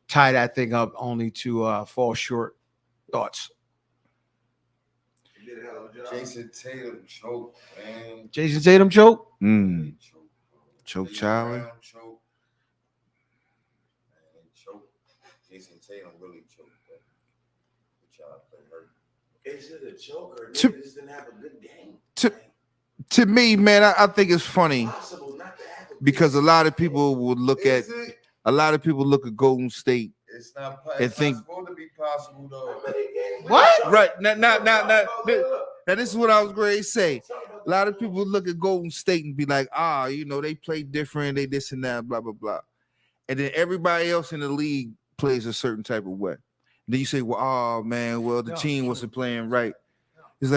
tie that thing up only to fall short. Thoughts? He did a hell of a job. Jason Tatum choke, man. Jason Tatum choke? Mm. Choke, bro. Choke Jaylen Charlie. Brown choke. Man, they choke. Jason Tatum really choked. But the child played hurt. Is it a joker? To- Nigga just didn't have a good game. To me, man, I think it's funny Impossible not to have a good because a lot of people would look at Is it? Golden State It's not. and It's think- not supposed to be possible though. How many games? What? right now. Look. Now this is what I was going to say. A lot of people look at Golden State and be like, they play different, they this and that, blah blah blah, and then everybody else in the league plays a certain type of way. Then you say, well, the No, team true. wasn't playing right. It's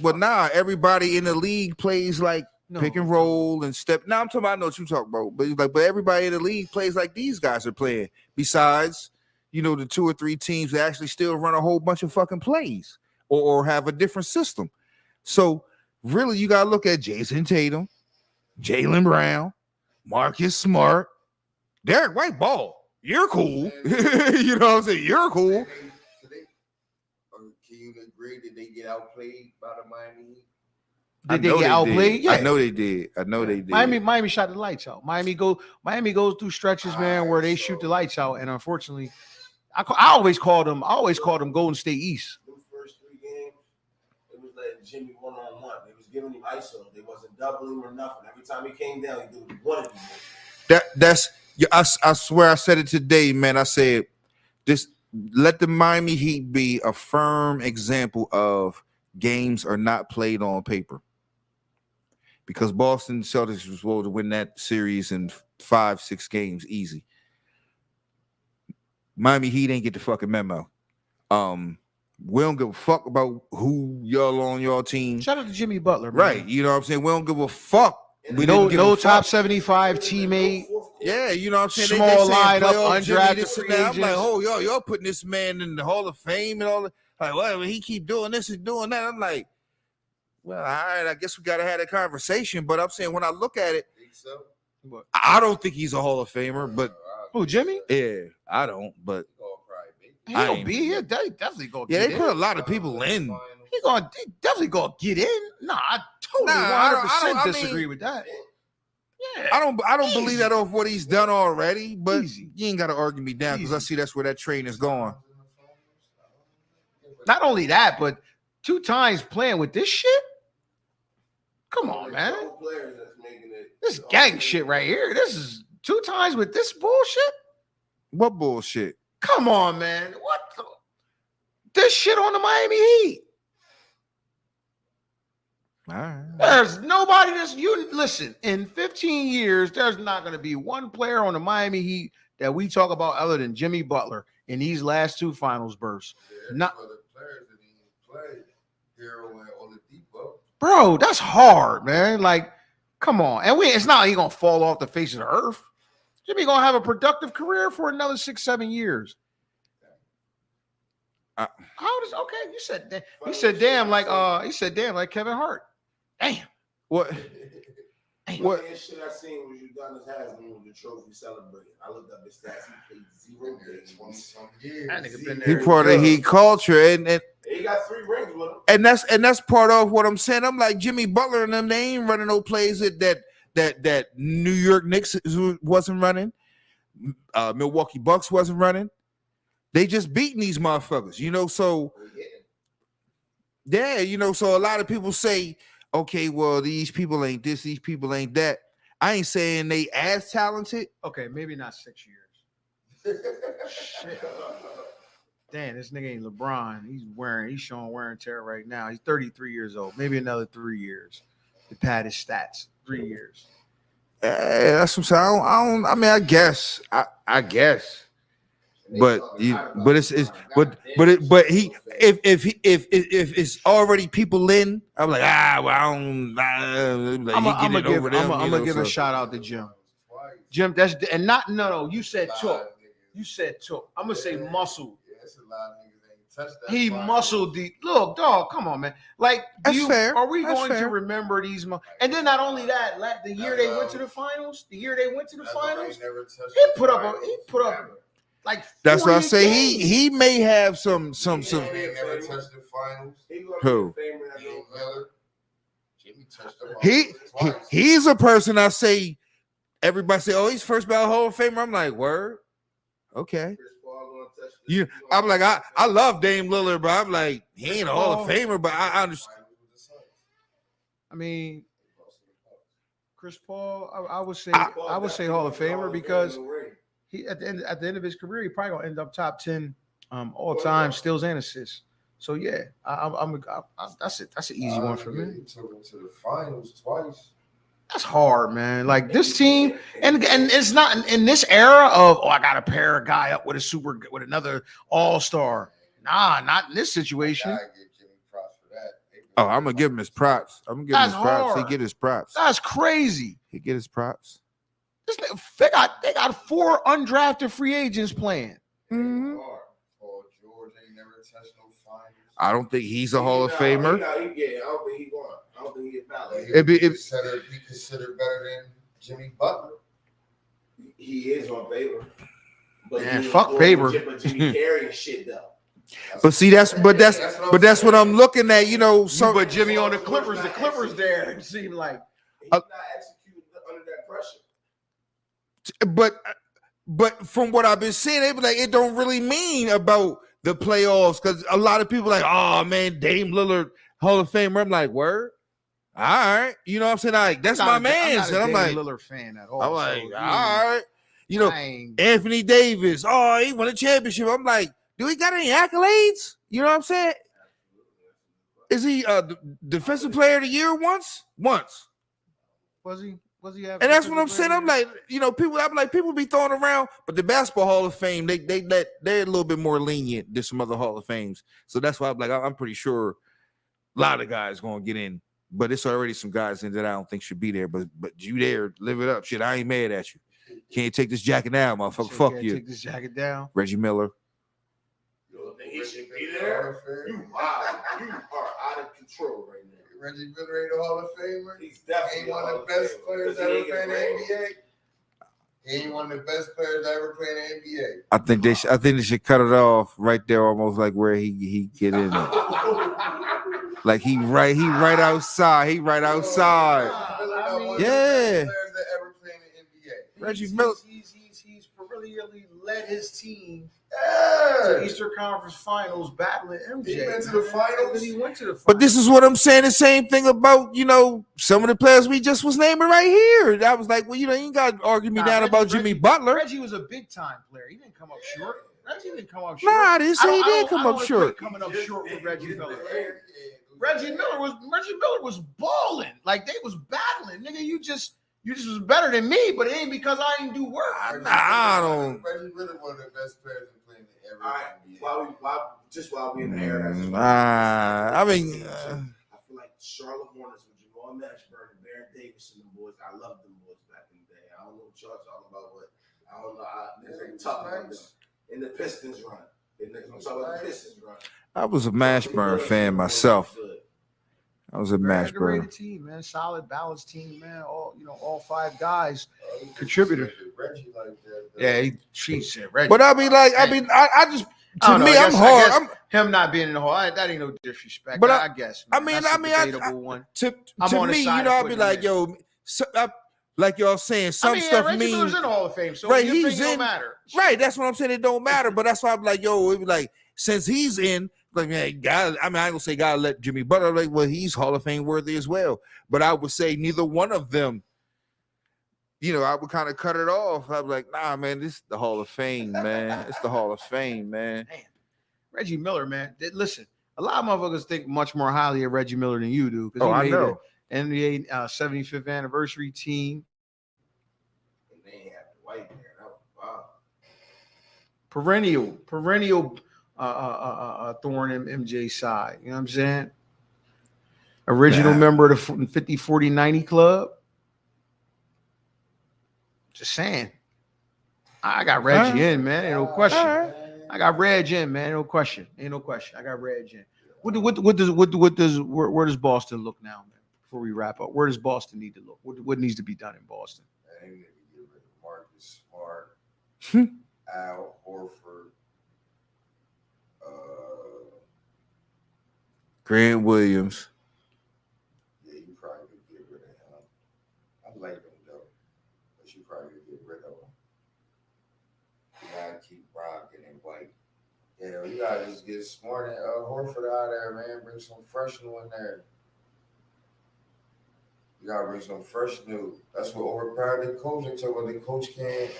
well, nah, everybody in the league plays like No. pick and roll and step. Now I'm talking about, I know what you're talking about, but everybody in the league plays like these guys are playing. Besides, the 2 or 3 teams that actually still run a whole bunch of fucking plays or have a different system. So really, you gotta look at Jason Tatum, Jaylen Brown, Marcus Smart, Derek White ball. You're cool. You know what I'm saying? You're cool. Can you agree that they get outplayed by the Miami Heat? Did they get outplayed? I know they did. Miami shot the lights out. Miami goes through stretches, man, where they shoot the lights out, and unfortunately, I always called them Golden State East. Them first 3 games, it was letting Jimmy one-on-one. They was giving him ISO. They wasn't doubling him or nothing. Every time he came down, he did what he wanted to do. I swear I said it today, man. I said this. Let the Miami Heat be a firm example of games are not played on paper. Because Boston Celtics was supposed to win that series in 5-6 games easy. Miami Heat ain't get the fucking memo. We don't give a fuck about who y'all on your team. Shout out to Jimmy Butler, man. Right. You know what I'm saying? We don't give a fuck. We No, didn't give no a top fuck. 75 teammate. Yeah, you know what I'm saying? Small saying lineup, playoff Jimmy, undrafted this and free that. I'm like, agents. y'all putting this man in the Hall of Fame and all that. Like, well, he keep doing this and doing that. I'm like, well, all right, I guess we got to have a conversation. But I'm saying when I look at it, Think so? I don't think he's a Hall of Famer. But Who, Jimmy? yeah, I don't. But He I gonna ain't- be here. They definitely gonna yeah, get they in. put a lot of people in. He definitely gonna get in. Nah, I totally Nah, I 100% mean- disagree with that. Yeah. I don't Easy. believe that off what he's done already. But Easy. you ain't got to argue me down because I Easy. see that's where that train is going. Not only that, but 2 times playing with this shit. Come on, man. Players that's making it. This gang shit right here. This is 2 times with this bullshit. What bullshit? Come on, man. What the? This shit on the Miami Heat. All right. There's nobody that's you listen. In 15 years, there's not going to be one player on the Miami Heat that we talk about other than Jimmy Butler in these last 2 finals bursts. Not, Other players that didn't play. Hero and Oladipo. bro, that's hard, man. Like, come on. And it's not like he gonna fall off the face of the earth. Jimmy gonna have a productive career for another 6-7 years. How does okay? You said that. He said damn like Kevin Hart. Damn. What? What shit I seen was Udonis Haslam with the trophy celebrating. I looked up his stats. He played 0 games. 20-some years. That nigga been He there. part of Heat culture, and He got 3 rings with him. that's part of what I'm saying. I'm like Jimmy Butler and them. They ain't running no plays that New York Knicks wasn't running. Milwaukee Bucks wasn't running. They just beating these motherfuckers, So yeah, so a lot of people say, okay, well, these people ain't this, these people ain't that. I ain't saying they as talented. Okay, maybe not 6 years. Shit. Damn, this nigga ain't LeBron. He's showing wear and tear right now. He's 33 years old. Maybe another 3 years to pad his stats. 3 years. That's what I'm saying. I mean, I guess. But if it's already people in, I'm like, I'm gonna give a shout out to Jim. Jim, You said took. I'm gonna say muscle. Yeah, that's a lot of niggas ain't touch that. He final. muscled deep. Look, dog, come on, man. Like, That's fair. Are we That's going to fair. remember these? And then not only that, the year they went to the finals, That's why he never touched he the put up finals. like. That's what I 40 say. games. He may have some. He never touched the finals. Who? Dame Lillard. Jimmy touched the He twice. he's a person I say. Everybody say, "Oh, he's first ballot Hall of Famer." I'm like, word, okay. You, I'm like, I love Dame Lillard, but I'm like, he ain't a Hall of Famer, but I understand. I mean, Chris Paul, I would say Hall of Famer because he at the end of his career, he probably gonna end up top 10 all time steals and assists. So yeah, that's it. That's an easy one for me. He took him to the finals twice. That's hard, man. Like this team, and it's not in this era of I got to pair a guy up with another all-star. Nah, not in this situation. I give Jimmy props for that. Oh, I'm gonna give him his props. I'm gonna give him his That's props. hard. He get his props. That's crazy. He get his props. They got 4 undrafted free agents playing. Mhm. Paul George ain't never touched no finals. I don't think he's a Hall of Famer. I don't think he won. I don't think he get valid. He considered better than Jimmy Butler. He is on paper. But Man, he fuck was paper. But Jimmy carrying shit though. But see, that's what I'm looking at. You know, But Jimmy on the Clippers there, it seemed like. He's not executing under that pressure. but from what I've been seeing, they be like, it don't really mean about the playoffs because a lot of people like, oh man, Dame Lillard Hall of Famer. I'm like, word, all right, you know what I'm saying? Like that's my man. I'm like, Lillard fan at all. I'm like, so, all right, you know, I ain't- Anthony Davis. Oh, he won a championship. I'm like, do he got any accolades? You know what I'm saying? Is he defensive player of the year once? Was he? And that's what I'm saying. I'm like, you know, people be throwing around, but the Basketball Hall of Fame, they're a little bit more lenient than some other Hall of Fames. So that's why I'm like, I'm pretty sure a lot of guys gonna get in, but it's already some guys in that I don't think should be there. But you there, live it up. Shit, I ain't mad at you. Can't take this jacket down, motherfucker. Fuck you. Take this jacket down. Reggie Miller. You don't think he should be there? You are out of control right now. Reggie Miller ain't a Hall of Famer. He's He definitely ain't one of the best players ever playing in the NBA. He ain't one of the best players ever playing in the NBA. I think they should cut it off right there, almost like where he get in it. Like he right outside. He right outside. Yeah. Reggie Miller. He's perennially led his team Yeah. to Eastern Conference Finals, battling MJ. He went to the finals. And then he went to the finals. But this is what I'm saying. The same thing about, you know, some of the players we just was naming right here. I was like, well, you know, you ain't got to argue me down about Jimmy Butler. Reggie was a big time player. He didn't come up short. Reggie didn't come up short. Nah, I didn't say he did come I don't up short. Coming up short with Reggie Miller. Reggie Miller was balling. Like they was battling. Nigga, you just was better than me, but it ain't because I didn't do work. I don't. Reggie Miller one of the best players in playing in every All right, NBA. while we in the air, I mean, I feel like Charlotte Hornets with Jamal Mashburn and Baron Davis and them boys. I love them boys back in the day. I don't know what y'all talking about, but I don't know. They talk about them in the Pistons run. I'm talking about the Pistons run. I was a Mashburn fan myself. I was a Mashburn. Underrated team, man. Solid, balanced team, man. All 5 guys contributed. Reggie like that. Yeah, she said Reggie. But I just I don't know, me, I I'm guess- hard. I guess him not being in the hall, that ain't no disrespect. But I guess. Man, that's a debatable one. To I'm on the me, you side know, of I'll be putting like, him yo, like y'all saying, some stuff Reggie Miller's means in the Hall of Fame, so right. your He's opinion in. don't matter. Right, that's what I'm saying. It don't matter, but that's why I'm like, yo, it be like since he's in, like, man, God, I mean, I ain't gonna say God let Jimmy Butler, like, well, he's Hall of Fame worthy as well. But I would say neither one of them. You know, I would kind of cut it off. I'd be like, nah, man, this is the Hall of Fame, man. It's the Hall of Fame, man. Reggie Miller, man. Listen, a lot of motherfuckers think much more highly of Reggie Miller than you do. Oh, I know. The NBA 75th anniversary team. And they ain't have the white there. That was wow. Perennial thorn in MJ's side. You know what I'm saying? Original member of the 50, 40, 90 club. Just saying. I got Reggie in, man. Ain't no question. I got Reg in, man. No question. Ain't no question. I got Reg in. Where does Boston look now, man? Before we wrap up, where does Boston need to look? What needs to be done in Boston? They need to get rid of Marcus Smart, Al Horford, Grant Williams. yeah, you probably could get rid of him. I like him though, but you probably could get rid of him. You gotta keep rocking and White. Yeah, you gotta just get Smart and Horford out of there, man. Bring some fresh new in there. You gotta bring some fresh new. That's what overpowered the coach until when the coach can't.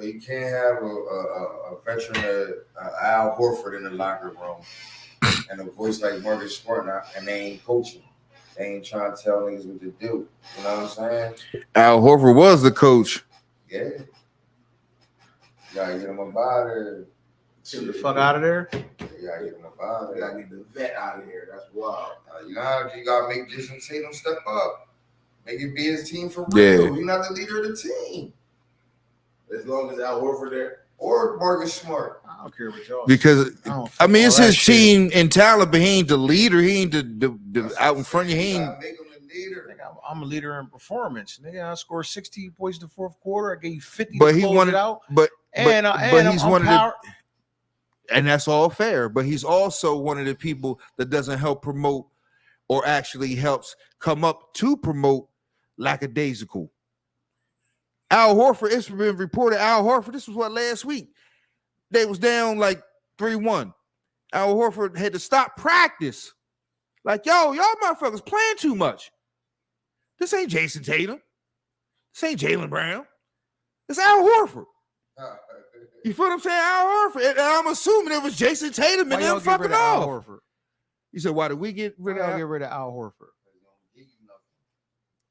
You can't have a veteran, Al Horford in the locker room and a voice like Marcus Smart, and they ain't coaching. They ain't trying to tell niggas what to do. You know what I'm saying? Al Horford was the coach. Yeah. You gotta get him up out of there. Get the fuck out of there. You gotta get him up out of We gotta there. get the vet out of here. That's wild. You gotta make Jason Tatum step up. Make it be his team for real. Yeah. He's not the leader of the team. As long as Al Horford there. Or Marcus Smart. I don't care what y'all. Because I mean, it's all that his shit. team in talent, but he ain't the leader. He ain't the out in front of you. He You ain't. gotta make him the leader. Nigga, I'm a leader in performance. Nigga, I scored 16 points in the fourth quarter. I gave you 50 But to he close wanted it out. But And he's I'm one of the, power- and that's all fair. But he's also one of the people that doesn't help promote or actually helps come up to promote lackadaisical. Al Horford, it's been reported. Al Horford, this was what last week. They was down like 3-1. Al Horford had to stop practice. Like, y'all motherfuckers playing too much. This ain't Jason Tatum. This ain't Jaylen Brown. It's Al Horford. You feel what I'm saying? Al Horford. And I'm assuming it was Jason Tatum Why and y'all them get rid fucking of Al off. Horford? You said, why did we get Why rid of y'all Al? get rid of Al Horford?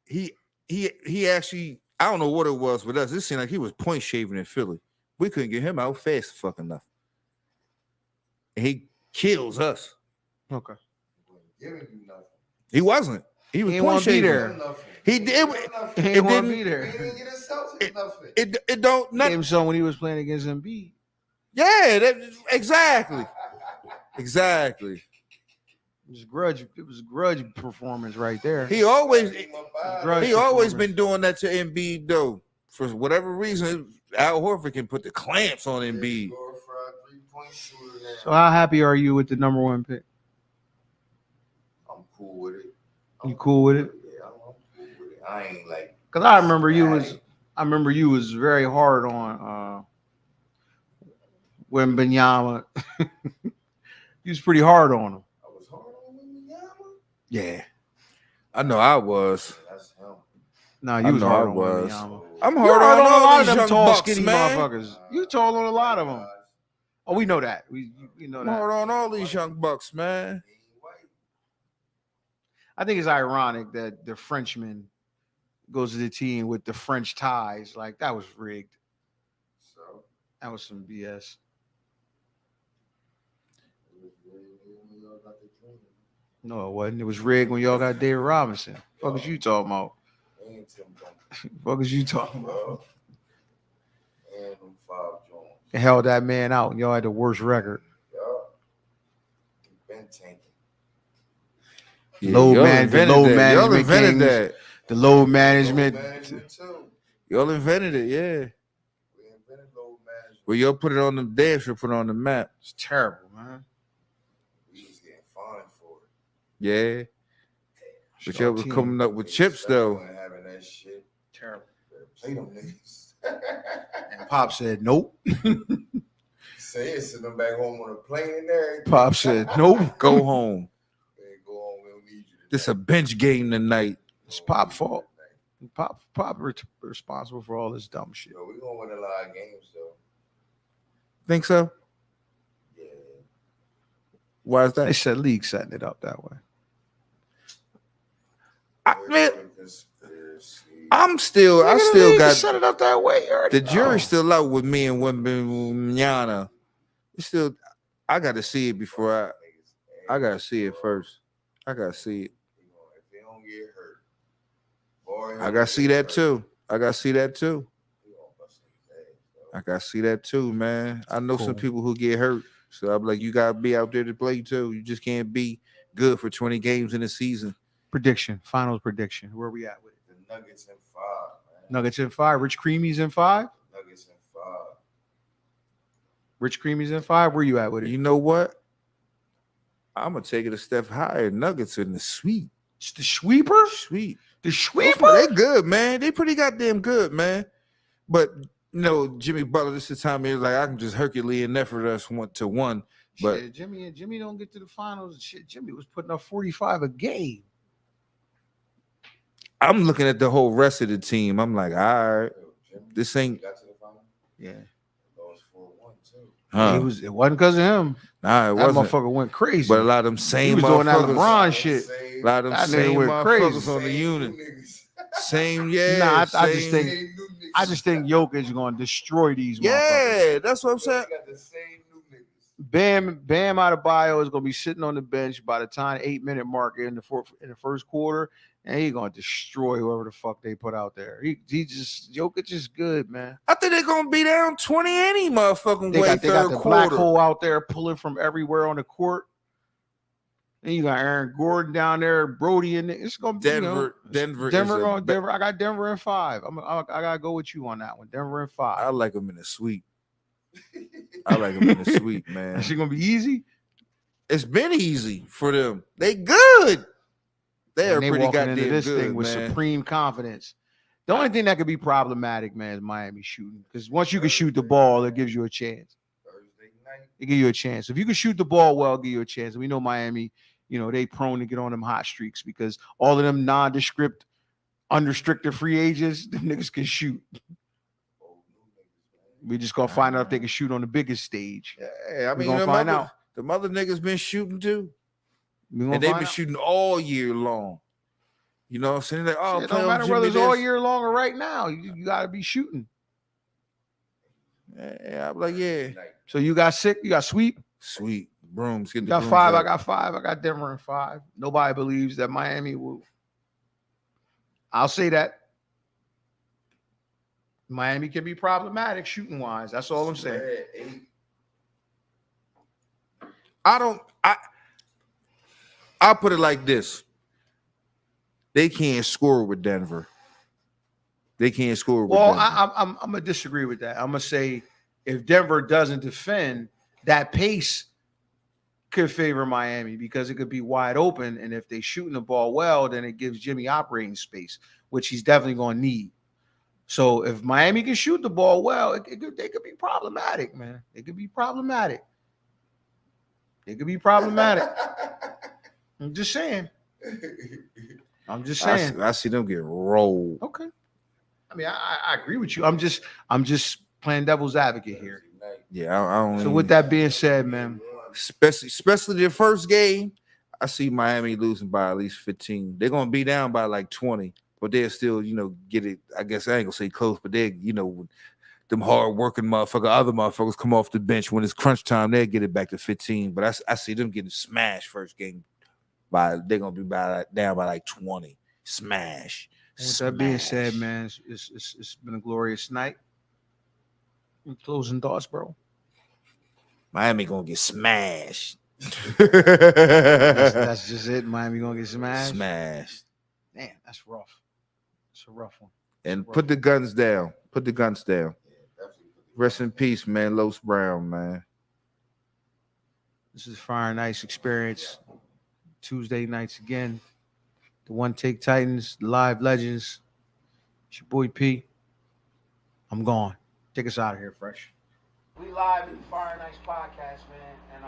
He actually, I don't know what it was with us. It seemed like he was point shaving in Philly. We couldn't get him out fast fucking enough. And he kills us. Okay. Giving you nothing. He wasn't. He was He ain't point wanna be shaving. there. Nothing. He did. He It ain't want to didn't- be He there. didn't get his Celtics nothing. It don't. He Not, gave him some when he was playing against Embiid. yeah. Exactly. Exactly. It was grudge performance right there. He always. Grudge He always performance. been doing that to Embiid though. For whatever reason, Al Horford can put the clamps on Embiid. So how happy are you with the number one pick? I'm cool with it. You cool with it? Yeah, I'm cool with it. I ain't like. Because I remember you was very hard on when Benyama. You was pretty hard on him. I was hard on Wembanyama. Yeah. I know I was. That's him. No, I you was know hard I on was. Wembanyama. I'm You hard hard on on a all lot of these them young tall, bucks, skinny man. motherfuckers. You tall on a lot of them. Oh, we know that. We know I'm that. hard on all these young bucks, man. I think it's ironic that the Frenchman goes to the team with the French ties. Like, that was rigged. So, That was some BS. No, it wasn't. It was rigged when y'all got David Robinson. Fuck is you talking about? and Tim Duncan. Fuck is you talking about? And them 5 Jones. They held that man out and y'all had the worst record. Yup. Been tanking. Load y'all man- invented load that. Y'all management invented kings. that. The load management. Load management too. Y'all invented it, yeah. We invented load management. Well, y'all put it on the dance or put it on the map. It's terrible, man. We was getting fined for it. Yeah. But y'all was coming up with chips though. And having that shit. Terrible. Better play them niggas. And Pop said, nope. Say it, send them back home on a plane and everything. Pop said, nope. Go home. Hey, go home. We don't need you today. This a bench game tonight. It's Pop fault. Pop responsible for all this dumb shit. Yo, we gonna win a lot of games though. Think so? Yeah. Why is They that? said league setting it up that way. Man, Conspiracy. I still League got set it up that way. You already the jury's know. still out with me and Wembanyama. It's still, I got to see it before I got to see it first. I got to see it. If they don't get hurt. Boy, I got to see that too. I got to see that too. I gotta see that too, man. I know some Cool. people who get hurt, so I'm like, you gotta be out there to play too. You just can't be good for 20 games in a season. Prediction, finals prediction. Where we at with it? The Nuggets in 5, man. Nuggets in 5. Rich Creamies in 5. Nuggets in 5. Rich Creamies in 5. Where you at with it? You know what? I'm gonna take it a step higher. Nuggets in the sweep. It's the sweeper. Sweep. The They sweeper. good, man. They pretty goddamn good, man. But you know, Jimmy Butler, this is the time he's like, I can just Herculean effort us 1-1. But Shit, Jimmy don't get to the finals. Shit, Jimmy was putting up 45 a game. I'm looking at the whole rest of the team. I'm like, all right, Jimmy this ain't got to the final. Yeah, Lost 4-1 too. huh. it wasn't because of him. Nah, it That wasn't. motherfucker went crazy. But a lot of them he same was doing that motherfuckers. LeBron shit. A lot of them That nigga same went motherfuckers crazy. on the unit. Niggas. Same, yeah. Nah, I same, just think- I just think Jokic is going to destroy these motherfuckers. yeah, that's what I'm saying. Got the same new niggas. Bam Adebayo is going to be sitting on the bench by the time 8-minute mark in the first quarter, and he's going to destroy whoever the fuck they put out there. Jokic is good, man. I think they're gonna be down 20 any motherfucking They way got third the black quarter. hole out there pulling from everywhere on the court. And you got Aaron Gordon down there, Brody in there. It's gonna be Denver is a going be- Denver. I got Denver in 5. I gotta go with you on that one. Denver in 5. I like them in the sweep. I like them in the sweep, man. Is it gonna be easy? It's been easy for them. They good. They are And they pretty walking goddamn into this good, thing with man. supreme confidence. The only thing that could be problematic, man, is Miami shooting. Because once you can shoot the ball, it gives you a chance. Thursday night. It gives you a chance. If you can shoot the ball well, it give you a chance. And we know Miami, they prone to get on them hot streaks because all of them nondescript, unrestricted free agents, them niggas can shoot. We just gonna find out if they can shoot on the biggest stage. Yeah, I We mean, gonna the find mother, out. the mother niggas been shooting too. We gonna And they've find been out. shooting all year long. You know what I'm saying? Like, oh, It play don't on matter Jimmy whether it's all this. year long or right now. You gotta be shooting. Yeah, I'm like, yeah. So you got sick, you got sweep. Sweet. Brooms. Get You the got brooms 5. out. I got 5. I got Denver in 5. Nobody believes that Miami will. I'll say that. Miami can be problematic shooting wise. That's all I'm saying. Spread 8. I'll put it like this. They can't score with Denver. They can't score with Well, Denver. I'm gonna disagree with that. I'm gonna say if Denver doesn't defend, that pace could favor Miami because it could be wide open, and if they shooting the ball well, then it gives Jimmy operating space, which he's definitely gonna need. So if Miami can shoot the ball well, they could be problematic, man. It could be problematic. It could be problematic. I'm just saying. I'm just saying. I see them get rolled. Okay. I mean, I agree with you. I'm just playing devil's advocate here. Yeah, I don't. So with that being said, man, especially their first game, I see Miami losing by at least 15. They're gonna be down by like 20, but they'll still, get it. I guess I ain't gonna say close, but they, them hard working other motherfuckers come off the bench when it's crunch time, they'll get it back to 15. But I see them getting smashed first game they're gonna be down by like 20. Smash. with that being said, Smash. man, it's been a glorious night. Any closing thoughts, bro. Miami gonna get smashed. That's just it. Miami gonna get smashed. Smashed. Damn, that's rough. It's a rough one. And put the guns down. Put the guns down. Rest in peace, man. Los Brown, man. This is Fire and Ice Experience. Tuesday nights again. The One Take Titans, the Live Legends. It's your boy P. I'm gone. Take us out of here, Fresh. We live in the Fire and Ice podcast, man. And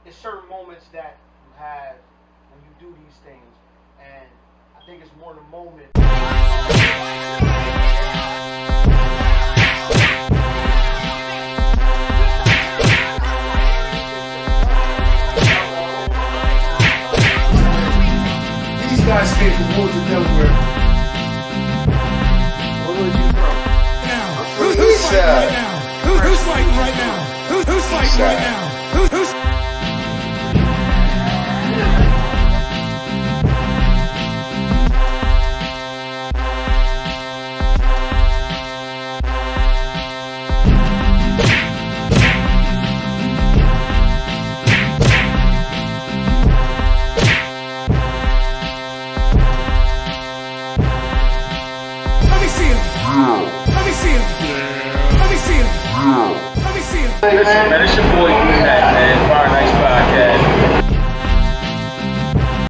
it's certain moments that you have when you do these things. And I think it's more the moment. These guys came from Woods of Delaware. Where was you from? Now, who's fighting right now? Who's fighting right now? Who's fighting right now? Who's Listen, man, it's your boy,